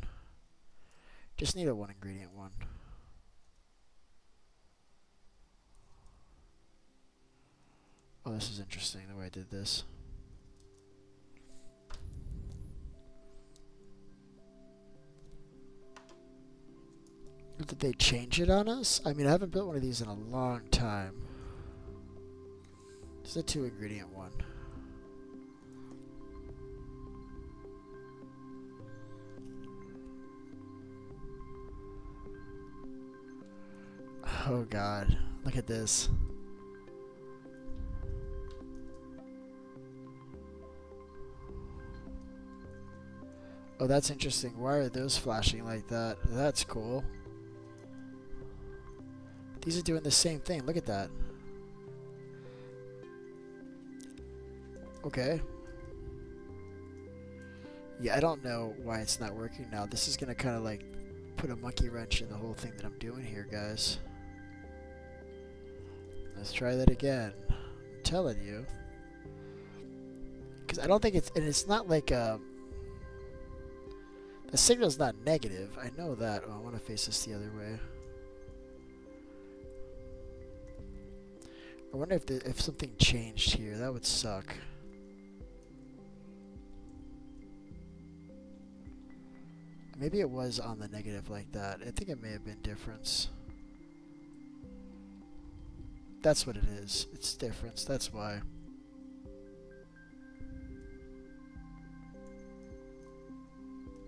Just need a 1 ingredient one. Oh, this is interesting the way I did this. Did they change it on us? I mean, I haven't built one of these in a long time. This is a 2 ingredient one. Oh god, look at this. Oh, that's interesting. Why are those flashing like that? That's cool. These are doing the same thing. Look at that. Okay. Yeah, I don't know why it's not working now. This is gonna kind of like put a monkey wrench in the whole thing that I'm doing here, guys. Let's try that again. I'm telling you. Because I don't think it's... And it's not like... The signal's not negative. I know that. Oh, I want to face this the other way. I wonder if something changed here. That would suck. Maybe it was on the negative like that. I think it may have been difference. That's what it is. It's difference. That's why.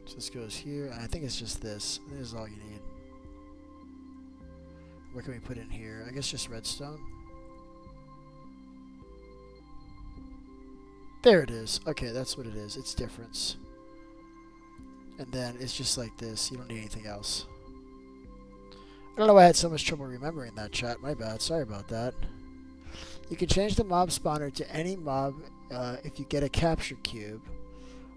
So this goes here. And I think it's just this. This is all you need. What can we put in here? I guess just redstone. There it is. Okay, that's what it is. It's difference. And then it's just like this. You don't need anything else. I don't know why I had so much trouble remembering that, chat. My bad. Sorry about that. You can change the mob spawner to any mob if you get a capture cube.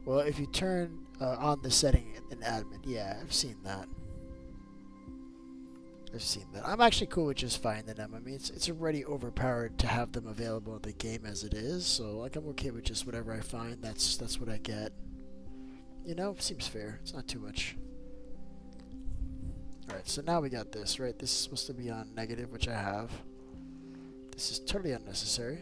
Well, if you turn on the setting in admin. Yeah, I've seen that. I've seen that. I'm actually cool with just finding them. I mean, it's already overpowered to have them available in the game as it is. So, like, I'm okay with just whatever I find. That's what I get. You know, seems fair. It's not too much. Alright, so now we got this, right? This is supposed to be on negative, which I have. This is totally unnecessary.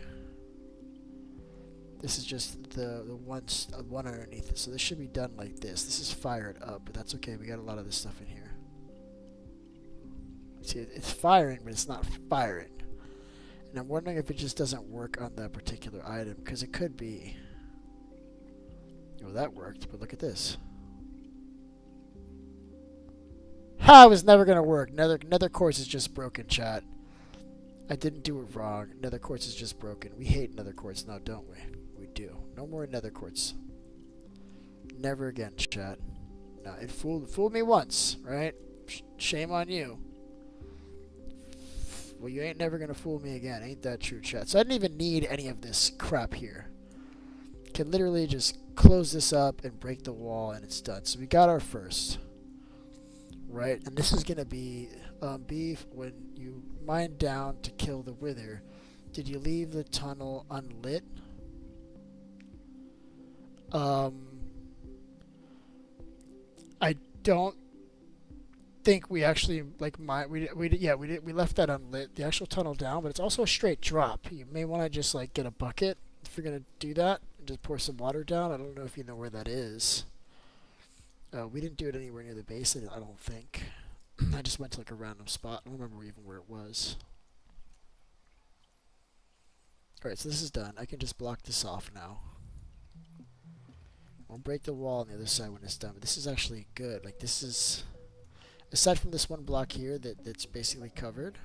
This is just the one underneath it. So this should be done like this. This is fired up, but that's okay. We got a lot of this stuff in here. See, it's firing, but it's not firing. And I'm wondering if it just doesn't work on that particular item, because it could be. Well, that worked, but look at this. Ha! It was never going to work. Nether quartz is just broken, chat. I didn't do it wrong. Nether quartz is just broken. We hate nether quartz now, don't we? We do. No more nether quartz. Never again, chat. No, it fooled me once, right? Shame on you. Well, you ain't never going to fool me again. Ain't that true, chat? So I didn't even need any of this crap here. Can literally just close this up and break the wall and it's done. So we got our first. Right? And this is going to be beef. When you mine down to kill the wither, did you leave the tunnel unlit? I don't think we actually we left that unlit, the actual tunnel down, but it's also a straight drop. You may want to just like get a bucket if you're gonna do that, just pour some water down. I don't know if you know where that is. We didn't do it anywhere near the base, I don't think. I just went to like a random spot. I don't remember even where it was. Alright, so this is done. I can just block this off now. I'll break the wall on the other side when it's done. But this is actually good. Like, this is... Aside from this one block here that's basically covered.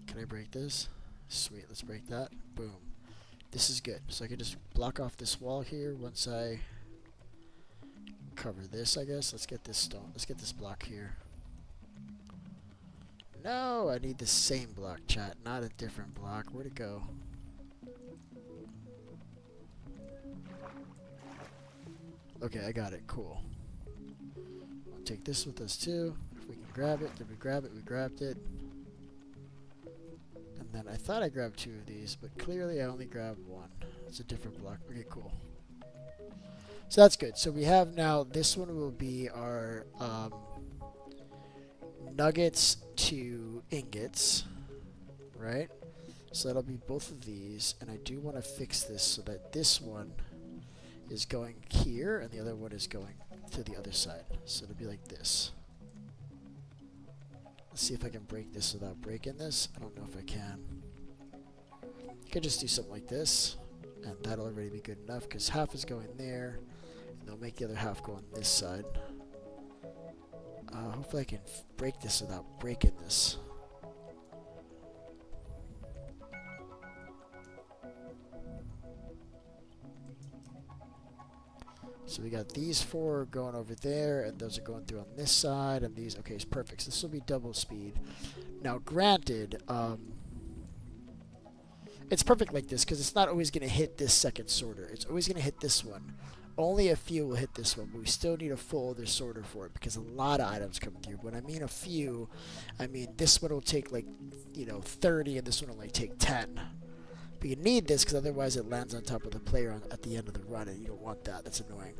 Can I break this? Sweet, let's break that. Boom. This is good. So I can just block off this wall here once I cover this, I guess. Let's get this stone. Let's get this block here. No, I need the same block, chat, not a different block. Where'd it go? Okay, I got it. Cool. I'll take this with us too. If we can grab it, did we grab it? We grabbed it. And then I thought I grabbed 2 of these, but clearly I only grabbed 1. It's a different block. Okay, cool. So that's good. So we have now, this one will be our nuggets to ingots, right? So that'll be both of these, and I do want to fix this so that this one is going here and the other one is going to the other side. So it'll be like this. Let's see if I can break this without breaking this. I don't know if I can. I could just do something like this, and that'll already be good enough because half is going there, and they'll make the other half go on this side. Hopefully I can break this without breaking this. So we got these 4 going over there, and those are going through on this side, and these, okay, it's perfect. So this will be double speed. Now granted, it's perfect like this because it's not always going to hit this second sorter. It's always going to hit this one. Only a few will hit this one, but we still need a full other sorter for it because a lot of items come through. When I mean a few, I mean this one will take like, 30, and this one will only take 10. But you need this because otherwise it lands on top of the player at the end of the run, and you don't want that. That's annoying.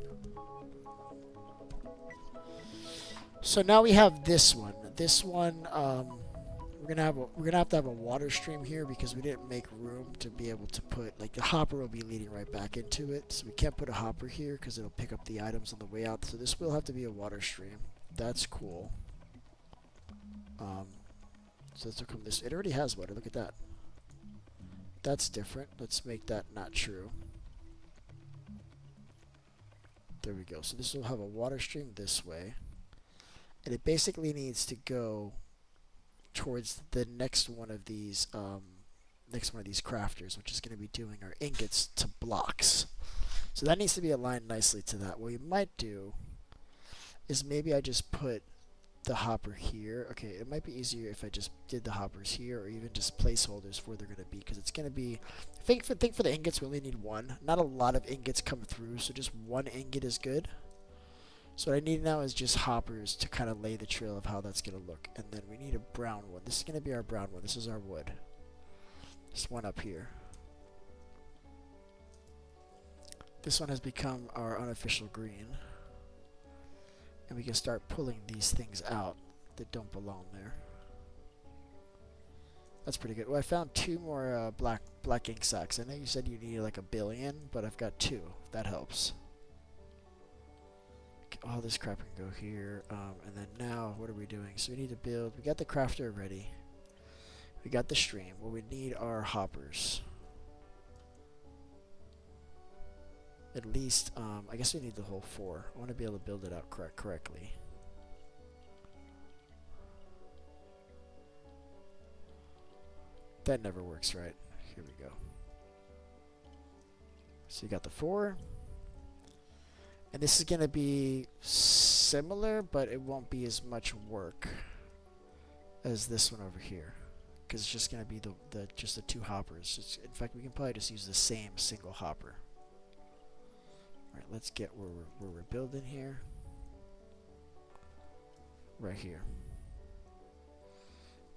So now we have this one. This one, we're gonna have to have a water stream here because we didn't make room to be able to put, like, the hopper will be leading right back into it. So we can't put a hopper here because it'll pick up the items on the way out. So this will have to be a water stream. That's cool. So this will come this. It already has water. Look at that. That's different. Let's make that not true. There we go. So this will have a water stream this way. And it basically needs to go towards the next one of these crafters, which is going to be doing our ingots to blocks. So that needs to be aligned nicely to that. What we might do is maybe I just put the hopper here. Okay, it might be easier if I just did the hoppers here, or even just placeholders for where they're going to be, because it's going to be, I think for the ingots we only need 1. Not a lot of ingots come through, so just 1 ingot is good. So what I need now is just hoppers to kind of lay the trail of how that's going to look. And then we need a brown one. This is going to be our brown one. This is our wood. This one up here. This one has become our unofficial green. And we can start pulling these things out that don't belong there. That's pretty good. Well, I found 2 more black ink sacks. I know you said you needed like 1 billion, but I've got 2. If that helps. All this crap can go here. And then now, what are we doing? So we need to build. We got the crafter ready. We got the stream. What we need are hoppers. At least, I guess we need the whole 4. I want to be able to build it out correctly. That never works right. Here we go. So you got the 4. And this is going to be similar, but it won't be as much work as this one over here. Because it's just going to be just the 2 hoppers. In fact, we can probably just use the same single hopper. Alright, let's get where we're building here. Right here.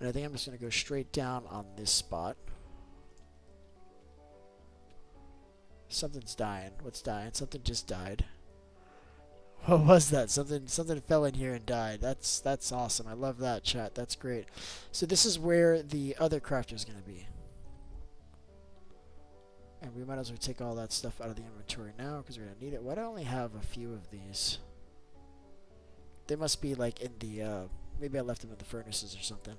And I think I'm just going to go straight down on this spot. Something's dying. What's dying? Something just died. What was that? Something fell in here and died. That's awesome. I love that, chat. That's great. So this is where the other crafter is going to be. And we might as well take all that stuff out of the inventory now because we're going to need it. Why do I only have a few of these? They must be like in the, maybe I left them in the furnaces or something.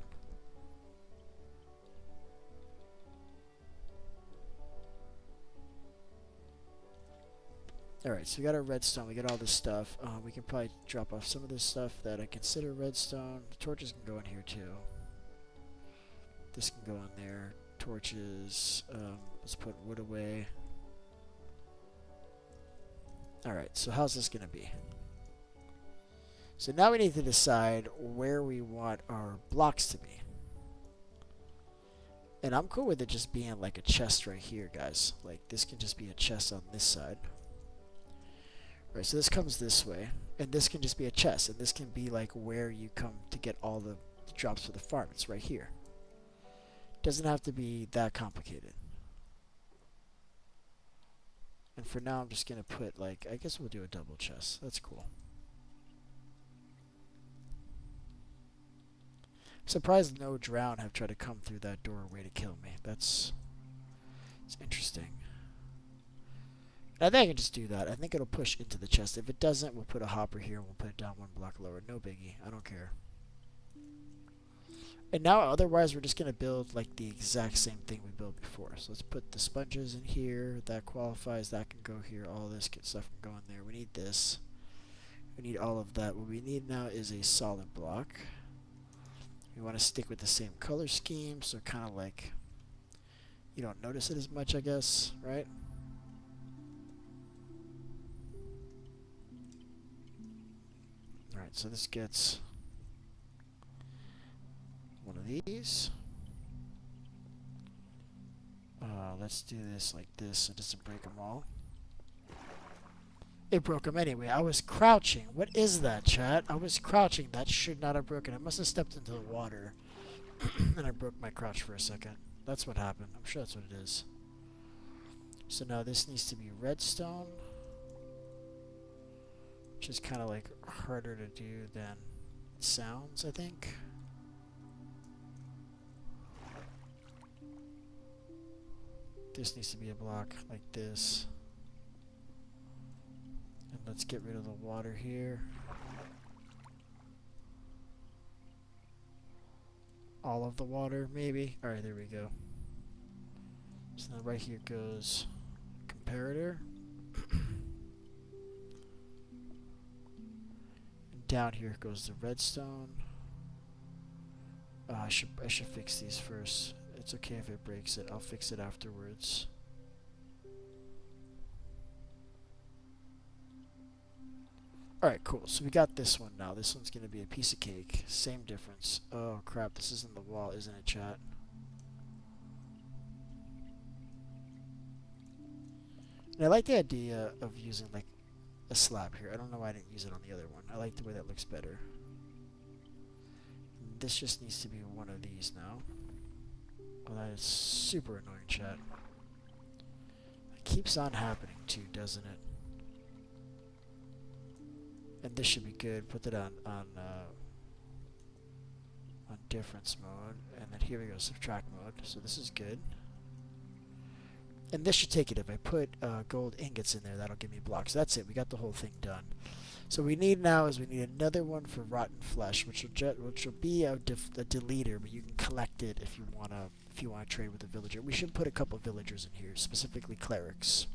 Alright, so we got our redstone, we got all this stuff. We can probably drop off some of this stuff that I consider redstone. The torches can go in here too. This can go in there. Torches, let's put wood away. Alright, so how's this going to be? So now we need to decide where we want our blocks to be. And I'm cool with it just being like a chest right here, guys. Like, this can just be a chest on this side. Right, so this comes this way, and this can just be a chest, and this can be like where you come to get all the drops for the farm. It's right here. Doesn't have to be that complicated. And for now, I'm just gonna put like, I guess we'll do a double chest. That's cool. I'm surprised no drown have tried to come through that doorway to kill me. It's interesting. I think I can just do that. I think it'll push into the chest. If it doesn't, we'll put a hopper here and we'll put it down one block lower. No biggie. I don't care. And now, otherwise, we're just going to build like the exact same thing we built before. So let's put the sponges in here. That qualifies. That can go here. All this good stuff can go in there. We need this. We need all of that. What we need now is a solid block. We want to stick with the same color scheme. So kind of like you don't notice it as much, I guess, right? Alright, so this gets one of these. Let's do this like this so it doesn't break them all. It broke them anyway. I was crouching. What is that, chat? I was crouching. That should not have broken. I must have stepped into the water. And I broke my crouch for a second. That's what happened. I'm sure that's what it is. So now this needs to be redstone. Which is kind of like harder to do than it sounds, I think. This needs to be a block like this. And let's get rid of the water here. All of the water, maybe. Alright, there we go. So now right here goes comparator. Down here goes the redstone. I should fix these first. It's okay if it breaks it. I'll fix it afterwards. Alright, cool. So we got this one now. This one's going to be a piece of cake. Same difference. Oh crap, this isn't the wall, isn't it, chat? And I like the idea of using like a slab here. I don't know why I didn't use it on the other one. I like the way that looks better. This just needs to be one of these now. Oh, that is super annoying, chat. It keeps on happening too, doesn't it? And this should be good. Put it on difference mode, and then here we go, subtract mode. So this is good. And this should take it. If I put gold ingots in there, that'll give me blocks. That's it. We got the whole thing done. So what we need now is we need another one for rotten flesh, which will be a deleter, but you can collect it if you wanna trade with a villager. We should put a couple villagers in here, specifically clerics.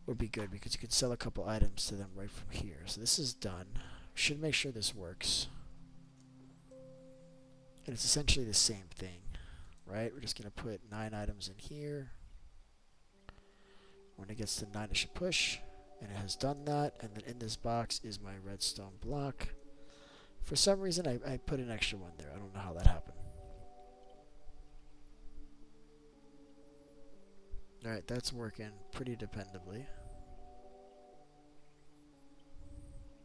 Would be good because you could sell a couple items to them right from here. So this is done. Should make sure this works. And it's essentially the same thing. Right, we're just going to put 9 items in here. When it gets to 9, it should push, and it has done that. And then in this box is my redstone block. For some reason, I put an extra one there. I don't know how that happened. Alright, that's working pretty dependably.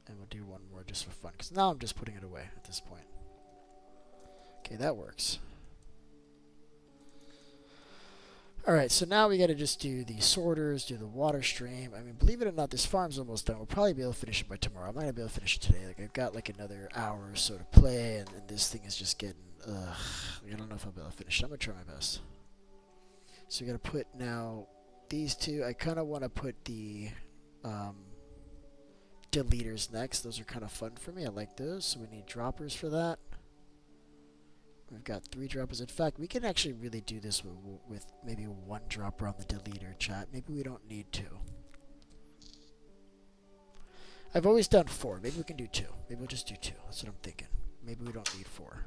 And we'll do one more just for fun, because now I'm just putting it away at this point. Okay, that works. Alright, so now we gotta just do the sorters, do the water stream. I mean, believe it or not, this farm's almost done. We'll probably be able to finish it by tomorrow. I'm not gonna be able to finish it today. Like, I've got like another hour or so to play, and this thing is just getting, I don't know if I'll be able to finish it. I'm gonna try my best. So we gotta put now these two. I kind of want to put the deleters next. Those are kind of fun for me. I like those. So we need droppers for that. We've got 3 droppers. In fact, we can actually really do this with maybe 1 dropper on the deleter, chat. Maybe we don't need 2. I've always done 4. Maybe we can do 2. Maybe we'll just do 2. That's what I'm thinking. Maybe we don't need 4.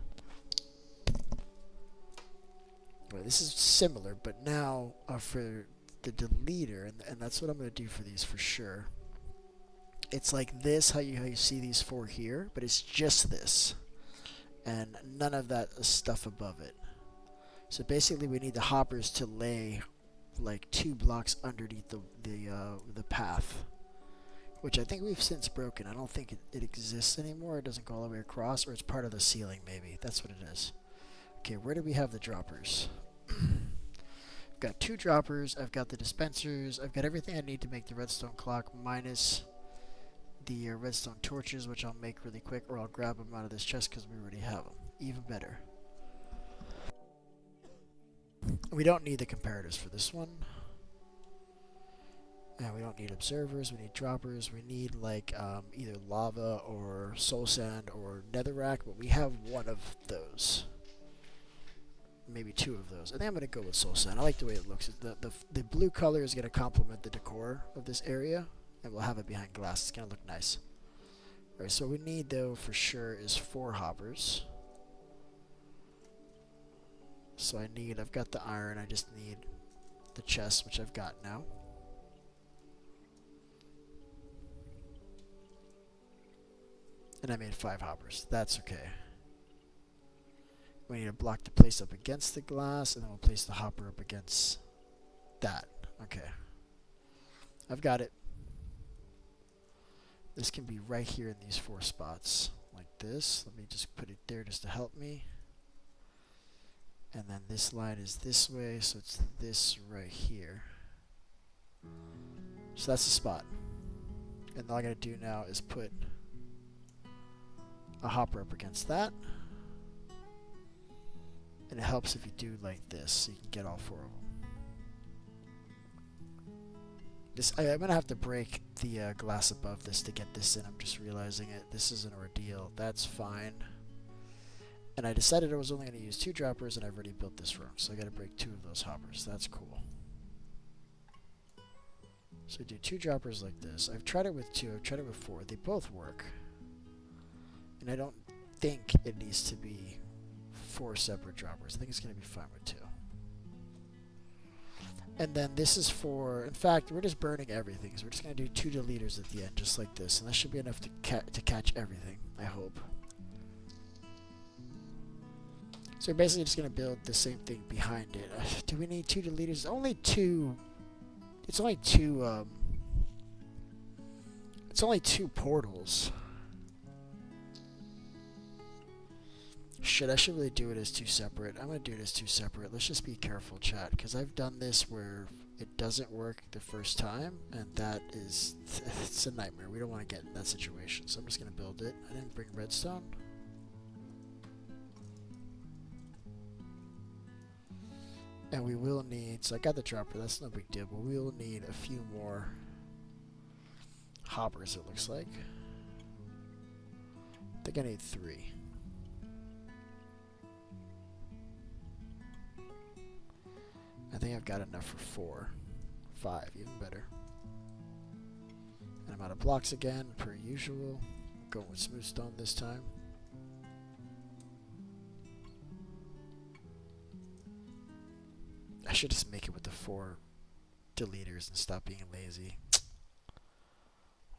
Well, this is similar, but now for the deleter, and that's what I'm going to do for these for sure. It's like this, how you see these 4 here, but it's just this. And none of that stuff above it. So basically we need the hoppers to lay like 2 blocks underneath the path. Which I think we've since broken. I don't think it exists anymore. It doesn't go all the way across, or it's part of the ceiling maybe. That's what it is. Okay, where do we have the droppers? I've got 2 droppers. I've got the dispensers. I've got everything I need to make the redstone clock minus the redstone torches, which I'll make really quick, or I'll grab them out of this chest because we already have them. Even better. We don't need the comparators for this one. And we don't need observers, we need droppers, we need like either lava or soul sand or netherrack, but we have 1 of those. Maybe 2 of those. I think I'm going to go with soul sand. I like the way it looks. The blue color is going to complement the decor of this area, and we'll have it behind glass. It's going to look nice. Alright, so what we need though for sure is 4 hoppers. So I've got the iron, I just need the chest, which I've got now. And I made 5 hoppers. That's okay. We need a block to place up against the glass, and then we'll place the hopper up against that. Okay. I've got it. This can be right here in these 4 spots. Like this. Let me just put it there just to help me. And then this line is this way, so it's this right here. So that's the spot. And all I gotta do now is put a hopper up against that, and it helps if you do like this so you can get all 4 of them. I'm gonna have to break the glass above this to get this in. I'm just realizing it. This is an ordeal. That's fine. And I decided I was only gonna use 2 droppers, and I've already built this room, so I gotta break 2 of those hoppers. That's cool. So do 2 droppers like this. I've tried it with 2. I've tried it with 4. They both work. And I don't think it needs to be 4 separate droppers. I think it's going to be fine with 2. And then this is for, in fact, we're just burning everything. So we're just going to do 2 deleters at the end, just like this. And that should be enough to catch everything, I hope. So we're basically just going to build the same thing behind it. Do we need 2 deleters? Only 2. It's only 2. It's only 2 portals. Shit, I should really do it as 2 separate. I'm going to do it as 2 separate. Let's just be careful, chat, because I've done this where it doesn't work the first time, and that is, it's a nightmare. We don't want to get in that situation, so I'm just going to build it. I didn't bring redstone. And we will need, so I got the dropper, that's no big deal, but we will need a few more hoppers, it looks like. I think I need 3. I think I've got enough for 4. 5, even better. And I'm out of blocks again, per usual. Going with smooth stone this time. I should just make it with the 4 deleters and stop being lazy.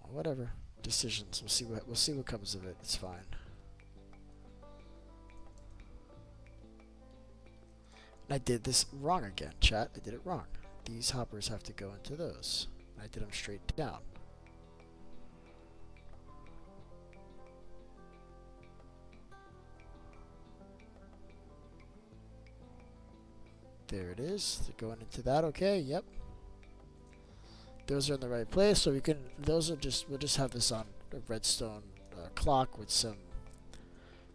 Well, whatever. Decisions. We'll see what comes of it. It's fine. I did this wrong again, chat. I did it wrong. These hoppers have to go into those. I did them straight down. There it is. They're going into that. Okay, yep. Those are in the right place, so we can. Those are just. We'll just have this on a redstone clock with some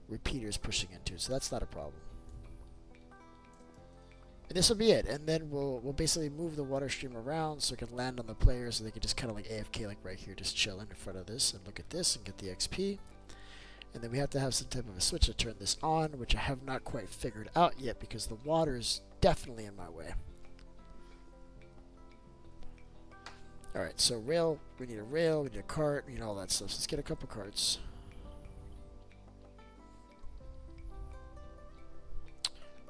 repeaters pushing into it, so that's not a problem. And this will be it. And then we'll basically move the water stream around so it can land on the players, so they can just kind of like AFK, like right here, just chilling in front of this and look at this and get the XP. And then we have to have some type of a switch to turn this on, which I have not quite figured out yet because the water is definitely in my way. Alright, so rail, we need a cart, we need all that stuff. So let's get a couple carts.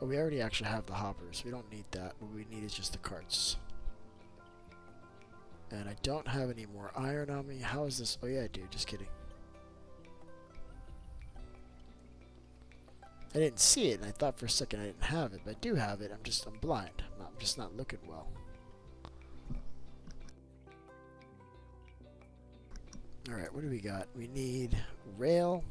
Oh, we already actually have the hoppers. We don't need that. What we need is just the carts. And I don't have any more iron on me. How is this? Oh yeah, I do. Just kidding. I didn't see it, and I thought for a second I didn't have it, but I do have it. I'm blind. I'm just not looking well. Alright, what do we got? We need rail.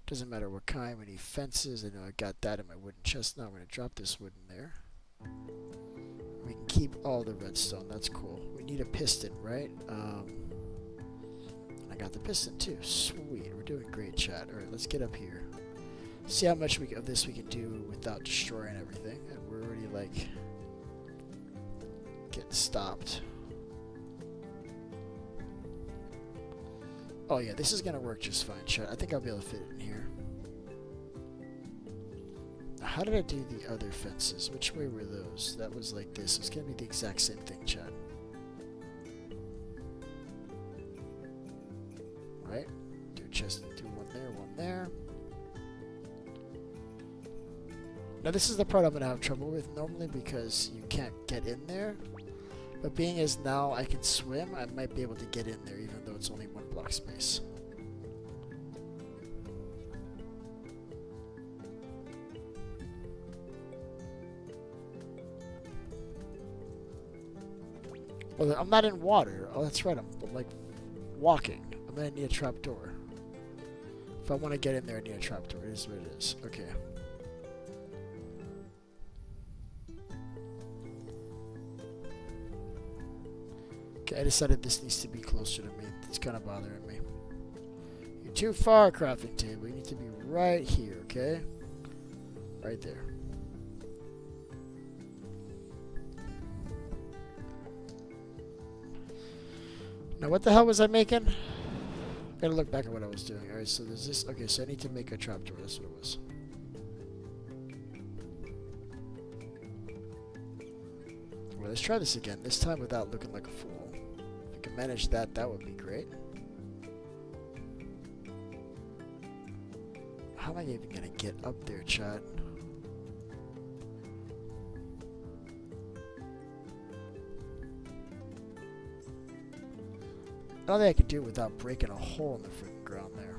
Doesn't matter what kind. We need fences. I know I got that in my wooden chest. Now I'm going to drop this wood in there. We can keep all the redstone. That's cool. We need a piston, right? I got the piston too. Sweet. We're doing great, chat. Alright, let's get up here. See how much of this we can do without destroying everything. And we're already like getting stopped. Oh yeah, this is gonna work just fine, chat. I think I'll be able to fit it in here. How did I do the other fences? Which way were those? That was like this. It's gonna be the exact same thing, chat. Right? Do one there, one there. Now this is the part I'm gonna have trouble with normally because you can't get in there. But being as now I can swim, I might be able to get in there even though it's only one block space. Well, I'm not in water. Oh, that's right. I'm like walking. I'm gonna need a trapdoor. If I want to get in there, I need a trapdoor. It is what it is. Okay. I decided this needs to be closer to me. It's kind of bothering me. You're too far, crafting table. You need to be right here, okay? Right there. Now, what the hell was I making? Gotta look back at what I was doing. Alright, so there's this. Okay, so I need to make a trapdoor. That's what it was. Well, let's try this again. This time without looking like a fool. If I can manage that, that would be great. How am I even gonna get up there, chat? I don't think I can do it without breaking a hole in the freaking ground there.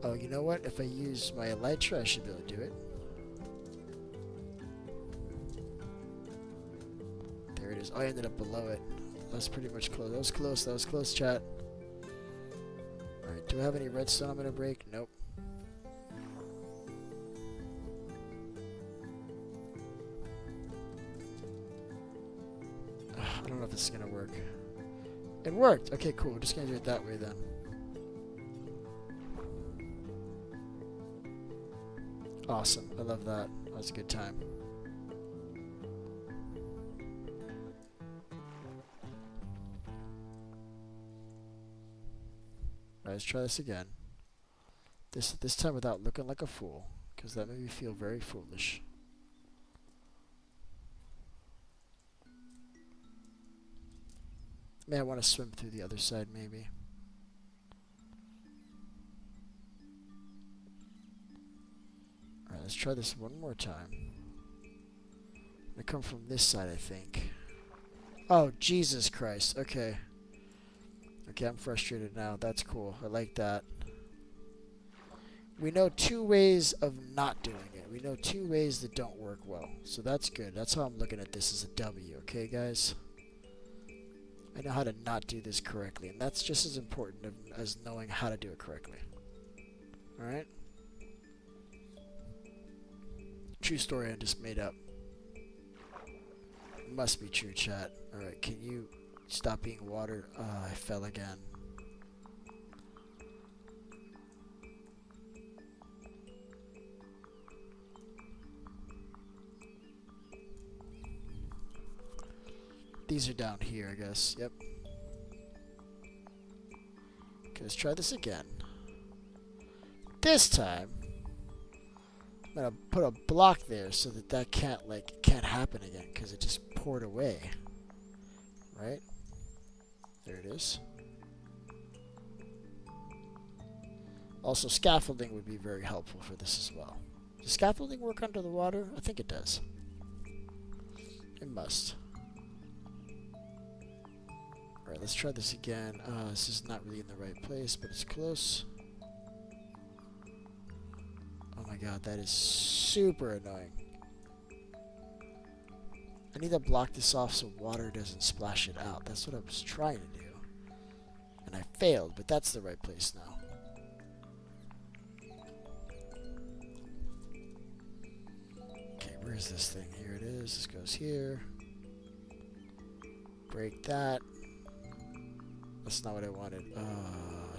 Oh, you know what? If I use my elytra, I should be able to do it. There it is. Oh, I ended up below it. That's pretty much close. That was close. That was close, chat. Alright, do I have any redstone I'm going to break? Nope. I don't know if this is going to work. It worked! Okay, cool. We're just going to do it that way then. Awesome. I love that. That was a good time. Alright, let's try this again. This time without looking like a fool, because that made me feel very foolish. May I want to swim through the other side, maybe. Alright, let's try this one more time. I'm gonna come from this side, I think. Oh, Jesus Christ. Okay. Okay, I'm frustrated now. That's cool. I like that. We know 2 ways of not doing it. We know 2 ways that don't work well. So that's good. That's how I'm looking at this as a W. Okay, guys? I know how to not do this correctly. And that's just as important as knowing how to do it correctly. Alright? True story I just made up. Must be true, chat. Alright, can you stop being water? I fell again. these are down here, I guess. Yep. Okay, let's try this again. This time, I'm gonna put a block there so that that can't happen again because it just poured away. Right? There it is. Also, scaffolding would be very helpful for this as well. Does scaffolding work under the water? I think it does. It must. Alright, let's try this again. This is not really in the right place, but it's close. Oh my god, that is super annoying. I need to block this off so water doesn't splash it out. That's what I was trying to do. And I failed, but that's the right place now. Okay, where is this thing? Here it is. This goes here. Break that. That's not what I wanted.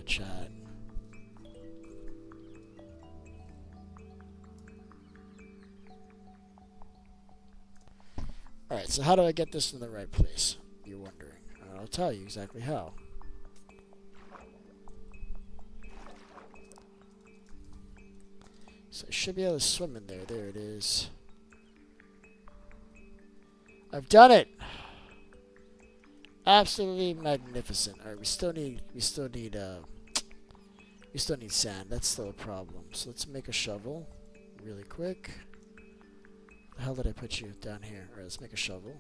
Chat. Alright, so how do I get this in the right place? You're wondering. I'll tell you exactly how. So I should be able to swim in there. There it is. I've done it! Absolutely magnificent. Alright, we still need sand. That's still a problem. So let's make a shovel really quick. The hell did I put you down here? Alright, let's make a shovel.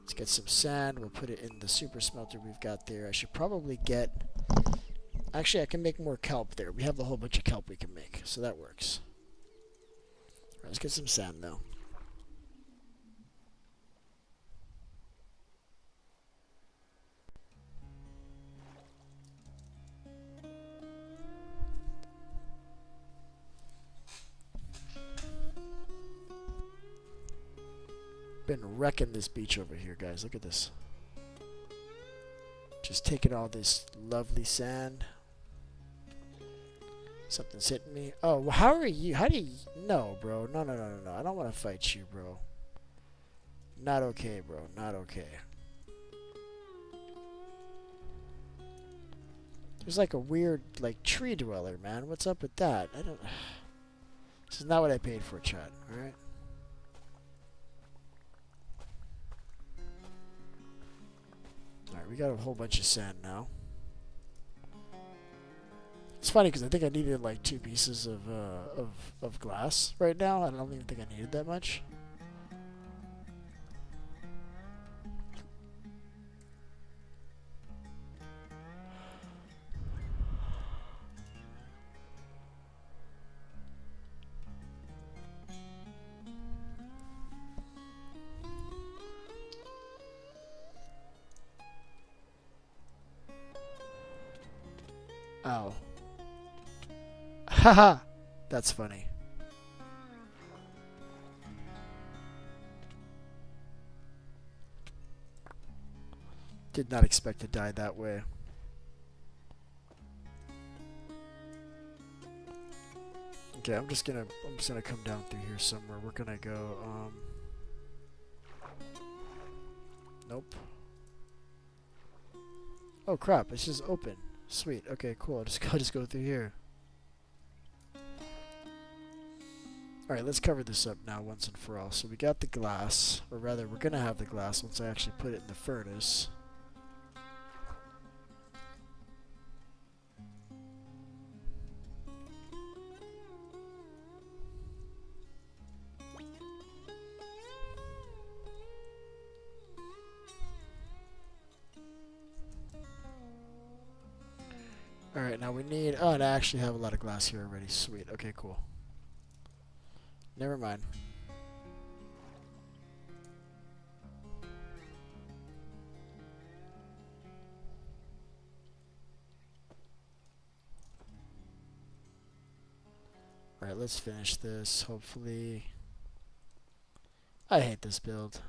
Let's get some sand. We'll put it in the super smelter we've got there. I should probably get... Actually, I can make more kelp there. We have a whole bunch of kelp we can make, so that works. Alright, let's get some sand though. Been wrecking this beach over here, guys. Look at this. Just taking all this lovely sand. Something's hitting me. Oh, well, how are you? How do you... No, bro. No. I don't want to fight you, bro. Not okay, bro. Not okay. There's like a weird, like, tree dweller, man. What's up with that? I don't... This is not what I paid for, chat. Alright? Alright, we got a whole bunch of sand now. It's funny because I think I needed like 2 pieces of glass right now. I don't even think I needed that much. Ow. Haha! That's funny. Did not expect to die that way. Okay, I'm just gonna come down through here somewhere. We're gonna go, nope. Oh crap, it's just open. Sweet, okay, cool. I'll just go through here. Alright, let's cover this up now once and for all. So we got the glass, or rather we're gonna have the glass once I actually put it in the furnace. Alright, now we need... Oh, and I actually have a lot of glass here already. Sweet. Okay, cool. Never mind. Alright, let's finish this, hopefully. I hate this build.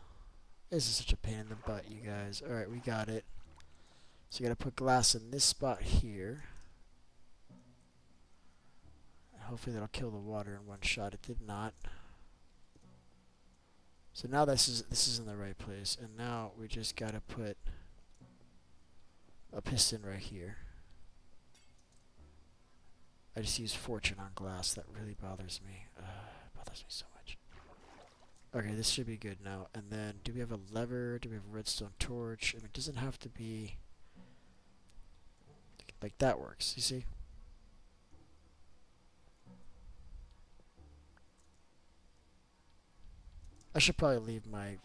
This is such a pain in the butt, you guys. Alright, we got it. So you gotta put glass in this spot here. Hopefully that'll kill the water in one shot. It did not. So now this is in the right place, and now we just gotta put a piston right here. I just use fortune on glass. That really bothers me. Bothers me so much. Okay, this should be good now. And then, do we have a lever? Do we have a redstone torch? I mean, it doesn't have to be like that works. You see? I should probably leave my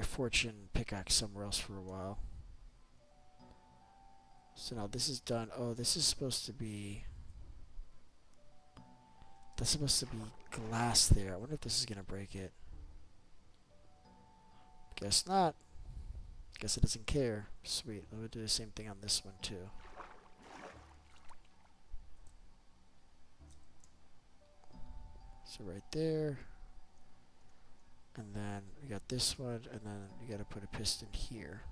fortune pickaxe somewhere else for a while. So now this is done. Oh, this is supposed to be... That's supposed to be glass there. I wonder if this is going to break it. Guess not. Guess it doesn't care. Sweet. Let me do the same thing on this one too. So right there. And then we got this one, and then you got to put a piston here.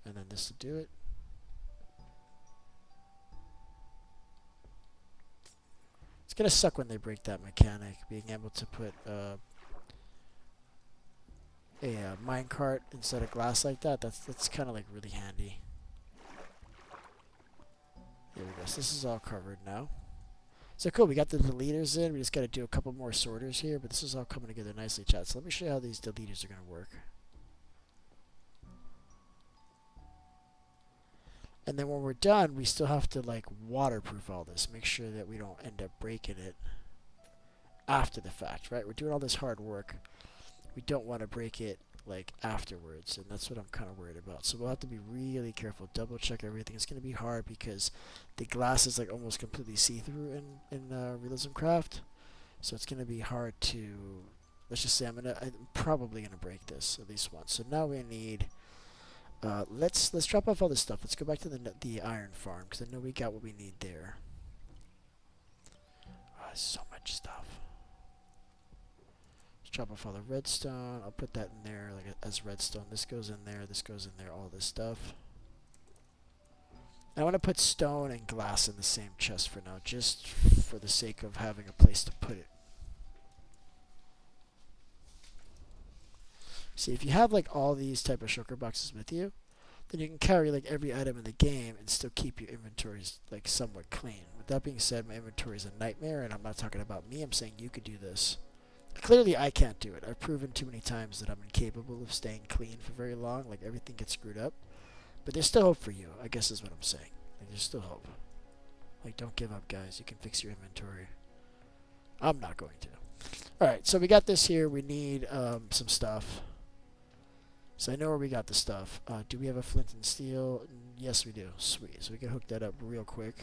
And then this will do it. It's gonna suck when they break that mechanic, being able to put a minecart instead of glass like that. That's kind of like really handy. There we go. So this is all covered now. So cool, we got the deleters in. We just got to do a couple more sorters here, but this is all coming together nicely, chat. So let me show you how these deleters are going to work. And then when we're done, we still have to like waterproof all this. Make sure that we don't end up breaking it after the fact, right? We're doing all this hard work. We don't want to break it like afterwards, and that's what I'm kind of worried about. So we'll have to be really careful, double check everything. It's going to be hard because the glass is like almost completely see-through in Realism Craft, so it's going to be hard to, let's just say I'm probably going to break this at least once. So now we need let's drop off all this stuff. Let's go back to the iron farm, because I know we got what we need there. Oh, so much stuff. Drop off all the redstone. I'll put that in there like as redstone. This goes in there. This goes in there. All this stuff. I want to put stone and glass in the same chest for now, just for the sake of having a place to put it. See, if you have like all these type of shulker boxes with you, then you can carry like every item in the game and still keep your inventories like somewhat clean. With that being said, my inventory is a nightmare, and I'm not talking about me. I'm saying you could do this. Clearly, I can't do it. I've proven too many times that I'm incapable of staying clean for very long. Like, everything gets screwed up. But there's still hope for you, I guess is what I'm saying. Like, there's still hope. Like, don't give up, guys. You can fix your inventory. I'm not going to. Alright, so we got this here. We need some stuff. So I know where we got the stuff. Do we have a flint and steel? Yes, we do. Sweet. So we can hook that up real quick.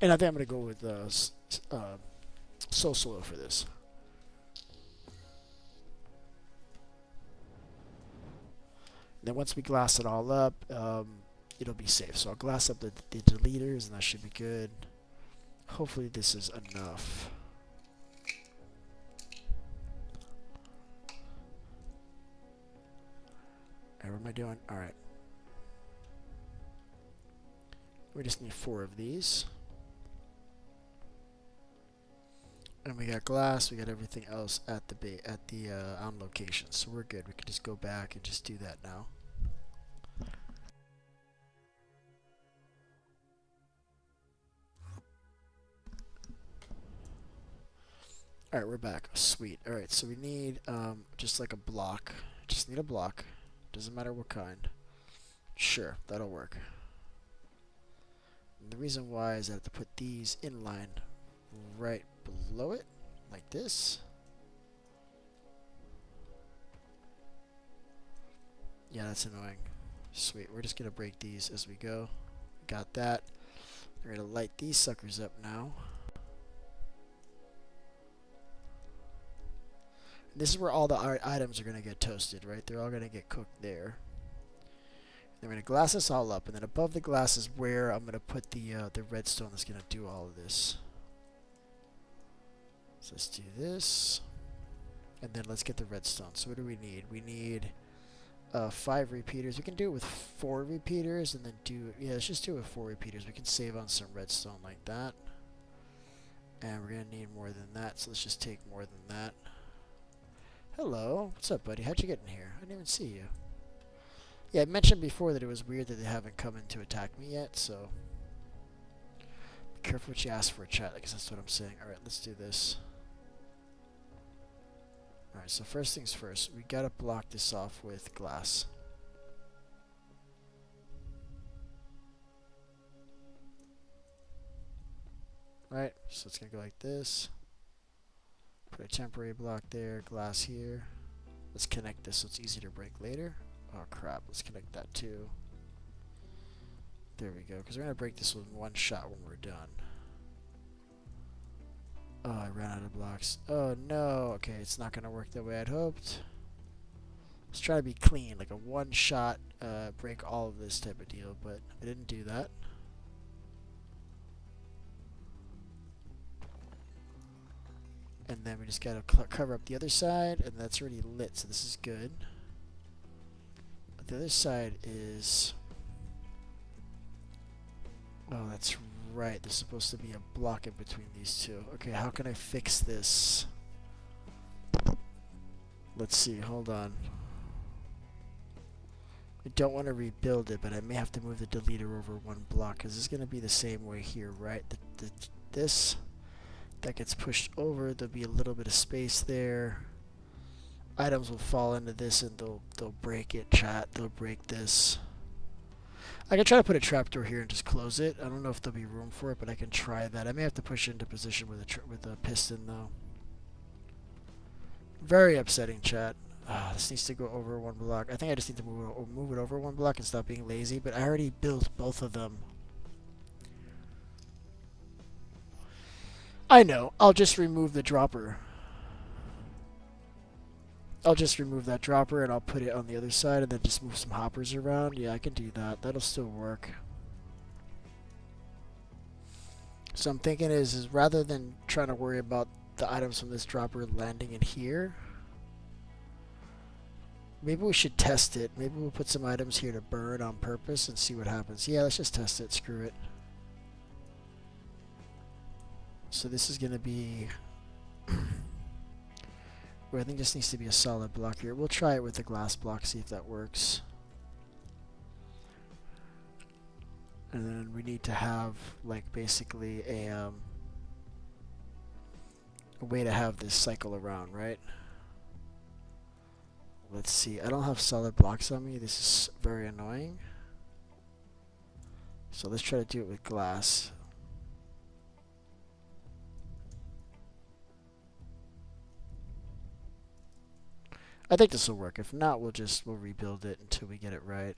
And I think I'm going to go with Solo for this. And then once we glass it all up, it'll be safe. So I'll glass up the deleters, and that should be good. Hopefully this is enough. Alright, what am I doing? Alright. We just need 4 of these. And we got glass, we got everything else at the on location, so we're good. We can just go back and just do that now. Alright, we're back. Sweet. Alright, so we need just like a block. Just need a block. Doesn't matter what kind. Sure, that'll work. And the reason why is that I have to put these in line right below it, like this. Yeah, that's annoying. Sweet, we're just gonna break these as we go. Got that. We're gonna light these suckers up now. And this is where all the items are gonna get toasted, right? They're all gonna get cooked there. Then we're gonna glass this all up, and then above the glass is where I'm gonna put the redstone that's gonna do all of this. So let's do this. And then let's get the redstone. So what do we need? We need 5 repeaters. We can do it with 4 repeaters and then yeah, let's just do it with 4 repeaters. We can save on some redstone like that. And we're going to need more than that, so let's just take more than that. Hello. What's up, buddy? How'd you get in here? I didn't even see you. Yeah, I mentioned before that it was weird that they haven't come in to attack me yet, so be careful what you ask for, chat, because that's what I'm saying. Alright, let's do this. Alright, so first things first, we gotta block this off with glass. Right, so it's gonna go like this. Put a temporary block there, glass here. Let's connect this so it's easy to break later. Oh crap, let's connect that too. There we go, because we're gonna break this with one shot when we're done. Oh, I ran out of blocks. Oh no, okay, it's not gonna work the way I'd hoped. Let's try to be clean, like a one shot, break all of this type of deal, but I didn't do that. And then we just gotta cover up the other side, and that's already lit, so this is good. But the other side is... Oh, that's right. There's supposed to be a block in between these two. Okay, how can I fix this? Let's see, hold on. I don't want to rebuild it, but I may have to move the deleter over one block, because it's going to be the same way here, right? This... that gets pushed over, there'll be a little bit of space there. Items will fall into this and they'll break it, chat. They'll break this. I can try to put a trapdoor here and just close it. I don't know if there'll be room for it, but I can try that. I may have to push it into position with a piston though. Very upsetting, chat. This needs to go over one block. I think I just need to move it over one block and stop being lazy, but I already built both of them. I know. I'll just remove the dropper. I'll just remove that dropper and I'll put it on the other side and then just move some hoppers around. Yeah, I can do that. That'll still work. So I'm thinking is rather than trying to worry about the items from this dropper landing in here, maybe we should test it. Maybe we'll put some items here to burn on purpose and see what happens. Yeah, let's just test it. Screw it. So this is going to be... well, I think this needs to be a solid block here. We'll try it with the glass block, see if that works. And then we need to have, like, basically a way to have this cycle around, right? Let's see. I don't have solid blocks on me. This is very annoying. So let's try to do it with glass. I think this will work. If not, we'll rebuild it until we get it right.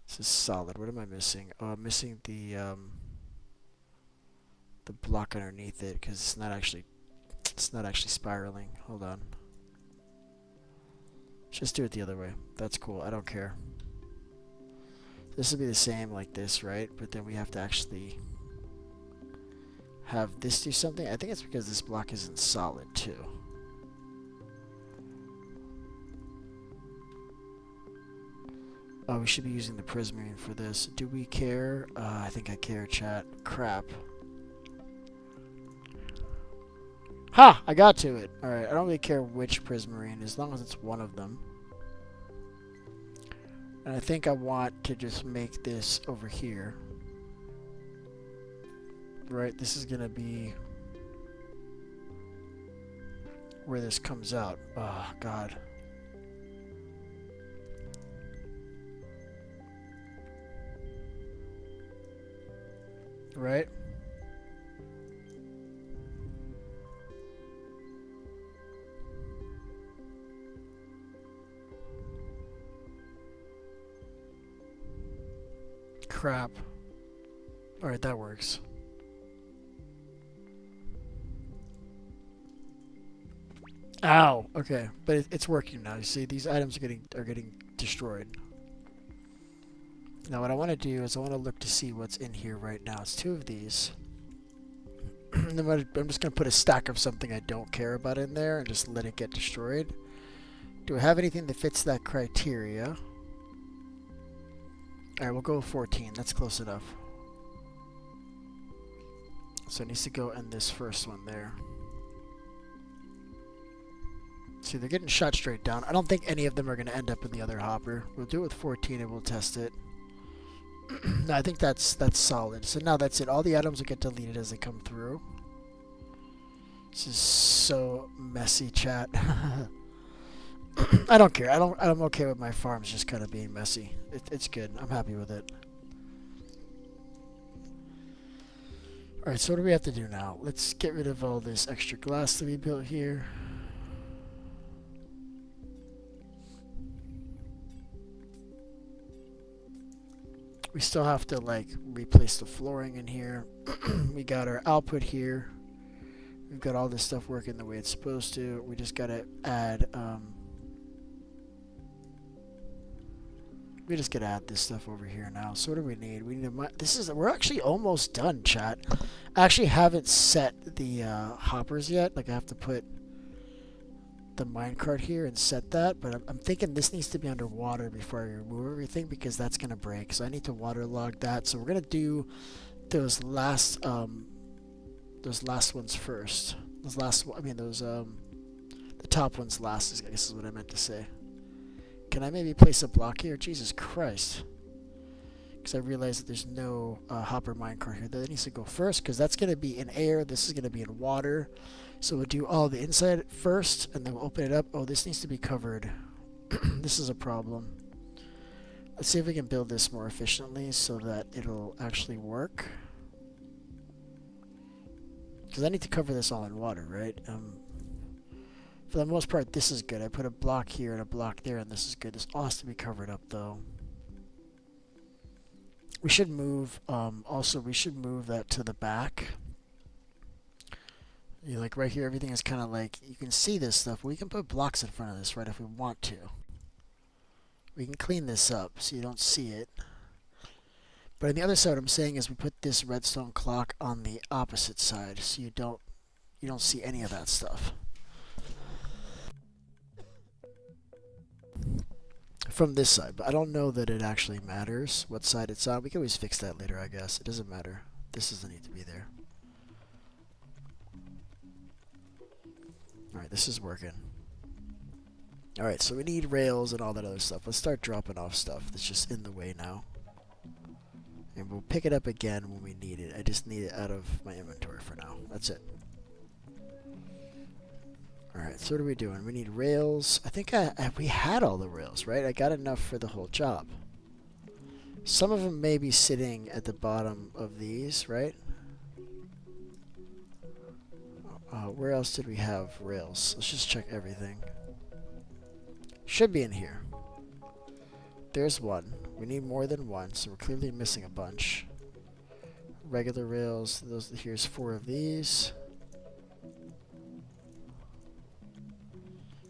This is solid. What am I missing? Oh, I'm missing the block underneath it because it's not actually spiraling. Hold on. Just do it the other way. That's cool. I don't care. This will be the same like this, right? But then we have to actually have this do something. I think it's because this block isn't solid too. Oh, we should be using the prismarine for this. Do we care? I think I care, chat. Crap. Ha! I got to it. Alright, I don't really care which prismarine, as long as it's one of them. And I think I want to just make this over here. Right, this is gonna be where this comes out. Oh, God. Right? Crap. Alright, that works. Ow! Okay, but it's working now. You see, these items are getting destroyed. Now what I want to do is I want to look to see what's in here right now. It's 2 of these. I'm just going to put a stack of something I don't care about in there and just let it get destroyed. Do I have anything that fits that criteria? Alright, we'll go with 14. That's close enough. So it needs to go in this first one there. See, they're getting shot straight down. I don't think any of them are going to end up in the other hopper. We'll do it with 14 and we'll test it. No, I think that's solid. So now that's it. All the items will get deleted as they come through. This is so messy, chat. I don't care. I'm okay with my farms just kind of being messy. It's good. I'm happy with it. Alright, so what do we have to do now? Let's get rid of all this extra glass that we built here. We still have to like replace the flooring in here. We got our output here. We've got all this stuff working the way it's supposed to. We just gotta add this stuff over here now. So what do we need? We need we're actually almost done, chat. I actually haven't set the hoppers yet. Like I have to put the minecart here and set that, but I'm thinking this needs to be underwater before I remove everything because that's gonna break. So I need to waterlog that. So we're gonna do those last ones first. The top ones last, I guess is what I meant to say. Can I maybe place a block here? Jesus Christ. Because I realize that there's no hopper minecart here. That needs to go first because that's going to be in air. This is going to be in water. So we'll do all the inside first and then we'll open it up. Oh, this needs to be covered. This is a problem. Let's see if we can build this more efficiently so that it'll actually work. Because I need to cover this all in water, right? For the most part, this is good. I put a block here and a block there, and this is good. This all has to be covered up, though. We should move, also, we should move that to the back. Like right here, everything is kind of like, you can see this stuff. We can put blocks in front of this, right, if we want to. We can clean this up so you don't see it. But on the other side, what I'm saying is we put this redstone clock on the opposite side so you don't see any of that stuff. From this side, but I don't know that it actually matters what side it's on. We can always fix that later, I guess. It doesn't matter. This doesn't need to be there. Alright, this is working. Alright, so we need rails and all that other stuff. Let's start dropping off stuff that's just in the way now. And we'll pick it up again when we need it. I just need it out of my inventory for now. That's it. Alright, so what are we doing? We need rails. I think we had all the rails, right? I got enough for the whole job. Some of them may be sitting at the bottom of these, right? Where else did we have rails? Let's just check everything. Should be in here. There's one. We need more than one, so we're clearly missing a bunch. Regular rails. Here's 4 of these.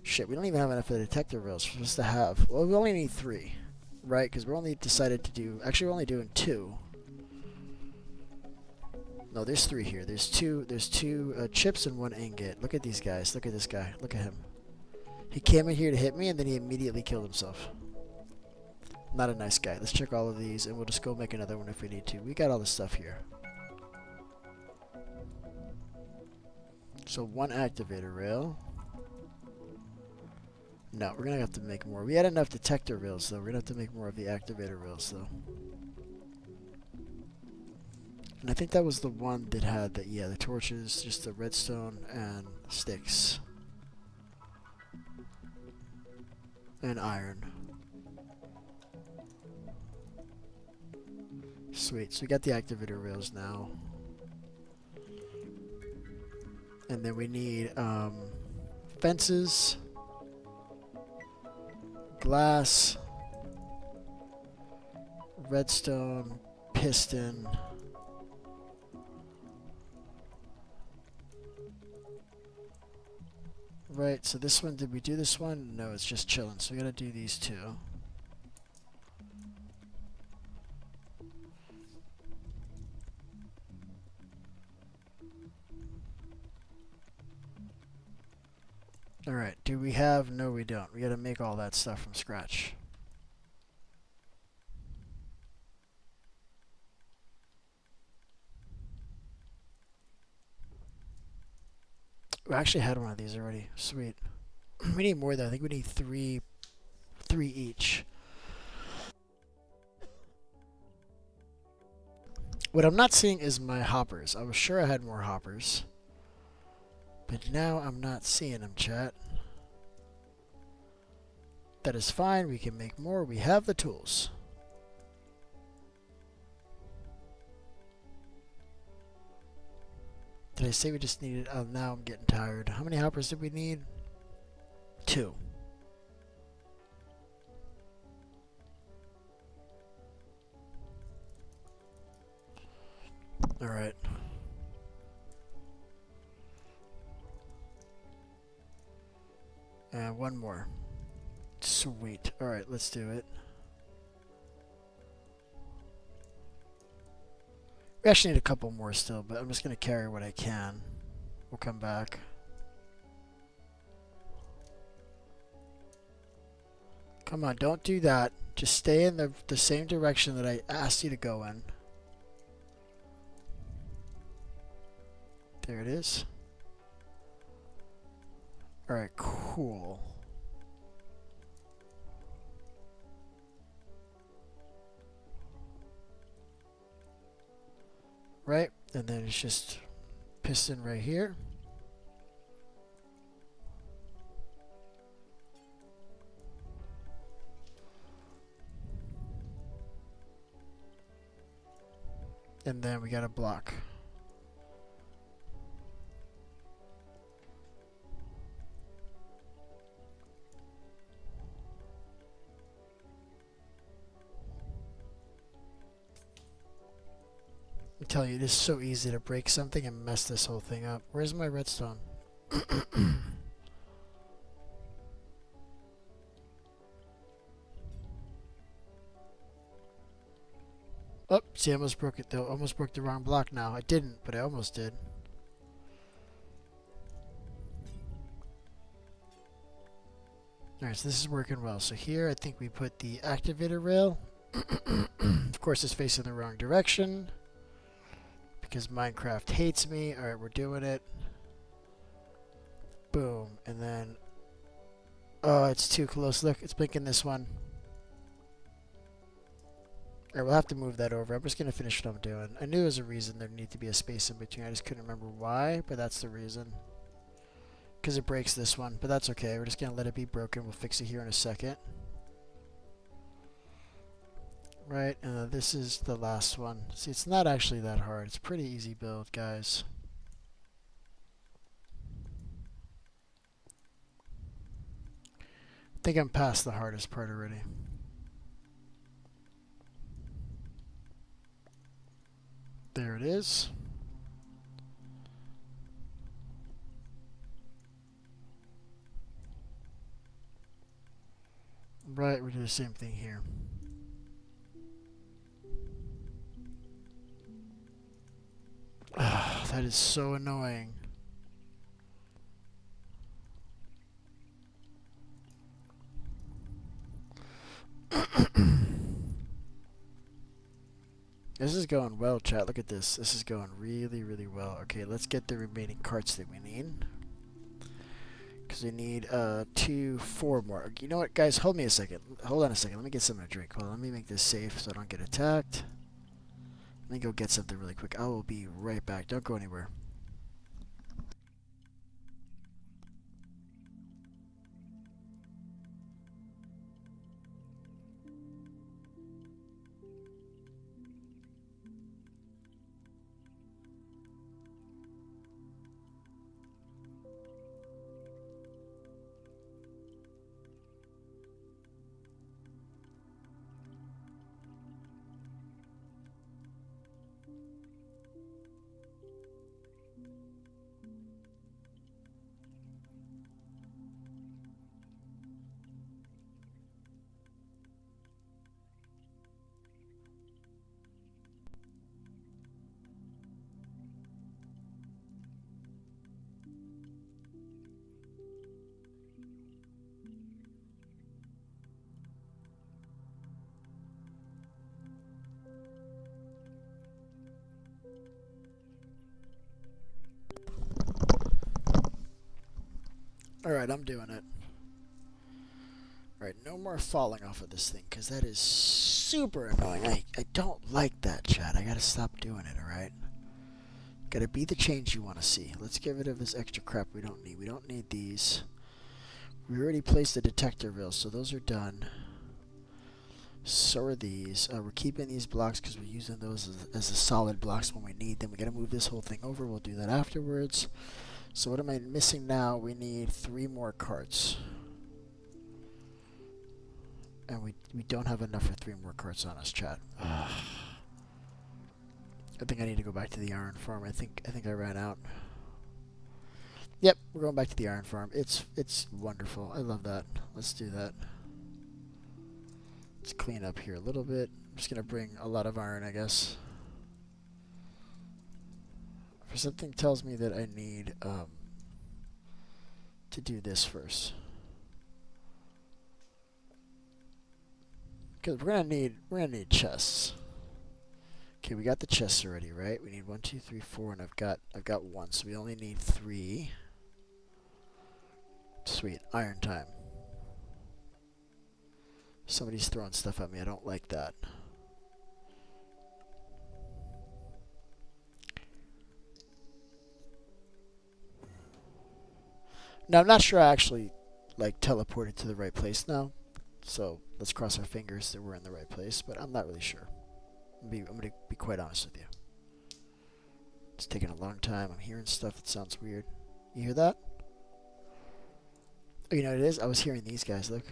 Shit, we don't even have enough of the detector rails we're supposed to have. Well, we only need 3, right? Because we're only decided to do... Actually, we're only doing 2. No, there's 3 here. There's two chips and 1 ingot. Look at these guys. Look at this guy. Look at him. He came in here to hit me, and then he immediately killed himself. Not a nice guy. Let's check all of these, and we'll just go make another one if we need to. We got all this stuff here. So 1 activator rail. No, we're gonna have to make more. We had enough detector rails, though. We're gonna have to make more of the activator rails, though. And I think that was the one that had the, yeah, the torches, just the redstone and sticks. And iron. Sweet, so we got the activator rails now. And then we need fences, glass, redstone, piston, right, so this one, did we do this one? No, it's just chilling, so we gotta do these 2. Alright, do we have... No, we don't. We gotta make all that stuff from scratch. We actually had one of these already. Sweet. We need more though. I think we need three each. What I'm not seeing is my hoppers. I was sure I had more hoppers. But now I'm not seeing them, chat. That is fine. We can make more. We have the tools. Did I say we just needed... Oh, now I'm getting tired. How many hoppers did we need? 2. Alright. And one more. Sweet. Alright, let's do it. We actually need a couple more still, but I'm just going to carry what I can. We'll come back. Come on, don't do that. Just stay in the same direction that I asked you to go in. There it is. Alright, cool. Right, and then it's just piston right here. And then we got a block. I'm telling you, it is so easy to break something and mess this whole thing up. Where's my redstone? Oh, see, I almost broke it though. Almost broke the wrong block now. I didn't, but I almost did. Alright, so this is working well. So here, I think we put the activator rail. Of course, it's facing the wrong direction. Because Minecraft hates me. Alright, we're doing it. Boom. And then... Oh, it's too close. Look, it's blinking this one. Alright, we'll have to move that over. I'm just going to finish what I'm doing. I knew there was a reason there needed to be a space in between. I just couldn't remember why, but that's the reason. Because it breaks this one, but that's okay. We're just going to let it be broken. We'll fix it here in a second. Right, and this is the last one. See, it's not actually that hard. It's a pretty easy build, guys. I think I'm past the hardest part already. There it is. Right, we do the same thing here. That is so annoying. This is going well, chat. Look at this. This is going really, really well. Okay, let's get the remaining carts that we need. Because we need 4 more. You know what, guys? Hold me a second. Hold on a second. Let me get something to drink. Hold on. Let me make this safe so I don't get attacked. Let me go get something really quick. I will be right back. Don't go anywhere. Alright, I'm doing it. Alright, no more falling off of this thing, because that is super annoying. I don't like that, chat. I gotta stop doing it, alright? Gotta be the change you want to see. Let's get rid of this extra crap we don't need. We don't need these. We already placed the detector rails, so those are done. So are these. We're keeping these blocks because we're using those as the solid blocks when we need them. We gotta move this whole thing over. We'll do that afterwards. So what am I missing now? We need 3 more carts. And we don't have enough for 3 more carts on us, chat. I think I need to go back to the iron farm. I think I ran out. Yep, we're going back to the iron farm. It's wonderful. I love that. Let's do that. Let's clean up here a little bit. I'm just gonna bring a lot of iron, I guess. For something tells me that I need to do this first. Because we're gonna need chests. Okay, we got the chests already, right? We need 1, 2, 3, 4, and I've got 1, so we only need 3. Sweet, iron time. Somebody's throwing stuff at me. I don't like that. Now I'm not sure I actually like teleported to the right place now. So let's cross our fingers that we're in the right place, but I'm not really sure. I'm gonna be quite honest with you. It's taking a long time. I'm hearing stuff that sounds weird. You hear that? Oh, you know what it is? I was hearing these guys, look.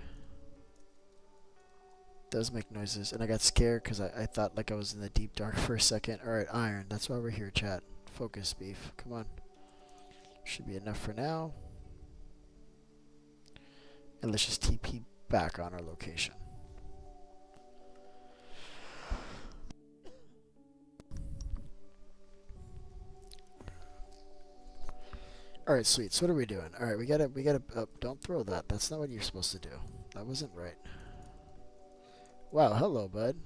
Those make noises, and I got scared because I thought like I was in the deep dark for a second. Alright, iron. That's why we're here, chat. Focus, beef. Come on. Should be enough for now. And let's just TP back on our location. Alright, sweet. So what are we doing? Alright, we gotta, don't throw that. That's not what you're supposed to do. That wasn't right. Wow, hello, bud.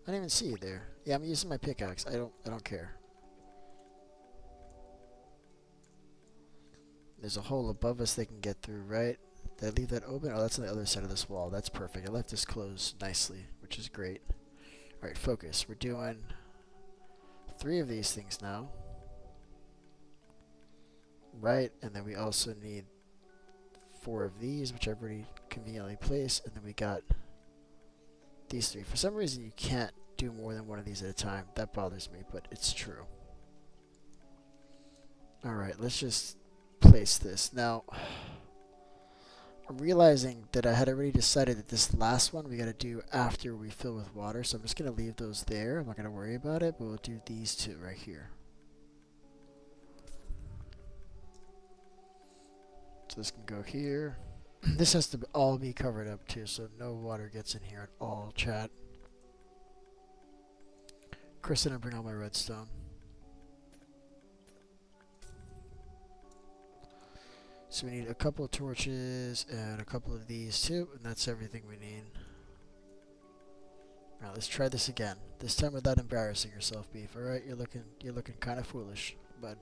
I didn't even see you there. Yeah, I'm using my pickaxe. I don't care. There's a hole above us they can get through, right? Did I leave that open? Oh, that's on the other side of this wall. That's perfect. I left this closed nicely, which is great. Alright, focus. We're doing 3 of these things now. Right, and then we also need 4 of these, which I've already conveniently placed, and then we got these 3. For some reason, you can't do more than one of these at a time. That bothers me, but it's true. Alright, let's just place this. Now, I'm realizing that I had already decided that this last one we gotta do after we fill with water, so I'm just gonna leave those there. I'm not gonna worry about it, but we'll do these 2 right here. So this can go here. This has to all be covered up too, so no water gets in here at all, chat. Chris didn't bring all my redstone. So we need a couple of torches and a couple of these too, and that's everything we need. Alright, let's try this again. This time without embarrassing yourself, beef. Alright, you're looking kinda foolish, bud.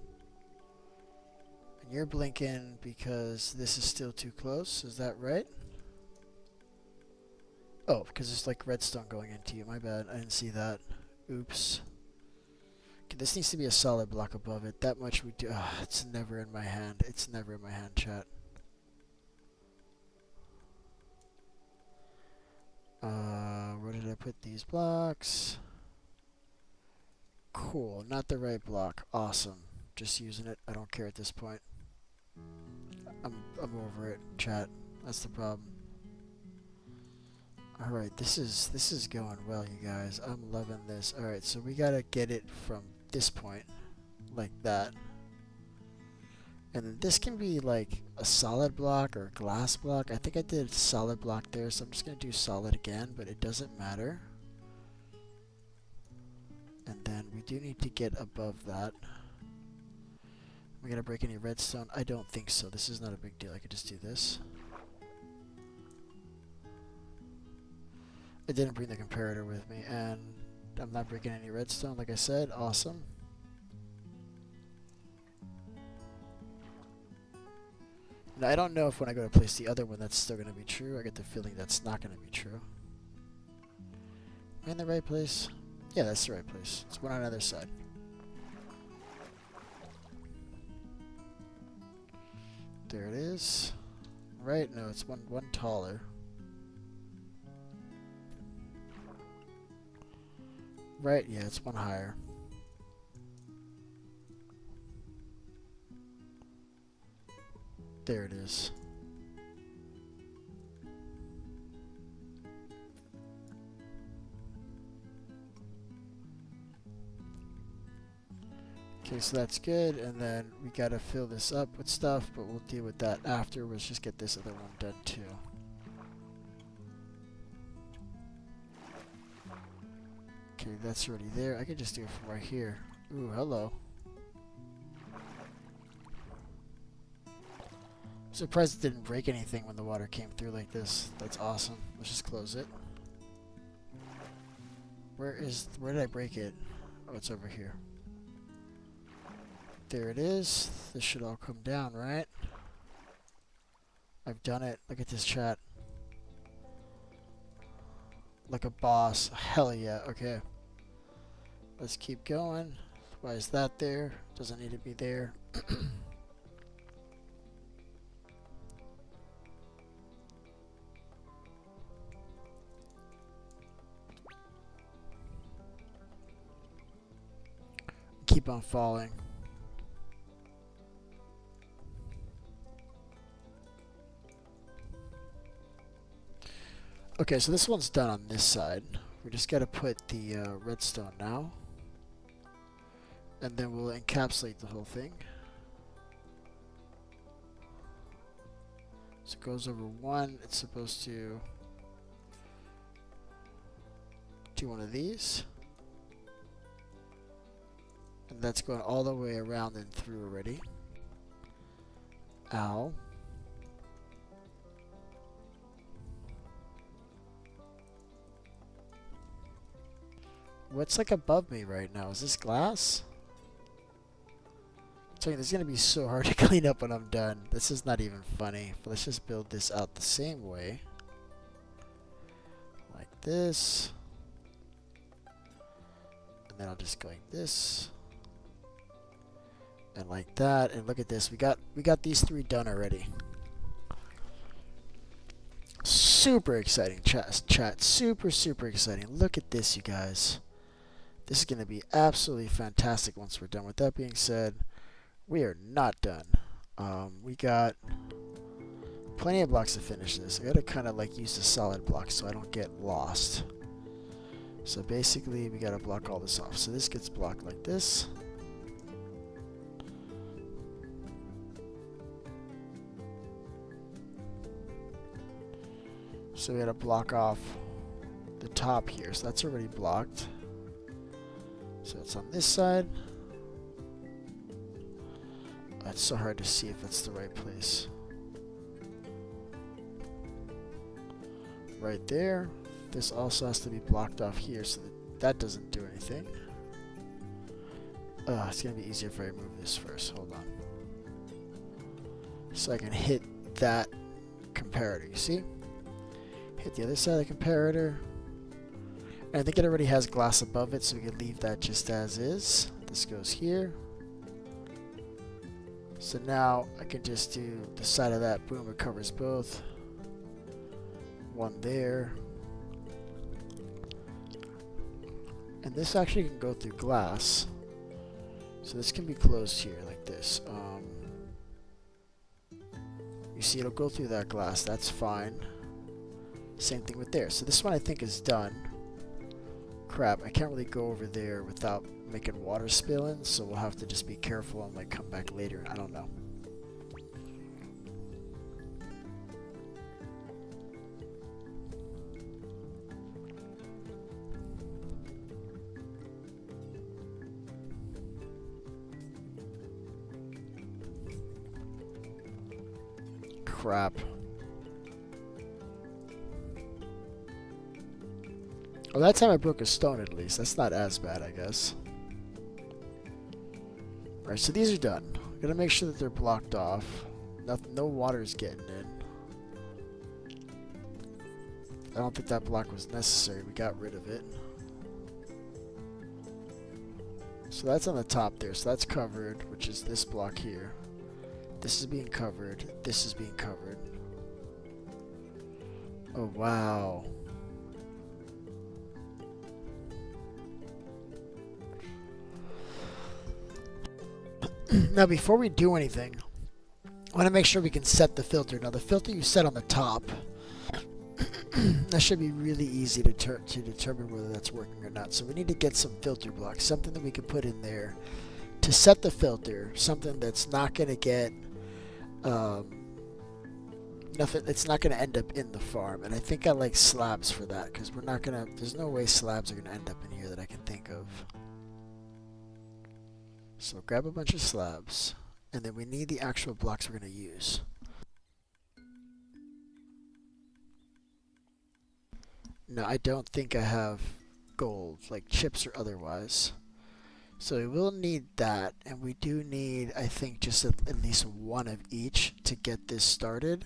And you're blinking because this is still too close, is that right? Oh, because there's like redstone going into you. My bad, I didn't see that. Oops. Okay, this needs to be a solid block above it. That much we do. It's never in my hand. It's never in my hand, chat. Where did I put these blocks? Cool, not the right block. Awesome. Just using it. I don't care at this point. I'm over it, chat. That's the problem. Alright, this is going well, you guys. I'm loving this. Alright, so we gotta get it from this point, like that. And then this can be like a solid block or a glass block. I think I did solid block there, so I'm just gonna do solid again, but it doesn't matter. And then we do need to get above that. Am I gonna break any redstone? I don't think so. This is not a big deal. I could just do this. I didn't bring the comparator with me, and I'm not breaking any redstone, like I said. Awesome. And I don't know if when I go to place the other one that's still going to be true. I get the feeling that's not going to be true. Am I in the right place? Yeah, that's the right place. It's one on the other side. There it is. Right? No, it's one taller. Right? Yeah, it's one higher. There it is. Okay, so that's good, and then we gotta fill this up with stuff, but we'll deal with that after. Let's just get this other one done too. Okay, that's already there. I can just do it from right here. Ooh, hello. I'm surprised it didn't break anything when the water came through like this. That's awesome. Let's just close it. Where did I break it? Oh, it's over here. There it is. This should all come down, right? I've done it. Look at this chat. Like a boss. Hell yeah. Okay. Let's keep going. Why is that there? Doesn't need to be there. Keep on falling. Okay, so this one's done on this side. We just got to put the redstone now. And then we'll encapsulate the whole thing. So it goes over one. It's supposed to do one of these. And that's going all the way around and through already. Ow. What's like above me right now? Is this glass? I'm telling you, this is going to be so hard to clean up when I'm done. This is not even funny. But let's just build this out the same way. Like this. And then I'll just go like this. And like that. And look at this. We got these three done already. Super exciting chat. Super, super exciting. Look at this, you guys. This is going to be absolutely fantastic once we're done. With that being said, we are not done. We got plenty of blocks to finish this. I got to kind of like use the solid blocks so I don't get lost. So basically, we got to block all this off. So this gets blocked like this. So we got to block off the top here. So that's already blocked. So it's on this side. It's so hard to see if it's the right place. Right there. This also has to be blocked off here so that doesn't do anything. It's going to be easier if I remove this first. Hold on. So I can hit that comparator. You see? Hit the other side of the comparator. And I think it already has glass above it, so we can leave that just as is. This goes here. So now I can just do the side of that. Boom, it covers both. One there. And this actually can go through glass. So this can be closed here like this. You see it'll go through that glass. That's fine. Same thing with there. So this one I think is done. Crap, I can't really go over there without making water spill in, so we'll have to just be careful and like come back later. I don't know. Crap. Oh, that time I broke a stone at least. That's not as bad, I guess. Alright, so these are done. Gotta make sure that they're blocked off. Nothing, no water's getting in. I don't think that block was necessary. We got rid of it. So that's on the top there. So that's covered, which is this block here. This is being covered. This is being covered. Oh, wow. Now, before we do anything, I want to make sure we can set the filter. Now, the filter you set on the top, that should be really easy to determine whether that's working or not. So we need to get some filter blocks, something that we can put in there to set the filter, something that's not going to get, nothing, it's not going to end up in the farm. And I think I like slabs for that, because we're not going to, there's no way slabs are going to end up in here that I can think of. So grab a bunch of slabs, and then we need the actual blocks we're going to use. No, I don't think I have gold, like chips or otherwise. So we will need that, and we do need, I think, just at least one of each to get this started.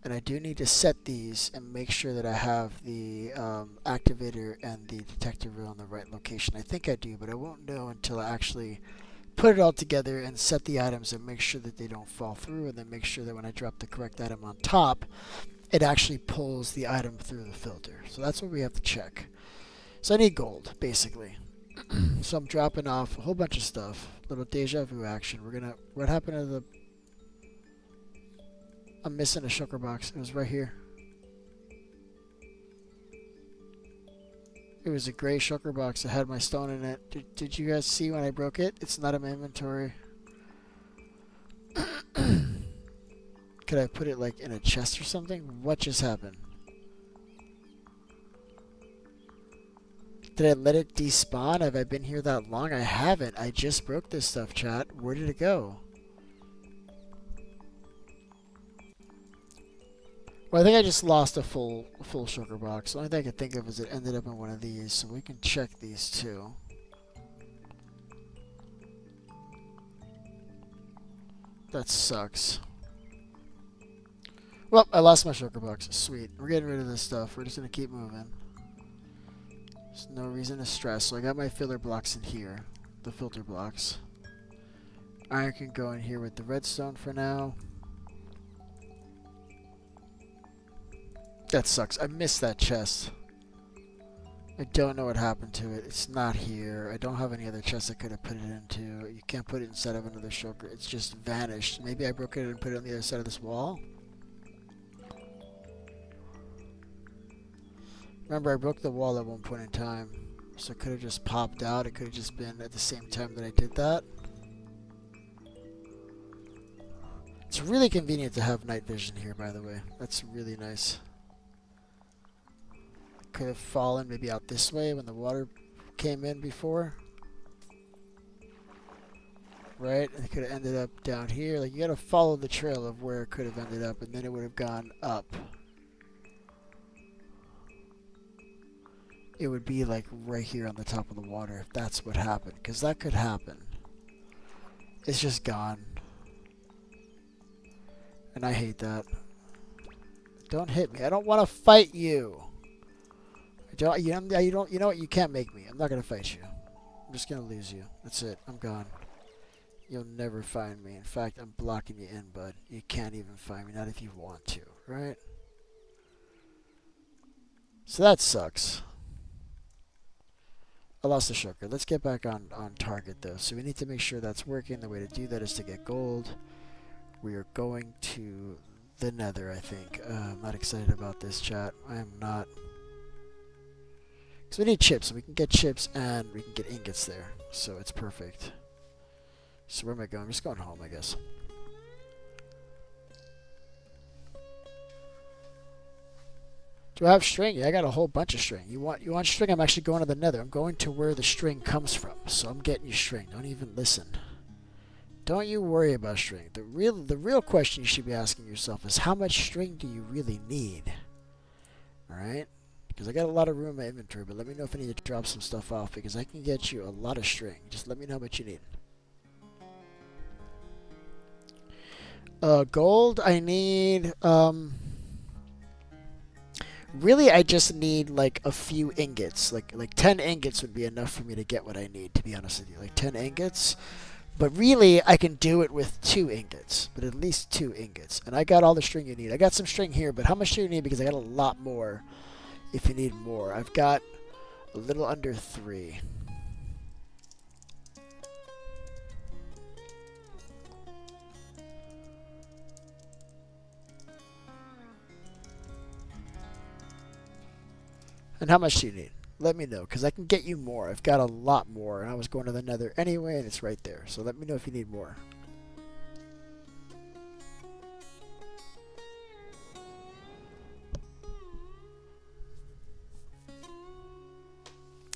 And I do need to set these and make sure that I have the activator and the detector reel in the right location. I think I do, but I won't know until I actually put it all together and set the items and make sure that they don't fall through, and then make sure that when I drop the correct item on top, it actually pulls the item through the filter. So that's what we have to check. So I need gold, basically. So I'm dropping off a whole bunch of stuff. Little deja vu action. We're gonna, what happened to the, I'm missing a shulker box. It was right here. It was a gray shulker box that had my stone in it. Did you guys see when I broke it? It's not in my inventory. Could I put it like in a chest or something? What just happened? Did I let it despawn? Have I been here that long? I haven't. I just broke this stuff, chat. Where did it go? Well, I think I just lost a full shulker box. The only thing I could think of is it ended up in one of these, so we can check these too. That sucks. Well, I lost my shulker box. Sweet. We're getting rid of this stuff. We're just going to keep moving. There's no reason to stress. So I got my filler blocks in here. The filter blocks. Iron can go in here with the redstone for now. That sucks. I missed that chest. I don't know what happened to it. It's not here. I don't have any other chests I could have put it into. You can't put it inside of another shulker. It's just vanished. Maybe I broke it and put it on the other side of this wall? Remember, I broke the wall at one point in time, so it could have just popped out. It could have just been at the same time that I did that. It's really convenient to have night vision here, by the way. That's really nice. Could have fallen maybe out this way when the water came in before. Right? And it could have ended up down here. Like, you gotta follow the trail of where it could have ended up, and then it would have gone up. It would be like right here on the top of the water if that's what happened, because that could happen. It's just gone. And I hate that. Don't hit me. I don't want to fight you. You know what? You can't make me. I'm not going to fight you. I'm just going to lose you. That's it. I'm gone. You'll never find me. In fact, I'm blocking you in, bud. You can't even find me. Not if you want to, right? So that sucks. I lost the shulker. Let's get back on target, though. So we need to make sure that's working. The way to do that is to get gold. We are going to the nether, I think. I'm not excited about this, chat. I am not. Because we need chips. We can get chips and we can get ingots there. So it's perfect. So where am I going? I'm just going home, I guess. Do I have string? Yeah, I got a whole bunch of string. You want string? I'm actually going to the nether. I'm going to where the string comes from. So I'm getting you string. Don't even listen. Don't you worry about string. The real question you should be asking yourself is, how much string do you really need? Alright? Because I got a lot of room in my inventory, but let me know if I need to drop some stuff off, because I can get you a lot of string. Just let me know how much you need. Gold, I need, really, I just need like a few ingots. Like 10 ingots would be enough for me to get what I need, to be honest with you. Like 10 ingots. But really, I can do it with 2 ingots. But at least 2 ingots. And I got all the string you need. I got some string here, but how much do you need? Because I got a lot more if you need more. I've got a little under 3. And how much do you need? Let me know, because I can get you more. I've got a lot more, and I was going to the nether anyway, and it's right there. So let me know if you need more.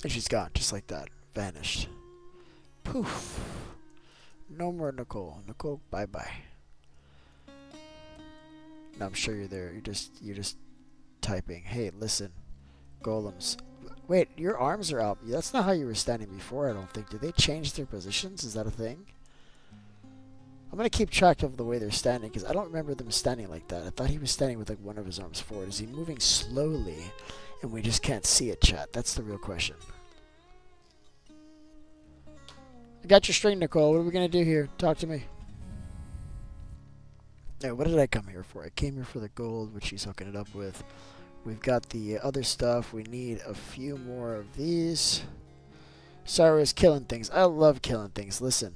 And she's gone, just like that. Vanished. Poof. No more Nicole. Nicole, bye-bye. No, I'm sure you're there. You're just typing. Hey, listen. Golems. Wait, your arms are up. That's not how you were standing before, I don't think. Did they change their positions? Is that a thing? I'm going to keep track of the way they're standing, because I don't remember them standing like that. I thought he was standing with like one of his arms forward. Is he moving slowly, and we just can't see it, chat? That's the real question. I got your string, Nicole. What are we going to do here? Talk to me. Hey, what did I come here for? I came here for the gold, which he's hooking it up with. We've got the other stuff. We need a few more of these. Sorry, I was killing things. I love killing things. Listen,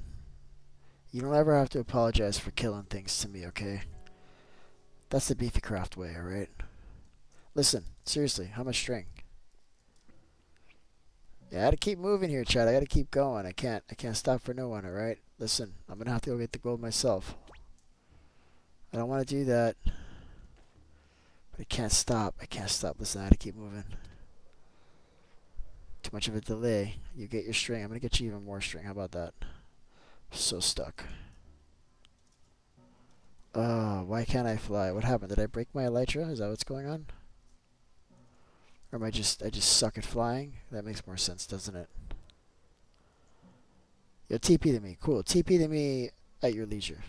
you don't ever have to apologize for killing things to me, okay? That's the Beefy Craft way, alright? Listen, seriously, how much string? Yeah, I gotta keep moving here, Chad. I gotta keep going. I can't stop for no one, alright? Listen, I'm gonna have to go get the gold myself. I don't want to do that. But I can't stop. I can't stop. Listen, I gotta keep moving. Too much of a delay. You get your string. I'm gonna get you even more string. How about that? So stuck. Why can't I fly? What happened? Did I break my elytra? Is that what's going on? Or am I just suck at flying? That makes more sense, doesn't it? Yo, TP to me. Cool. TP to me at your leisure.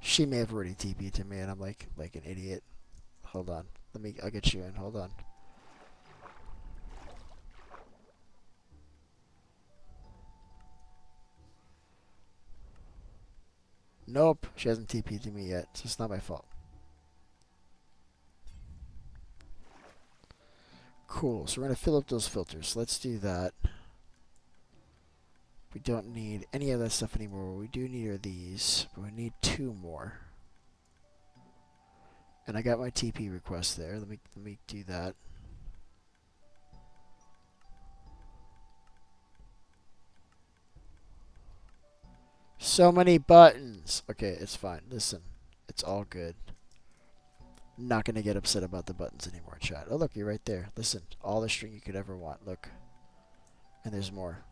She may have already TP'd to me, and I'm like an idiot. Hold on. I'll get you in. Hold on. Nope, she hasn't TP'd to me yet, so it's not my fault. Cool, so we're going to fill up those filters. Let's do that. We don't need any of that stuff anymore. What we do need are these, but we need 2 more. And I got my TP request there. Let me do that. So many buttons. Okay, it's fine. Listen, it's all good. Not gonna get upset about the buttons anymore, chat. Oh look, you're right there. Listen, all the string you could ever want. Look, and there's more.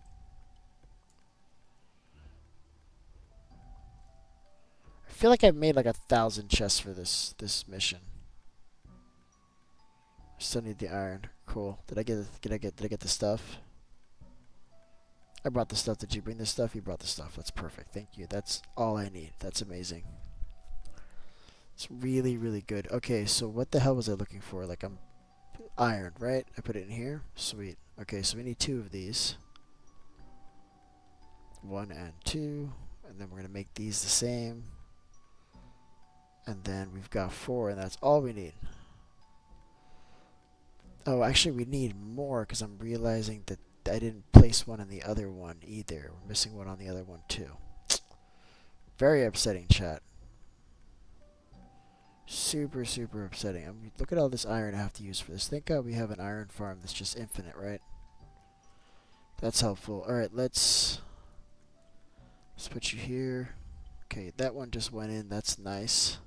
I feel like I've made like 1,000 chests for this mission. I still need the iron. Cool. Did I get the stuff? I brought the stuff. Did you bring the stuff? You brought the stuff. That's perfect. Thank you. That's all I need. That's amazing. It's really, really good. Okay, so what the hell was I looking for? Like, I'm iron, right? I put it in here. Sweet. Okay, so we need 2 of these. 1 and 2. And then we're going to make these the same. And then we've got 4, and that's all we need. Oh, actually, we need more, because I'm realizing that I didn't place one on the other one either. We're missing one on the other one, too. Very upsetting, chat. Super, super upsetting. I mean, look at all this iron I have to use for this. Thank God we have an iron farm that's just infinite, right? That's helpful. Alright, let's put you here. Okay, that one just went in. That's nice.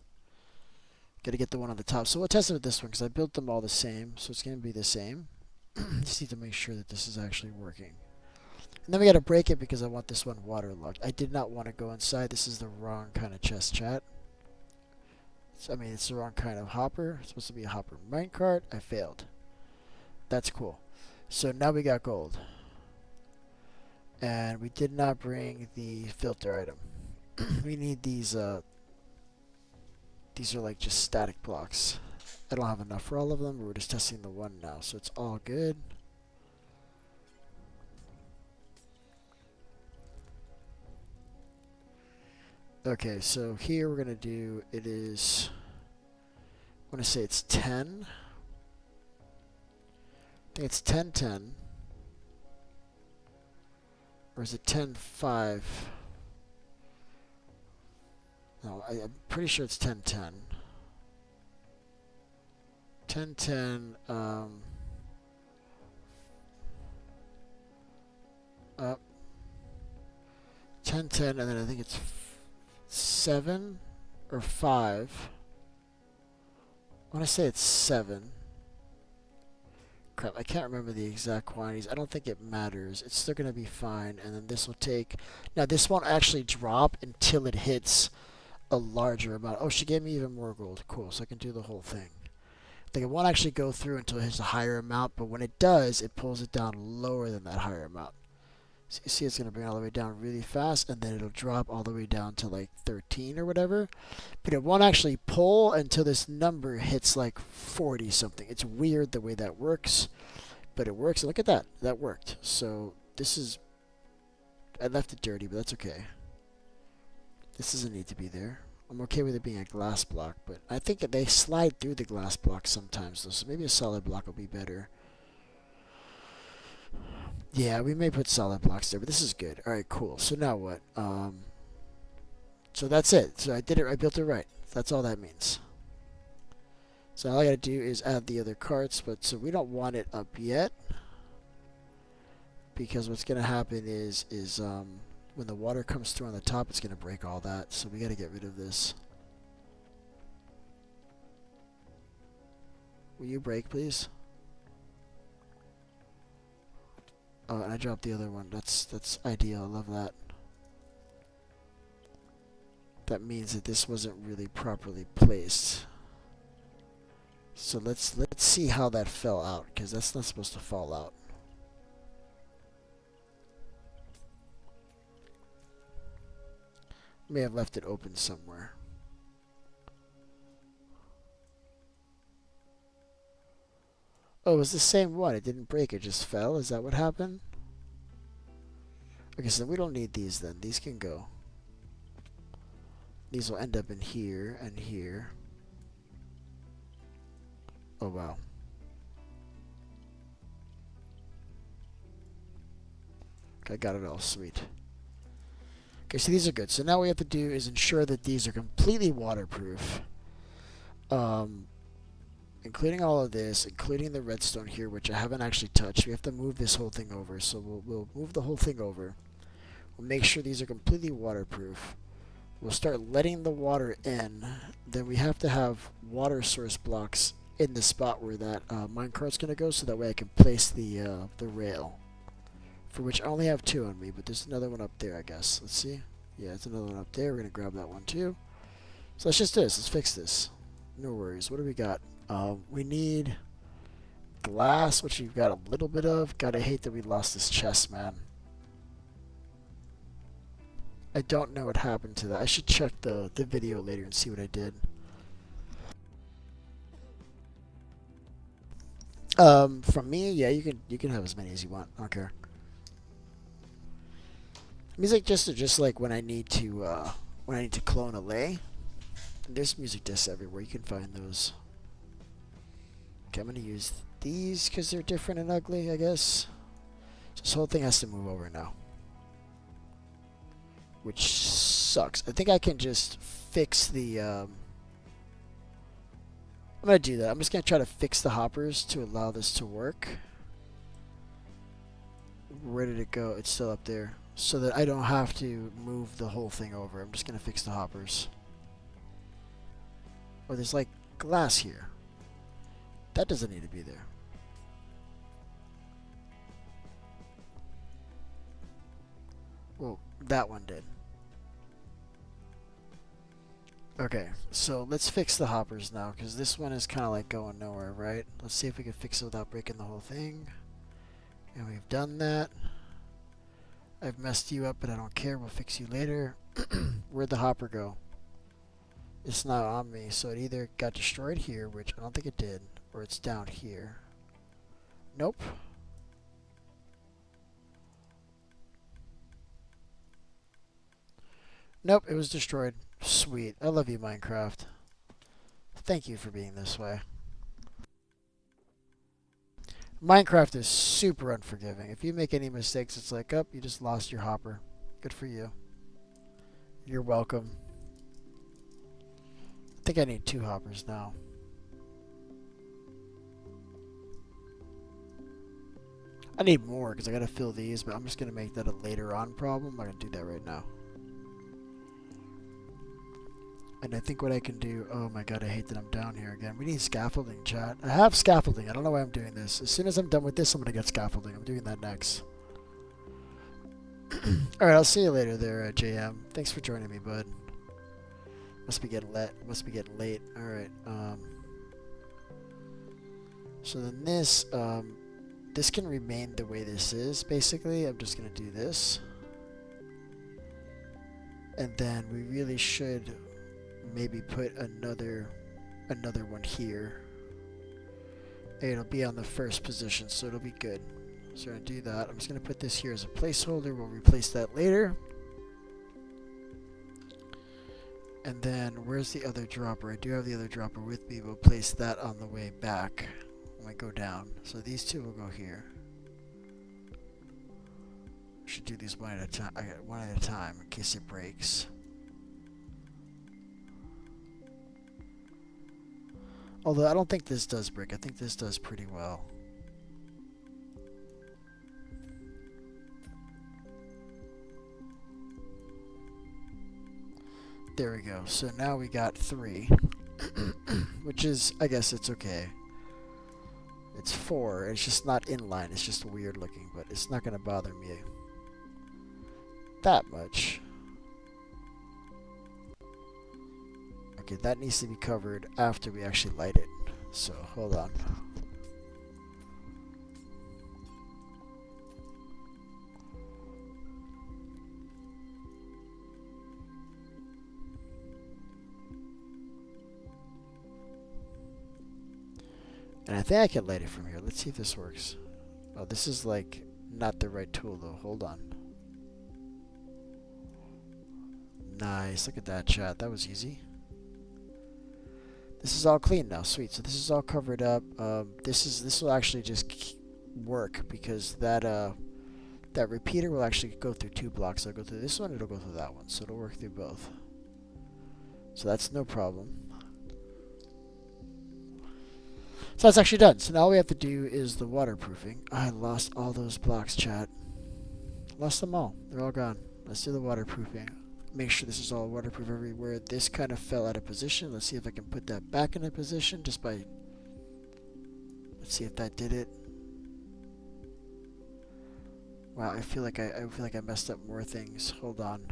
Gotta get the one on the top. So we'll test it with this one, because I built them all the same. So it's going to be the same. Just need to make sure that this is actually working. And then we gotta break it, because I want this one waterlogged. I did not want to go inside. This is the wrong kind of chest, chat. So, I mean, it's the wrong kind of hopper. It's supposed to be a hopper minecart. I failed. That's cool. So now we got gold. And we did not bring the filter item. We need these are like just static blocks. I don't have enough for all of them, but we're just testing the one now, so it's all good. Okay, so here we're gonna do, it is, I want to say it's 10. I think it's 10, 10. Or is it 10, 5? No, I'm pretty sure it's 10, 10. 10, 10, up. 10, 10, and then I think it's 7 or 5. I want to say it's 7. Crap, I can't remember the exact quantities. I don't think it matters. It's still going to be fine. And then this will take... Now, this won't actually drop until it hits a larger amount. Oh, she gave me even more gold. Cool, so I can do the whole thing. Like, it won't actually go through until it hits a higher amount, but when it does, it pulls it down lower than that higher amount. So you see it's going to bring it all the way down really fast, and then it'll drop all the way down to like 13 or whatever. But it won't actually pull until this number hits like 40 something. It's weird the way that works, but it works. Look at that. That worked. So this is... I left it dirty, but that's okay. This doesn't need to be there. I'm okay with it being a glass block, but I think that they slide through the glass block sometimes, though, so maybe a solid block will be better. Yeah, we may put solid blocks there, but this is good. Alright, cool. So now what? So that's it. So I did it. I built it right. That's all that means. So all I gotta do is add the other carts, but so we don't want it up yet, because what's gonna happen is when the water comes through on the top, it's gonna break all that. So we gotta get rid of this. Will you break, please? Oh, and I dropped the other one. That's ideal. I love that. That means that this wasn't really properly placed. So let's see how that fell out, because that's not supposed to fall out. May have left it open somewhere. Oh, it was the same one. It didn't break. It just fell. Is that what happened? Okay, so we don't need these then. These can go. These will end up in here and here. Oh, wow. Okay, I got it all. Sweet. Okay, so these are good. So now what we have to do is ensure that these are completely waterproof. Including all of this, including the redstone here, which I haven't actually touched. We have to move this whole thing over. So we'll move the whole thing over. We'll make sure these are completely waterproof. We'll start letting the water in. Then we have to have water source blocks in the spot where that minecart's going to go, so that way I can place the rail. For which I only have 2 on me, but there's another one up there, I guess. Let's see. Yeah, there's another one up there. We're going to grab that one too. So let's just do this. Let's fix this. No worries. What do we got? We need glass, which we've got a little bit of. God, I hate that we lost this chest, man. I don't know what happened to that. I should check the video later and see what I did. From me, yeah, you can have as many as you want. I don't care. Music discs are just like when I need to clone a lay. There's music discs everywhere. You can find those. Okay, I'm gonna use these because they're different and ugly, I guess. So this whole thing has to move over now, which sucks. I think I can just fix the. I'm gonna do that. I'm just gonna try to fix the hoppers to allow this to work. Where did it go? It's still up there. So that I don't have to move the whole thing over. I'm just gonna fix the hoppers. Oh, there's like glass here. That doesn't need to be there. Well, that one did. Okay, so let's fix the hoppers now, because this one is kind of like going nowhere, right? Let's see if we can fix it without breaking the whole thing. And we've done that. I've messed you up, but I don't care. We'll fix you later. Where'd the hopper go? It's not on me, so it either got destroyed here, which I don't think it did, or it's down here. Nope. Nope, it was destroyed. Sweet. I love you, Minecraft. Thank you for being this way. Minecraft is super unforgiving. If you make any mistakes, it's like, oh, you just lost your hopper. Good for you. You're welcome. I think I need 2 hoppers now. I need more because I gotta fill these, but I'm just gonna make that a later on problem. I'm not gonna do that right now. And I think what I can do, oh my god, I hate that I'm down here again. We need scaffolding, chat. I have scaffolding. I don't know why I'm doing this. As soon as I'm done with this, I'm gonna get scaffolding. I'm doing that next. Alright, I'll see you later there, JM. Thanks for joining me, bud. Must be getting late. Alright, so then this can remain the way this is, basically. I'm just gonna do this. And then we really should maybe put another one here. It'll be on the first position, so it'll be good. So we're gonna do that. I'm just gonna put this here as a placeholder. We'll replace that later. And then where's the other dropper? I do have the other dropper with me. We'll place that on the way back when I go down. So these two will go here. Should do these one at a time in case it breaks. Although I don't think this does break. I think this does pretty well. There we go. So now we got 3. Which is, I guess it's okay. It's 4. It's just not in line. It's just weird looking, but it's not going to bother me that much. Okay, that needs to be covered after we actually light it. So, hold on. And I think I can light it from here. Let's see if this works. Oh, this is like not the right tool though. Hold on. Nice. Look at that, chat. That was easy. This is all clean now. Sweet. So this is all covered up. This will actually just work because that repeater will actually go through 2 blocks. It'll go through this one. It'll go through that one. So it'll work through both. So that's no problem. So that's actually done. So now all we have to do is the waterproofing. I lost all those blocks, chat. Lost them all. They're all gone. Let's do the waterproofing. Make sure this is all waterproof everywhere. This kind of fell out of position. Let's see if I can put that back into position just by... Let's see if that did it. Wow, I feel like I messed up more things. Hold on.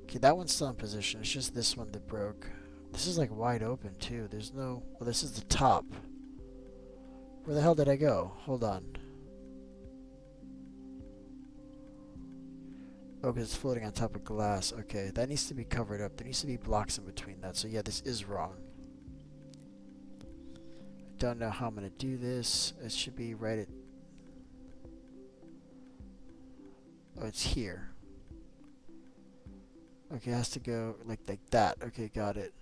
Okay, that one's still in position. It's just this one that broke. This is like wide open too. There's no... Well, this is the top. Where the hell did I go? Hold on. Oh, because it's floating on top of glass. Okay, that needs to be covered up. There needs to be blocks in between that. So yeah, this is wrong. I don't know how I'm going to do this. It should be right at... Oh, it's here. Okay, it has to go like that. Okay, got it.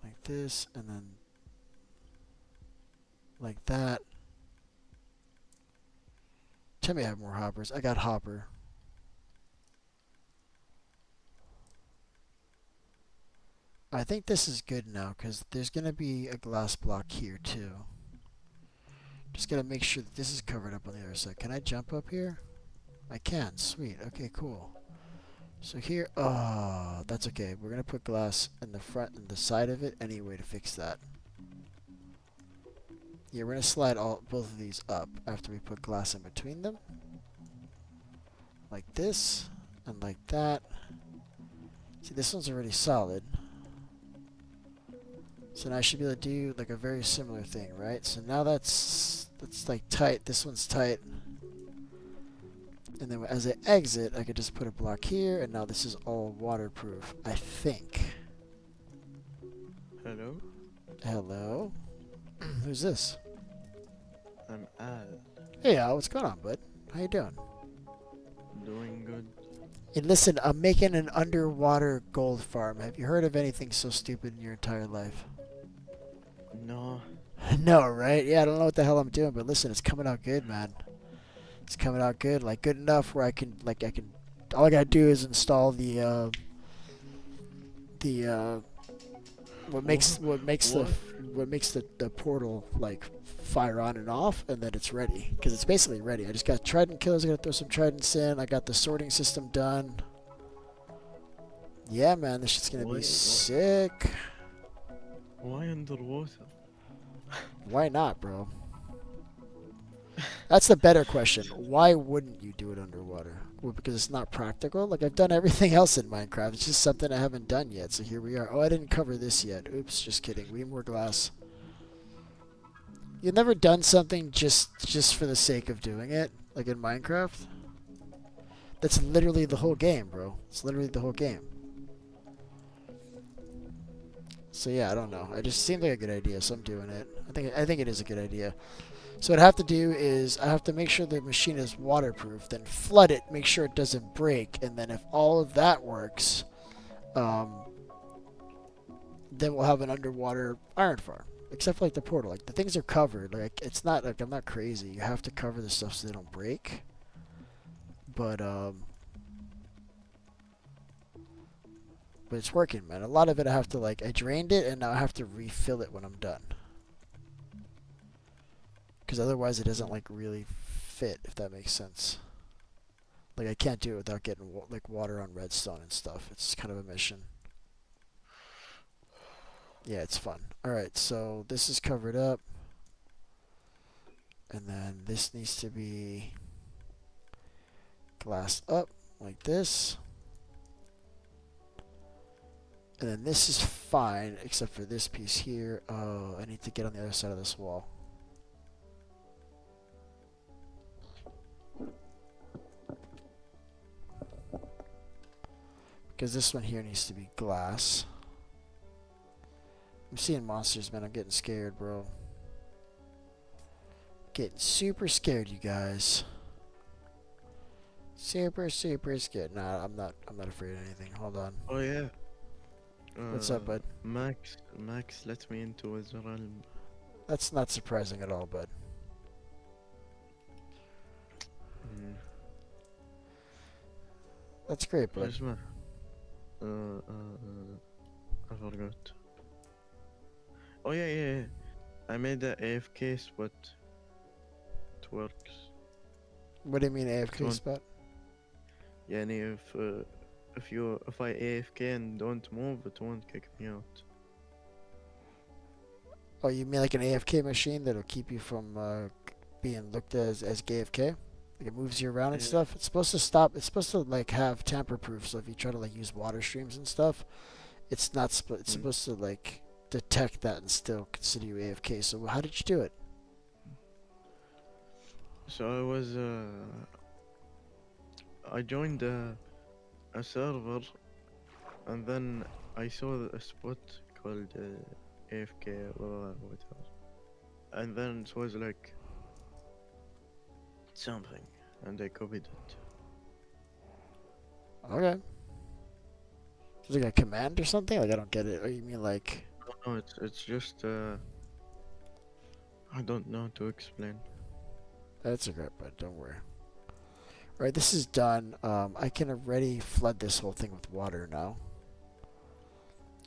Like this, and then like that. Tell me I have more hoppers. I got hopper. I think this is good now because there's going to be a glass block here too. Just got to make sure that this is covered up on the other side. Can I jump up here? I can. Sweet. Okay, cool. So here, oh, that's okay. We're going to put glass in the front and the side of it anyway to fix that. Yeah, we're going to slide both of these up after we put glass in between them. like this and like that. See, this one's already solid. So now I should be able to do like a very similar thing, right? So now that's like tight. This one's tight. And then as I exit, I could just put a block here, and now this is all waterproof, I think. Hello, Hello? Who's this? I'm Al. Hey Al, what's going on, bud? How you doing? Doing good. Hey, listen, I'm making an underwater gold farm. Have you heard of anything so stupid in your entire life? No, No, right? Yeah, I don't know what the hell I'm doing, but listen, it's coming out good, man. It's coming out good, like good enough where I can all I gotta do is install the what makes the portal like fire on and off, and then it's ready, because it's basically ready. I just got trident killers. I gotta throw some tridents in. I got the sorting system done. Yeah, man, this shit's gonna be sick. why underwater? Why not, bro? That's the better question. Why wouldn't you do it underwater? Well, because it's not practical. Like, I've done everything else in Minecraft. It's just something I haven't done yet. So here we are. Oh, I didn't cover this yet. Oops, just kidding. We need more glass. You've never done something just for the sake of doing it, like in Minecraft? That's literally the whole game, bro. It's literally the whole game. So yeah, I don't know. It just seemed like a good idea, so I'm doing it. I think it is a good idea. So what I have to do is I have to make sure the machine is waterproof, then flood it, make sure it doesn't break, and then if all of that works, then we'll have an underwater iron farm. Except for like the portal, like the things are covered. Like it's not like I'm not crazy. You have to cover the stuff so they don't break. But it's working, man. A lot of it I have to I drained it and now I have to refill it when I'm done. Because otherwise it doesn't really fit, if that makes sense. Like I can't do it without getting water on redstone and stuff. It's kind of a mission. Yeah, it's fun. Alright, so this is covered up. And then this needs to be glassed up like this. And then this is fine, except for this piece here. Oh, I need to get on the other side of this wall. Because this one here needs to be glass. I'm seeing monsters, man. I'm getting scared, bro. Getting super scared, you guys. Super scared. Nah, I'm not afraid of anything. Hold on. Oh yeah. What's up, bud? Max let me into his realm. That's not surprising at all, bud. Mm. That's great, bud. Where's my... I forgot. Oh yeah. I made a AFK spot. It works. What do you mean AFK spot? Yani if I AFK and don't move, it won't kick me out. Oh, you mean like an AFK machine that'll keep you from being looked as AFK? Like it moves you around and Yeah. stuff? It's supposed to stop. It's supposed to have tamper proof, so if you try to use water streams and stuff, it's not it's supposed to detect that and still consider you AFK. So how did you do it? So I joined a server, and then I saw a spot called AFK or whatever, and then it was like something, and I copied it. Okay. Is it like a command or something? I don't get it. Or you mean No, it's just I don't know to explain. That's okay, but don't worry. Alright, this is done. I can already flood this whole thing with water now.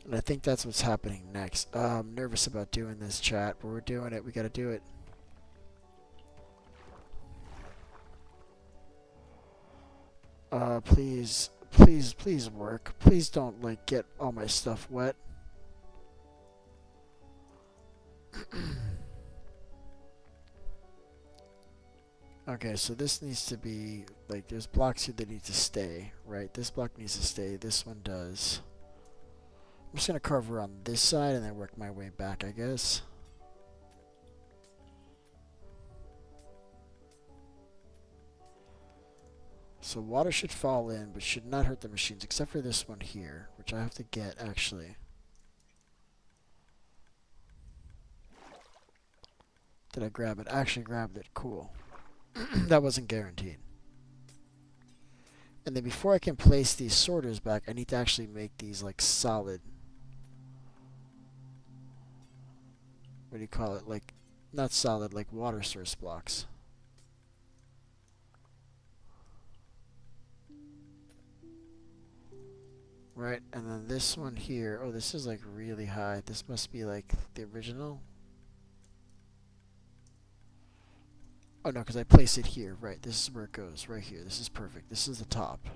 And I think that's what's happening next. I'm nervous about doing this, chat, but we're doing it. We gotta do it. Please work. Please don't, get all my stuff wet. Okay, so this needs to be, like, there's blocks here that need to stay, right? This block needs to stay, this one does. I'm just gonna carve around this side and then work my way back, I guess. So water should fall in, but should not hurt the machines, except for this one here, which I have to get, actually. Did I grab it? I actually grabbed it. Cool. That wasn't guaranteed. And then before I can place these sorters back, I need to actually make these like solid. What do you call it? Like, not solid, like water source blocks. Right, and then this one here. Oh, this is like really high. This must be like the original. Oh no, because I place it here. Right, this is where it goes. Right here. This is perfect. This is the top.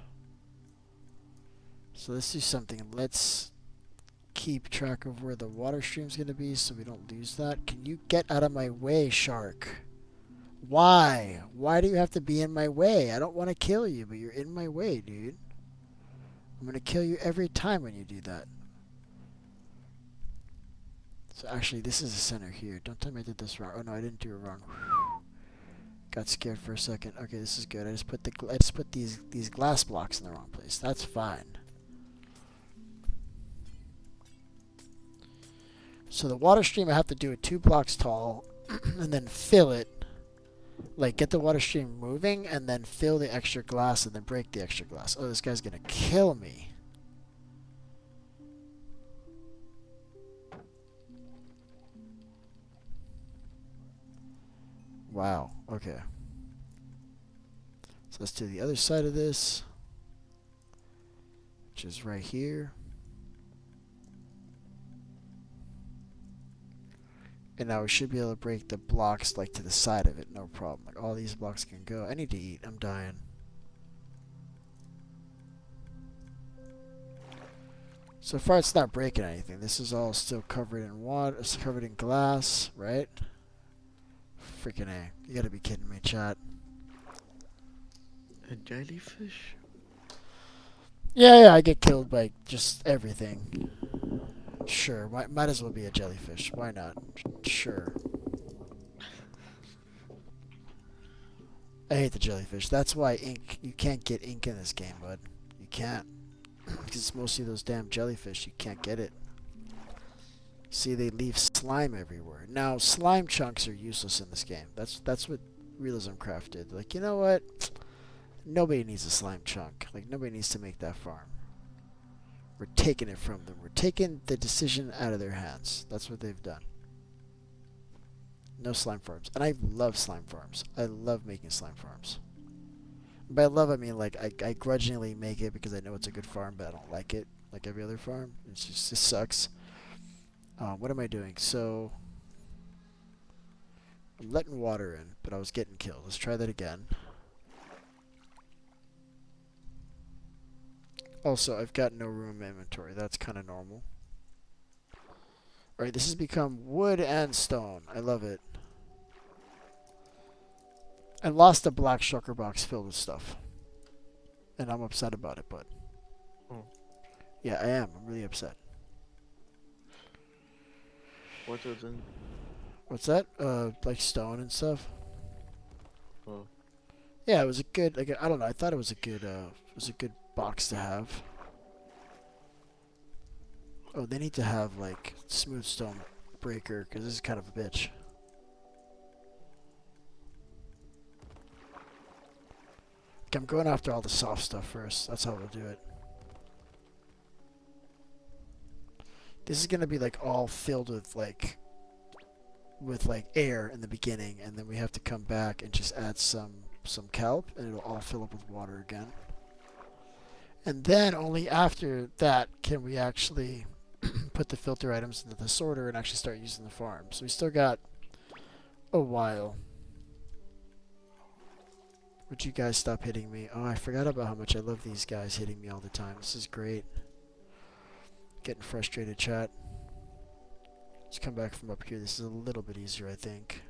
So let's do something. Let's keep track of where the water stream's going to be so we don't lose that. Can you get out of my way, shark? Why? Why do you have to be in my way? I don't want to kill you, but you're in my way, dude. I'm going to kill you every time when you do that. So actually, this is the center here. Don't tell me I did this wrong. Oh no, I didn't do it wrong. Got scared for a second. Okay, this is good. I just put these glass blocks in the wrong place. That's fine. So the water stream, I have to do it 2 blocks tall, and then fill it. Like, get the water stream moving, and then fill the extra glass, and then break the extra glass. Oh, this guy's gonna kill me. Wow, okay. So let's do the other side of this, which is right here. And now we should be able to break the blocks like to the side of it, no problem. Like all these blocks can go. I need to eat, I'm dying. So far it's not breaking anything. This is all still covered in water, it's covered in glass, right? Freaking A. You gotta be kidding me, chat. A jellyfish? Yeah, I get killed by just everything. Sure, might as well be a jellyfish. Why not? Sure. I hate the jellyfish. That's why ink. You can't get ink in this game, bud. You can't. Because it's mostly those damn jellyfish. You can't get it. See, they leave slime everywhere. Now, slime chunks are useless in this game. That's what Realism Craft did. Like, you know what? Nobody needs a slime chunk. Like, nobody needs to make that farm. We're taking it from them. We're taking the decision out of their hands. That's what they've done. No slime farms. And I love slime farms. I love making slime farms. By love, I mean, like, I grudgingly make it because I know it's a good farm, but I don't like it like every other farm. It sucks. What am I doing? So, I'm letting water in, but I was getting killed. Let's try that again. Also, I've got no room in inventory. That's kind of normal. Alright, this has become wood and stone. I love it. I lost a black shulker box filled with stuff. And I'm upset about it, but... Oh. Yeah, I am. I'm really upset. What was in? What's that? Like stone and stuff? Oh. Yeah, it was a good... Like, I don't know. I thought it was a good box to have. Oh, they need to have, like, smooth stone breaker, because this is kind of a bitch. Okay, I'm going after all the soft stuff first. That's how we'll do it. This is going to be, like, all filled with, like, air in the beginning, and then we have to come back and just add some kelp, and it'll all fill up with water again. And then only after that can we actually put the filter items into the sorter and actually start using the farm. So we still got a while. Would you guys stop hitting me? Oh, I forgot about how much I love these guys hitting me all the time. This is great. Getting frustrated, chat. Let's come back from up here. This is a little bit easier, I think.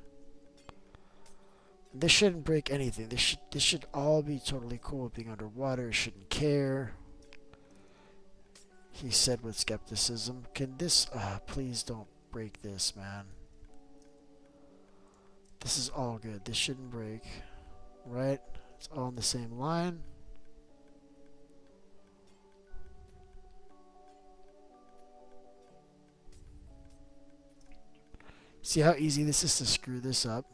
This shouldn't break anything. This should all be totally cool with being underwater. It shouldn't care. He said with skepticism. Can this... please don't break this, man. This is all good. This shouldn't break. Right? It's all on the same line. See how easy this is to screw this up?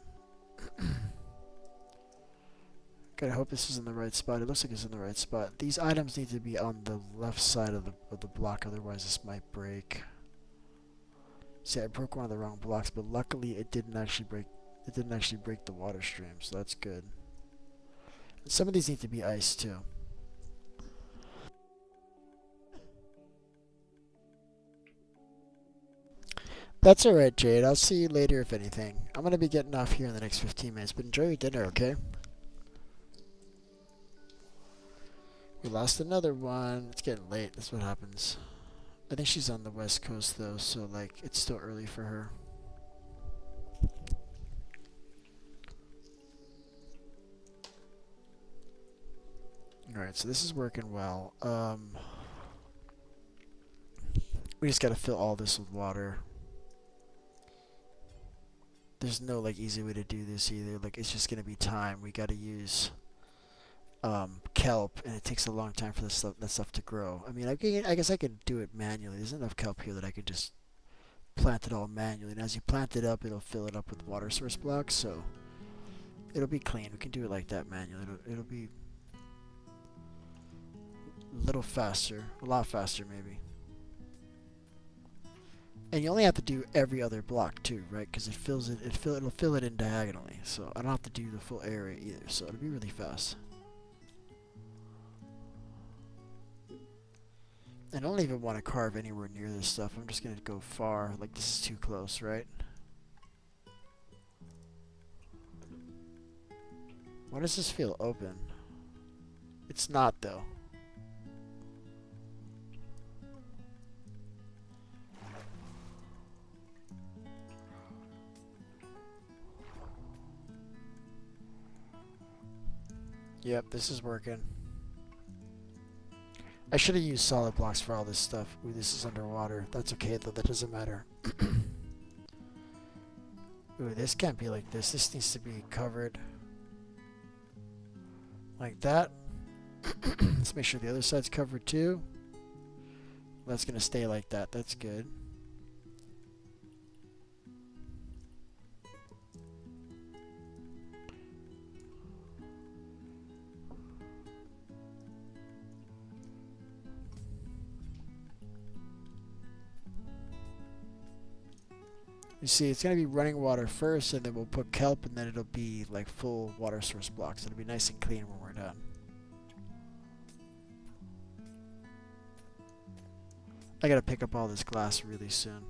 Gotta hope this is in the right spot. It looks like it's in the right spot. These items need to be on the left side of the block, otherwise this might break. See, I broke one of the wrong blocks, but luckily it didn't actually break. It didn't actually break the water stream, so that's good. And some of these need to be iced too. That's alright, Jade. I'll see you later if anything. I'm gonna be getting off here in the next 15 minutes, but enjoy your dinner, okay? We lost another one. It's getting late. That's what happens. I think she's on the west coast though, so like it's still early for her. Alright, so this is working well. We just gotta fill all this with water. There's no like easy way to do this either. Like it's just gonna be time. We gotta use kelp, and it takes a long time for that stuff to grow. I mean, I guess I could do it manually. There's enough kelp here that I could just plant it all manually. And as you plant it up, it'll fill it up with water source blocks. So it'll be clean. We can do it like that manually. It'll be a little faster, a lot faster maybe. And you only have to do every other block too, right? Because it'll fill it in diagonally. So I don't have to do the full area either. So it'll be really fast. I don't even want to carve anywhere near this stuff. I'm just gonna go far. Like this is too close, right? Why does this feel open? It's not though. Yep, this is working. I should have used solid blocks for all this stuff. Ooh, this is underwater. That's okay though, that doesn't matter. Ooh, this can't be like this. This needs to be covered. Like that. Let's make sure the other side's covered too. That's gonna stay like that. That's good. You see, it's going to be running water first, and then we'll put kelp, and then it'll be like full water source blocks. It'll be nice and clean when we're done. I gotta pick up all this glass really soon.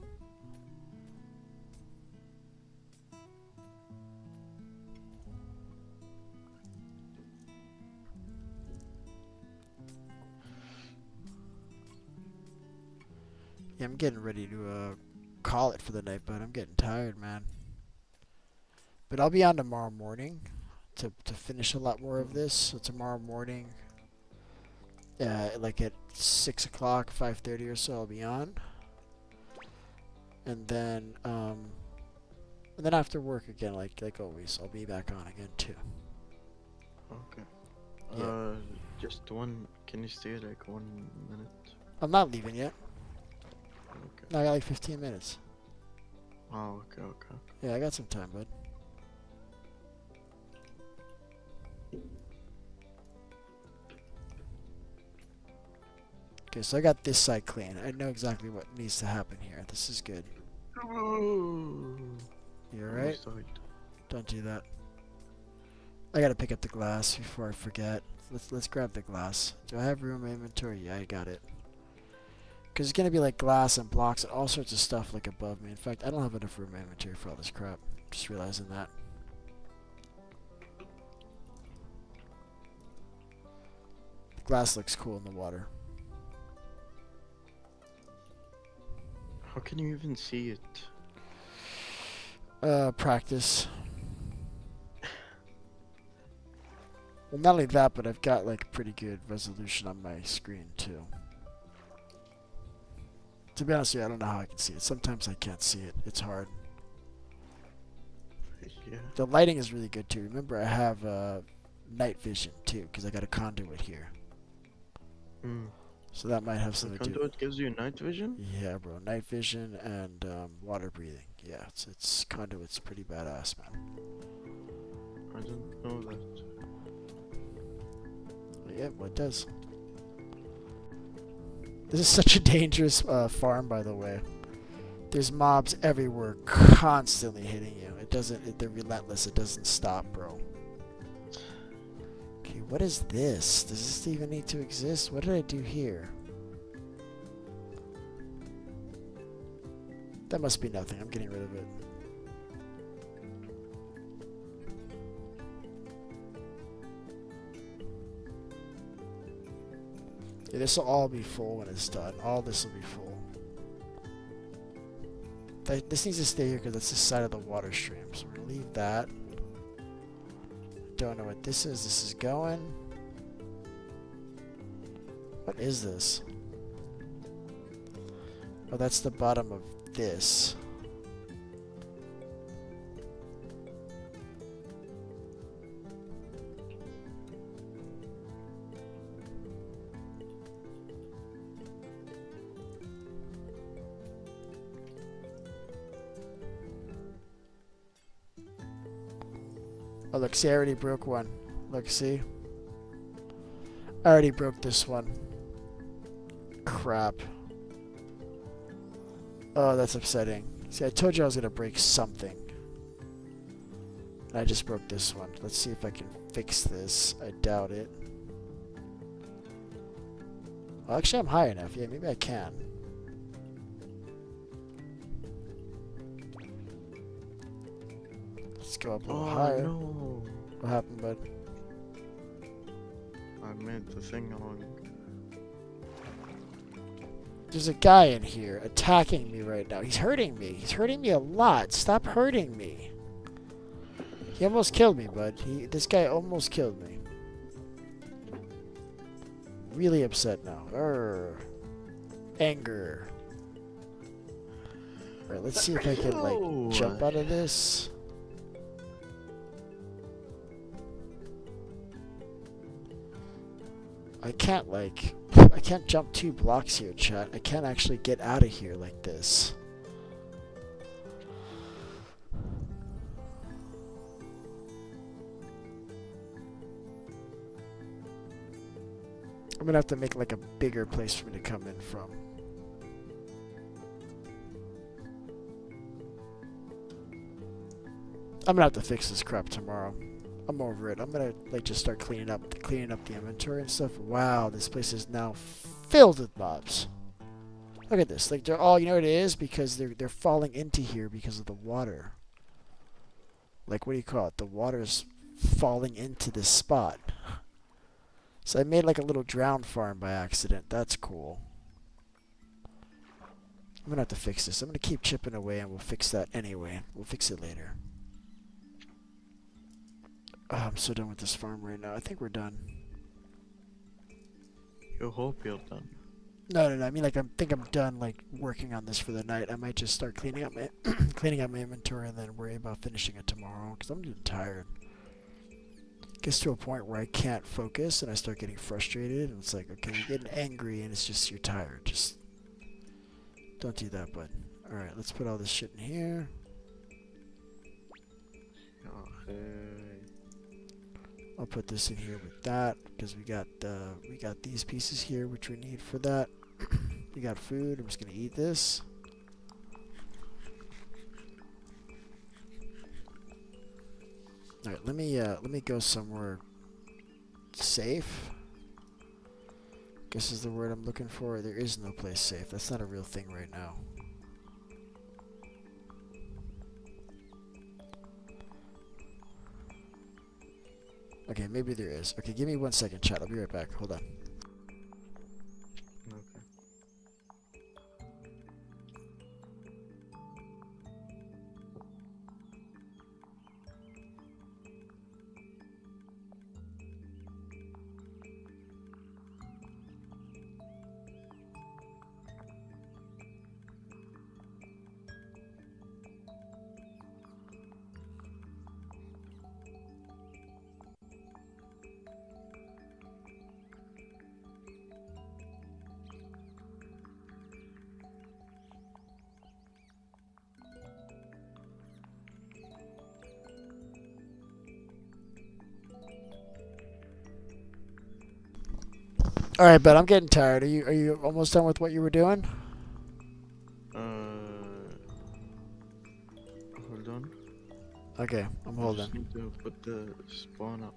Yeah, I'm getting ready to call it for the night, but I'm getting tired, man. But I'll be on tomorrow morning to finish a lot more of this. So tomorrow morning, like at 6 o'clock, 5:30 or so, I'll be on. And then after work again, like always, I'll be back on again too. Okay. Yeah. Just one. Can you stay like 1 minute? I'm not leaving yet. Okay. No, I got like 15 minutes. Oh, okay, okay. Yeah, I got some time, bud. Okay, so I got this side clean. I know exactly what needs to happen here. This is good. You alright? Don't do that. I gotta pick up the glass before I forget. Let's grab the glass. Do I have room in inventory? Yeah, I got it. Because it's going to be like glass and blocks and all sorts of stuff like above me. In fact, I don't have enough room in inventory for all this crap. Just realizing that. The glass looks cool in the water. How can you even see it? Practice. Well, not only that, but I've got like pretty good resolution on my screen too. To be honest with you, I don't know how I can see it. Sometimes I can't see it. It's hard. Yeah. The lighting is really good too. Remember, I have night vision too, because I got a conduit here. Mm. So that might have The something to do. conduit gives you night vision? Yeah, bro. Night vision and water breathing. Yeah, it's conduit's pretty badass, man. I didn't know that. Yeah, well, it does. This is such a dangerous farm, by the way. There's mobs everywhere, constantly hitting you. It doesn't. They're relentless. It doesn't stop, bro. Okay, what is this? Does this even need to exist? What did I do here? That must be nothing. I'm getting rid of it. Yeah, this will all be full when it's done. All this will be full. This needs to stay here because it's the side of the water stream. So we're going to leave that. Don't know what this is. This is going. What is this? Oh, that's the bottom of this. Oh, look, see, I already broke one. Look, see? I already broke this one. Crap. Oh, that's upsetting. See, I told you I was going to break something. I just broke this one. Let's see if I can fix this. I doubt it. Well, actually, I'm high enough. Yeah, maybe I can. Let's go up a little higher. No. What happened, bud? I made the thing wrong. There's a guy in here attacking me right now. He's hurting me. He's hurting me a lot. Stop hurting me. He almost killed me, bud. This guy almost killed me. Really upset now. Anger. Alright, let's see if I can, like, jump out of this. I can't jump 2 blocks here, chat. I can't actually get out of here like this. I'm gonna have to make like a bigger place for me to come in from. I'm gonna have to fix this crap tomorrow. I'm over it. I'm gonna like just start cleaning up the inventory and stuff. Wow, this place is now filled with mobs. Look at this. Like they're all, you know what it is? Because they're falling into here because of the water. Like what do you call it? The water's falling into this spot. So I made like a little drown farm by accident. That's cool. I'm gonna have to fix this. I'm gonna keep chipping away and we'll fix that anyway. We'll fix it later. Oh, I'm so done with this farm right now. I think we're done. You hope you're done. No. I mean, like, I think I'm done, like, working on this for the night. I might just start cleaning up my cleaning up my inventory and then worry about finishing it tomorrow. Because I'm getting tired. Gets to a point where I can't focus and I start getting frustrated. And it's like, okay, you're getting angry and it's just you're tired. Just don't do that, bud. All right, let's put all this shit in here. I'll put this in here with that because we got these pieces here which we need for that. We got food. I'm just gonna eat this. All right, let me go somewhere safe. Guess is the word I'm looking for. There is no place safe. That's not a real thing right now. Okay, maybe there is. Okay, give me 1 second, chat. I'll be right back. Hold on. Okay. All right, but I'm getting tired. Are you almost done with what you were doing? Hold on. Okay, I'm I just holding. need to put the spawn up.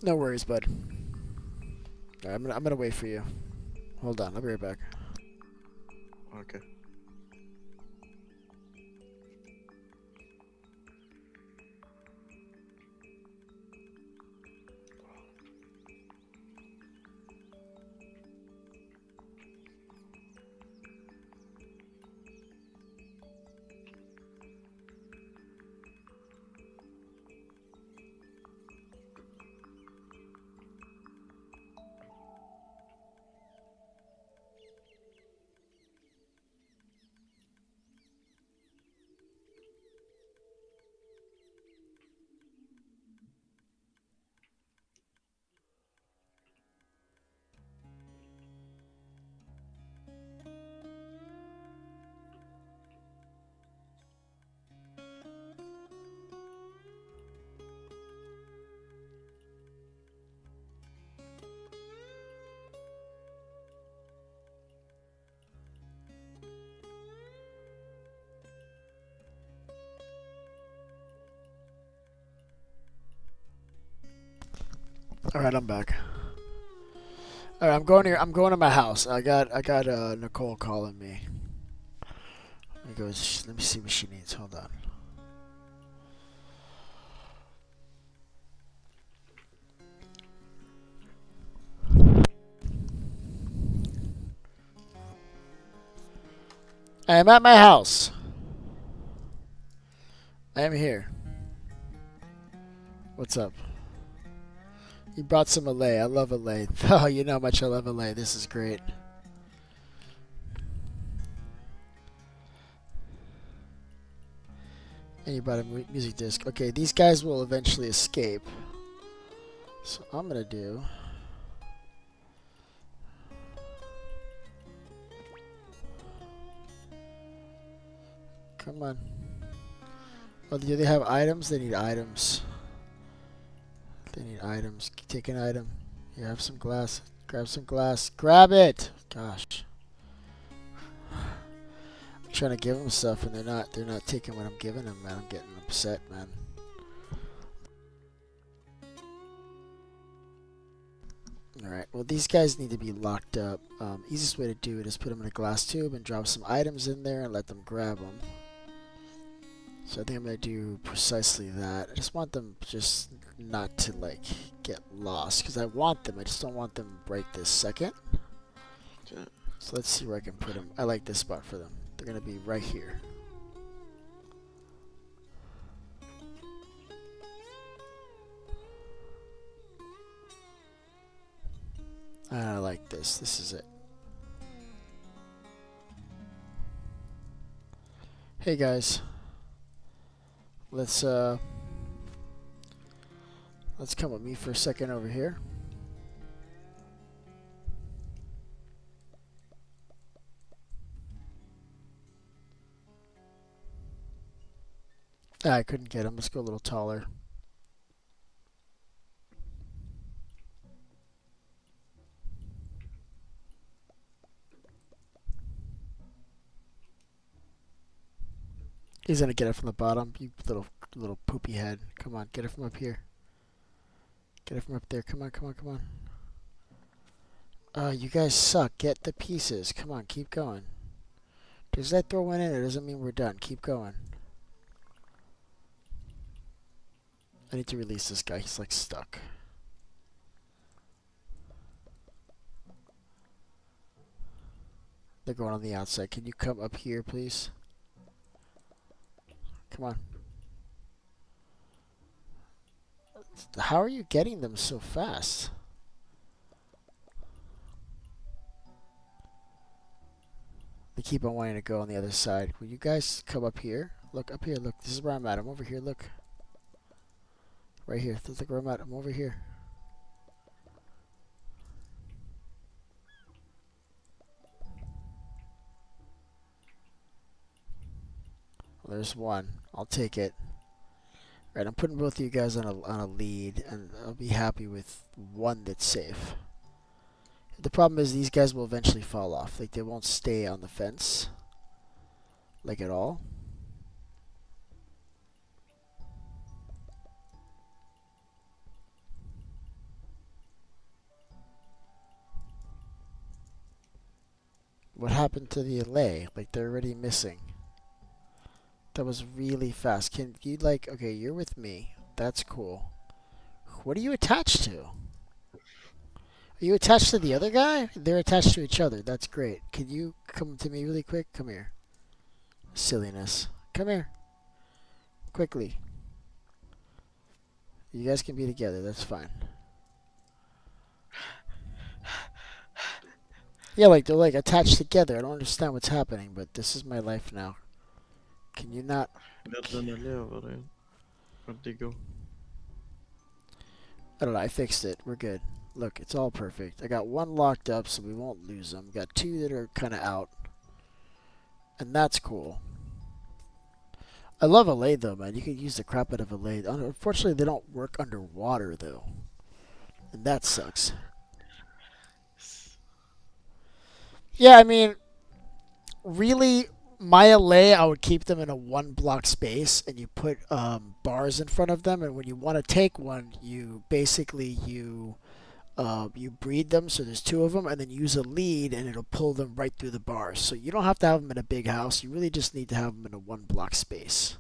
No worries, bud. All right, I'm gonna wait for you. Hold on, I'll be right back. Okay. All right, I'm back. All right, I'm going here. I'm going to my house. I got Nicole calling me. Let me see what she needs. Hold on. I am at my house. I am here. What's up? You brought some LA. I love LA. Oh, you know how much I love LA. This is great. And you brought a music disc. Okay, these guys will eventually escape. So I'm gonna do. Come on. Oh, do they have items? They need items. They need items. Take an item. You have some glass. Grab some glass. Grab it. Gosh. I'm trying to give them stuff and they're not taking what I'm giving them, man. I'm getting upset, man. Alright, well these guys need to be locked up. Easiest way to do it is put them in a glass tube and drop some items in there and let them grab them. So I think I'm going to do precisely that. I just want them just not to like get lost because I want them. I just don't want them right this second. So let's see where I can put them. I like this spot for them. They're going to be right here. I like this. This is it. Hey guys. Let's come with me for a second over here. I couldn't get him. Let's go a little taller. He's gonna get it from the bottom. You little poopy head. Come on, get it from up here. Get it from up there. Come on, come on, come on. You guys suck. Get the pieces. Come on, keep going. Does that throw one in? It doesn't mean we're done. Keep going. I need to release this guy. He's like stuck. They're going on the outside. Can you come up here, please? Come on. How are you getting them so fast? They keep on wanting to go on the other side. Will you guys come up here? Look, up here, look. This is where I'm at. I'm over here, look. Right here. Look where I'm at. I'm over here. Well, there's one. I'll take it. Right, I'm putting both of you guys on a lead, and I'll be happy with one that's safe. The problem is these guys will eventually fall off. Like, they won't stay on the fence. Like, at all. What happened to the allay? Like, they're already missing. That was really fast. Can you, like... Okay, you're with me. That's cool. What are you attached to? Are you attached to the other guy? They're attached to each other. That's great. Can you come to me really quick? Come here. Silliness. Come here. Quickly. You guys can be together. That's fine. Yeah, like they're like attached together. I don't understand what's happening, but this is my life now. Can you not? قدرنا ليه غريب. Where'd they go? I don't know. I fixed it. We're good. Look, it's all perfect. I got one locked up, so we won't lose them. Got two that are kind of out, and that's cool. I love a lathe though, man. You can use the crap out of a lathe. Unfortunately, they don't work underwater though, and that sucks. Yeah, I mean, really, my LA, I would keep them in a one block space, and you put bars in front of them, and when you want to take one, you basically you breed them, so there's two of them, and then use a lead, and it'll pull them right through the bars. So you don't have to have them in a big house. You really just need to have them in a one block space.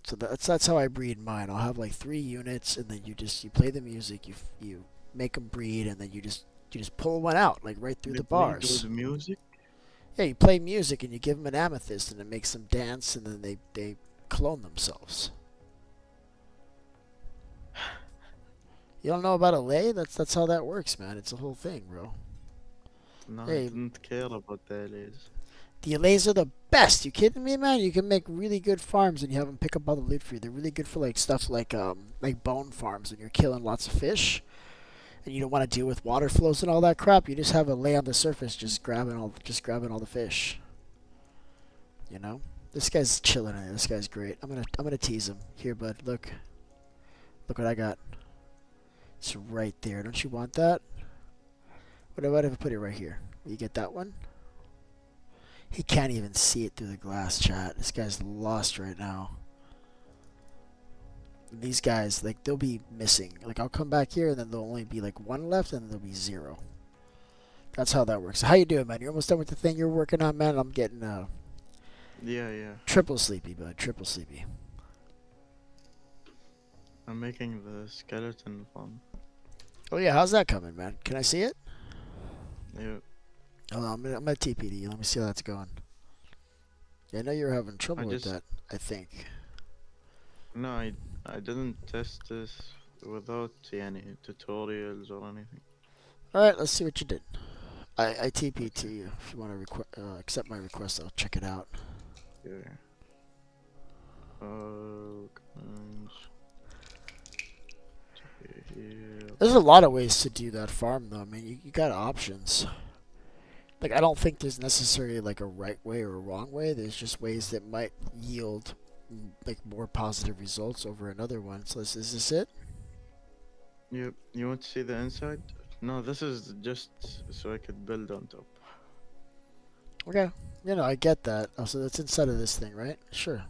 So that's how I breed mine. I'll have like 3 units, and then you play the music, you make them breed, and then you just pull one out like right through They the played bars. with music. Yeah, you play music and you give them an amethyst, and it makes them dance, and then they clone themselves. You don't know about a lay? That's how that works, man. It's a whole thing, bro. No, Hey. I didn't care about that. The allays are the best. You kidding me, man? You can make really good farms, and you have them pick up all the loot for you. They're really good for like stuff like bone farms when you're killing lots of fish, and you don't want to deal with water flows and all that crap. You just have a lay on the surface, just grabbing all the fish. You know, this guy's chilling in it. This guy's great. I'm gonna tease him. Here, bud. Look what I got. It's right there. Don't you want that? What about if I put it right here? Will you get that one? He can't even see it through the glass, chat. This guy's lost right now. And these guys, like, they'll be missing. Like, I'll come back here, and then there'll only be, like, 1 left, and then there'll be 0. That's how that works. How you doing, man? You're almost done with the thing you're working on, man? I'm getting, Yeah. triple sleepy, bud. Triple sleepy. I'm making the skeleton farm. Oh, yeah. How's that coming, man? Can I see it? Yeah. Hold on. I'm gonna TP to you. Let me see how that's going. Yeah, I know you're having trouble with that, I think. No, I didn't test this without any tutorials or anything. Alright, let's see what you did. I TP to you. If you want to accept my request, I'll check it out. Yeah. Guys. Here. There's a lot of ways to do that farm, though. I mean, you got options. Like, I don't think there's necessarily, like, a right way or a wrong way. There's just ways that might yield, like, more positive results over another one. So, is this it? Yep. You want to see the inside? No, this is just so I could build on top. Okay. You know, I get that. Oh, so that's inside of this thing, right? Sure.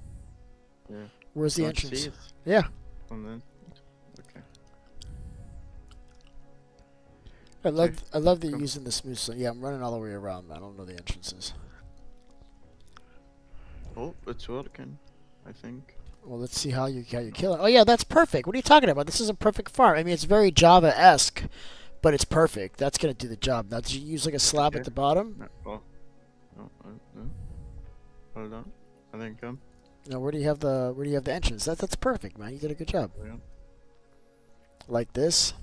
Yeah. Where's the Want to entrance? see it? Yeah. On the okay. I love that you're Come. using the smooth stone. Yeah, I'm running all the way around, man. I don't know the entrances. Oh, it's working. I think. Well, let's see how you're killing. Oh yeah, that's perfect. What are you talking about? This is a perfect farm. I mean, it's very Java-esque, but it's perfect. That's gonna do the job. Now, did you use like a slab Okay. at the bottom? No. Oh. No. Hold on. I think No. Where do you have the entrance? That's perfect, man. You did a good job. Yeah. Like this.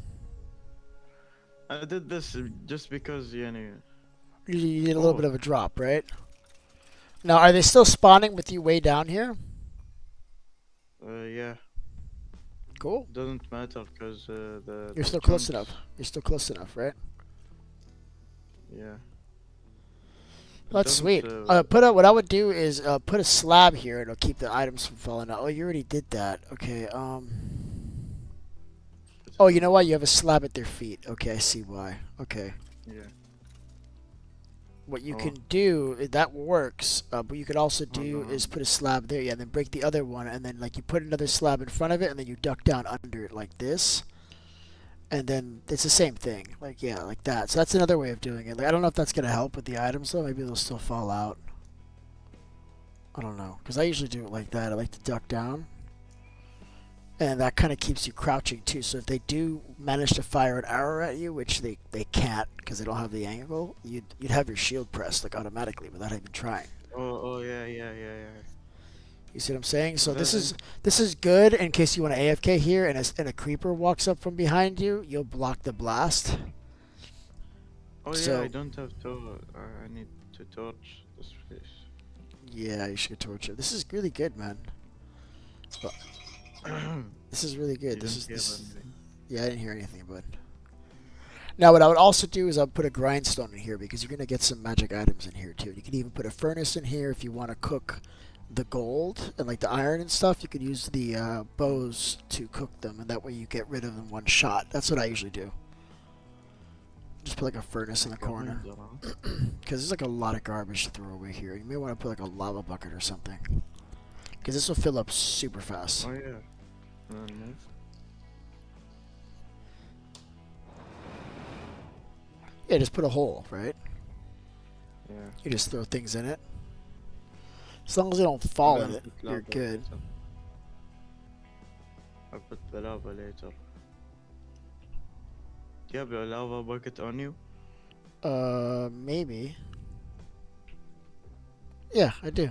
I did this just because You did a little bit of a drop, right? Now, are they still spawning with you way down here? Yeah. Cool. Doesn't matter because the. You're still the close chunks- enough. You're still close enough, right? Yeah. That's doesn't, sweet. What I would do is put a slab here. It'll keep the items from falling out. Oh, you already did that. Okay. Oh, you know why? You have a slab at their feet. Okay, I see why. Okay. Yeah. What you Oh. can do, that works, but you could also do Hold on. is put a slab there, yeah, then break the other one, and then like you put another slab in front of it, and then you duck down under it like this, and then it's the same thing, like yeah, like that. So that's another way of doing it. Like I don't know if that's gonna help with the items though. Maybe they'll still fall out. I don't know, because I usually do it like that. I like to duck down, and that kind of keeps you crouching too. So if they do manage to fire an arrow at you, which they can't because they don't have the angle, you'd have your shield pressed like automatically without even trying. Oh yeah. You see what I'm saying? So this Then- is good in case you want to AFK here, and a creeper walks up from behind you, you'll block the blast. Oh yeah, So- I don't have to. I need to torch this place. Yeah, you should torch it. This is really good, man. This is really good. You This didn't is hear this. anything. Yeah, I didn't hear anything, bud. Now, what I would also do is I'll put a grindstone in here because you're gonna get some magic items in here too. You can even put a furnace in here if you want to cook the gold and like the iron and stuff. You could use the bows to cook them, and that way you get rid of them in one shot. That's what I usually do. Just put like a furnace in the Got corner wind around. because there's like a lot of garbage to throw away here. You may want to put like a lava bucket or something because this will fill up super fast. Oh yeah. And then move. Yeah, just put a hole, right? Yeah. You just throw things in it. As long as they don't fall in Then it, put you're lava good. later. I'll put the lava later. Do you have a lava bucket on you? Maybe. Yeah, I do.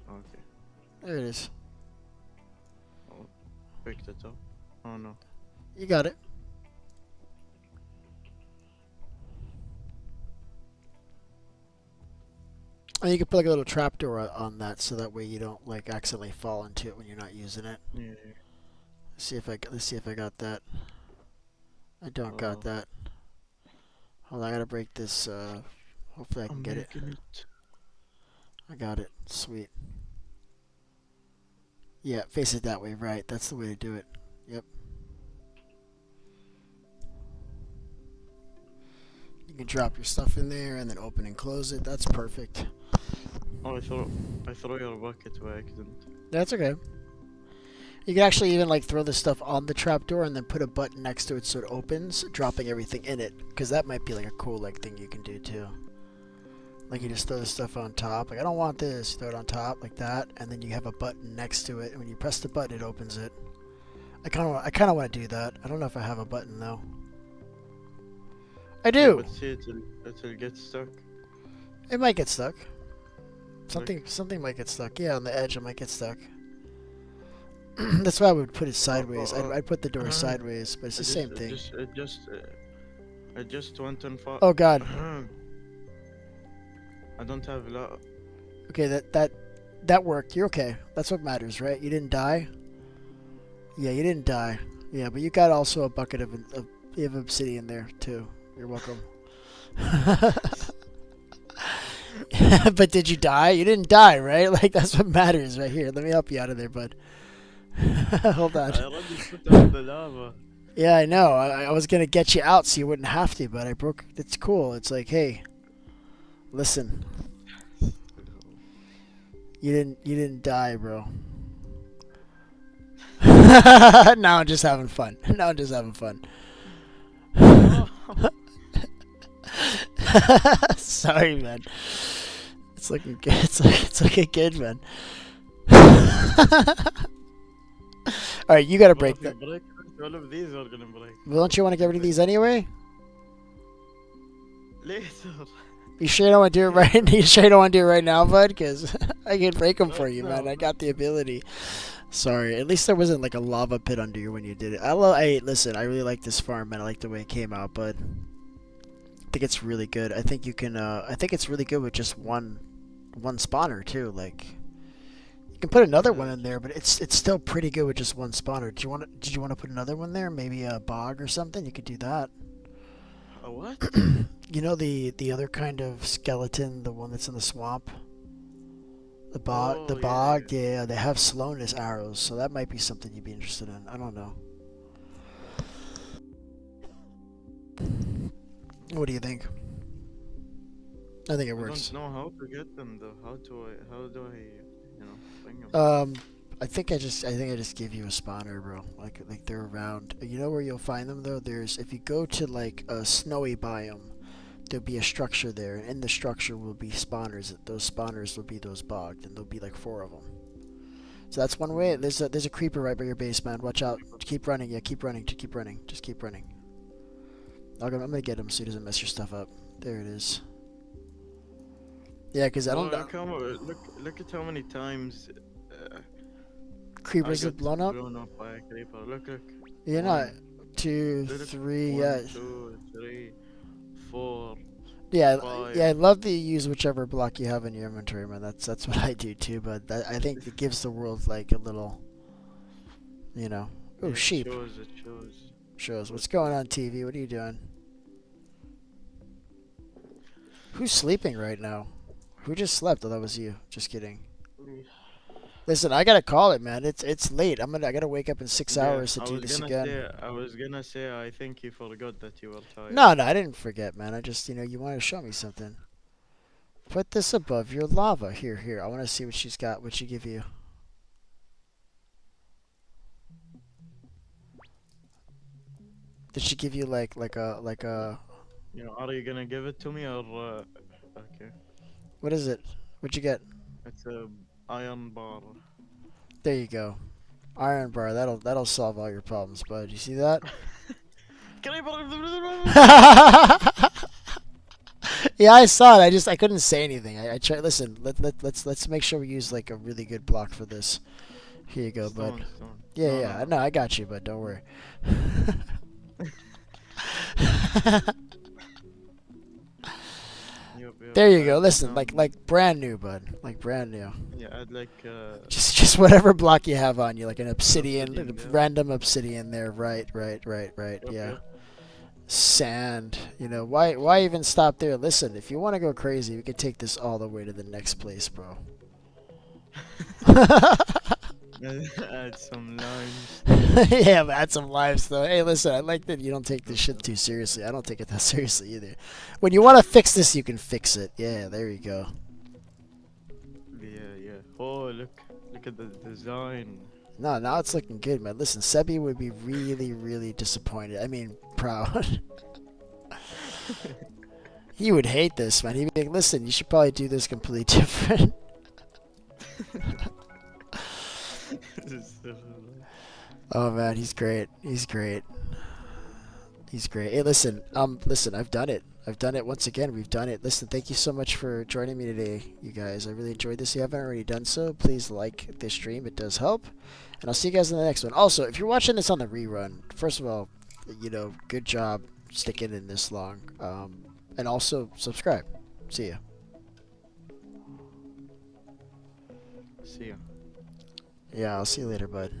Okay. There it is. Picked it up. Oh no. You got it. And you can put like a little trapdoor on that, so that way you don't like accidentally fall into it when you're not using it. Yeah. Let's see if I got that. I don't got Oh. that. Hold on, I gotta break this. Hopefully I can I'm get it. making it. I got it. Sweet. Yeah, face it that way. Right, that's the way to do it. Yep. You can drop your stuff in there and then open and close it. That's perfect. Oh, I threw your bucket by accident. That's okay. You can actually even like throw the stuff on the trapdoor and then put a button next to it so it opens, dropping everything in it. Because that might be like a cool like thing you can do too. Like you just throw the stuff on top. Like I don't want this. Throw it on top like that, and then you have a button next to it. And when you press the button, it opens it. I kind of want to do that. I don't know if I have a button though. I do. But see, it'll get stuck. It might get stuck. Something might get stuck. Yeah, on the edge, it might get stuck. That's why I would put it sideways. I'd put the door sideways, but it's the same thing. It just went on fire. Oh God. I don't have lava. Okay, that worked. You're okay. That's what matters, right? You didn't die. Yeah, you didn't die. Yeah, but you got also a bucket of you have obsidian there too. You're welcome. But did you die? You didn't die, right? Like that's what matters right here. Let me help you out of there, bud. Hold on. I already put out the lava. Yeah, I know. I was gonna get you out so you wouldn't have to, but I broke. It's cool. It's like, hey, listen. You didn't die, bro. Now I'm just having fun. Now I'm just having fun. Sorry, man. It's looking good. It's looking good, man. All right, you gotta break that. All of these are gonna break. Well, don't you want to get rid of these anyway? Later. You sure you don't want to do it right? You sure you don't want to do it right now, bud? Because I can break them for you, man. I got the ability. Sorry. At least there wasn't like a lava pit under you when you did it. Hey, listen. I really like this farm, man. I like the way it came out, bud. I think it's really good. I think you can. I think it's really good with just one spawner too. Like, you can put another one in there, but it's still pretty good with just one spawner. Did you want to put another one there? Maybe a bog or something. You could do that. A what? You know the other kind of skeleton, the one that's in the swamp? The bog, the Oh, yeah, bog, yeah. yeah, they have slowness arrows, so that might be something you'd be interested in. I don't know. What do you think? I think it I works. don't know how to get them though. How do I, bring them? I think I just gave you a spawner, bro. Like they're around. You know where you'll find them though? There's if you go to like a snowy biome, there'll be a structure there, and in the structure will be spawners. Those spawners will be those bogged, and there'll be like 4 of them. So that's one way. There's a creeper right by your base, man. Watch out. Keep running. Yeah, keep running. Just keep running. Just keep running. I'm gonna get him so he doesn't mess your stuff up. There it is. Yeah, because I Oh, don't. look at how many times I Creepers have got blown up. blown up by a creeper. Look. Yeah, no. One. 2, Look, 3. one, Yeah. 2, 3, 4, Yeah, 5. yeah, I'd love to use whichever block you have in your inventory, man. That's what I do too. But I think it gives the world like a little, you know. Oh, It sheep. shows. Shows. What's going on, TV? What are you doing? Who's sleeping right now? Who just slept? Oh, that was you. Just kidding. Listen, I gotta call it, man. It's late. I gotta wake up in 6 hours to do this again. I was gonna say, I think you forgot that you were tired. No, I didn't forget, man. I just, you want to show me something. Put this above your lava. Here. I want to see what she's got. What she give you? Did she give you like a? Are you gonna give it to me or? Okay. What is it? What'd you get? It's a iron bar. There you go. Iron bar. That'll solve all your problems, bud. You see that? Yeah, I saw it. I couldn't say anything. I tried. Listen, let's make sure we use like a really good block for this. Here you go, bud. Stone. Yeah. No, I got you, bud. Don't worry. Yup, There you go. add Listen, some- like brand new, bud. Like brand new. Yeah, add like Just whatever block you have on you, like an obsidian, Obsidian, yeah. random obsidian there. Right. Yup, Yeah. yup. Sand. Why even stop there? Listen, if you want to go crazy, we could take this all the way to the next place, bro. Add some limes. Yeah, but add some lives though. Hey, listen, I like that you don't take this shit too seriously. I don't take it that seriously either. When you want to fix this, you can fix it. Yeah, there you go. Yeah. Oh, look at the design. No, now it's looking good, man. Listen, Sebi would be really, really disappointed. I mean, proud. He would hate this, man. He'd be like, listen, you should probably do this completely different. Oh, man, he's great. He's great. Hey, listen, I've done it. I've done it once again. We've done it. Listen, thank you so much for joining me today, you guys. I really enjoyed this. If you haven't already done so, please like this stream. It does help. And I'll see you guys in the next one. Also, if you're watching this on the rerun, first of all, good job sticking in this long. And also, subscribe. See ya. See ya. Yeah, I'll see you later, bud.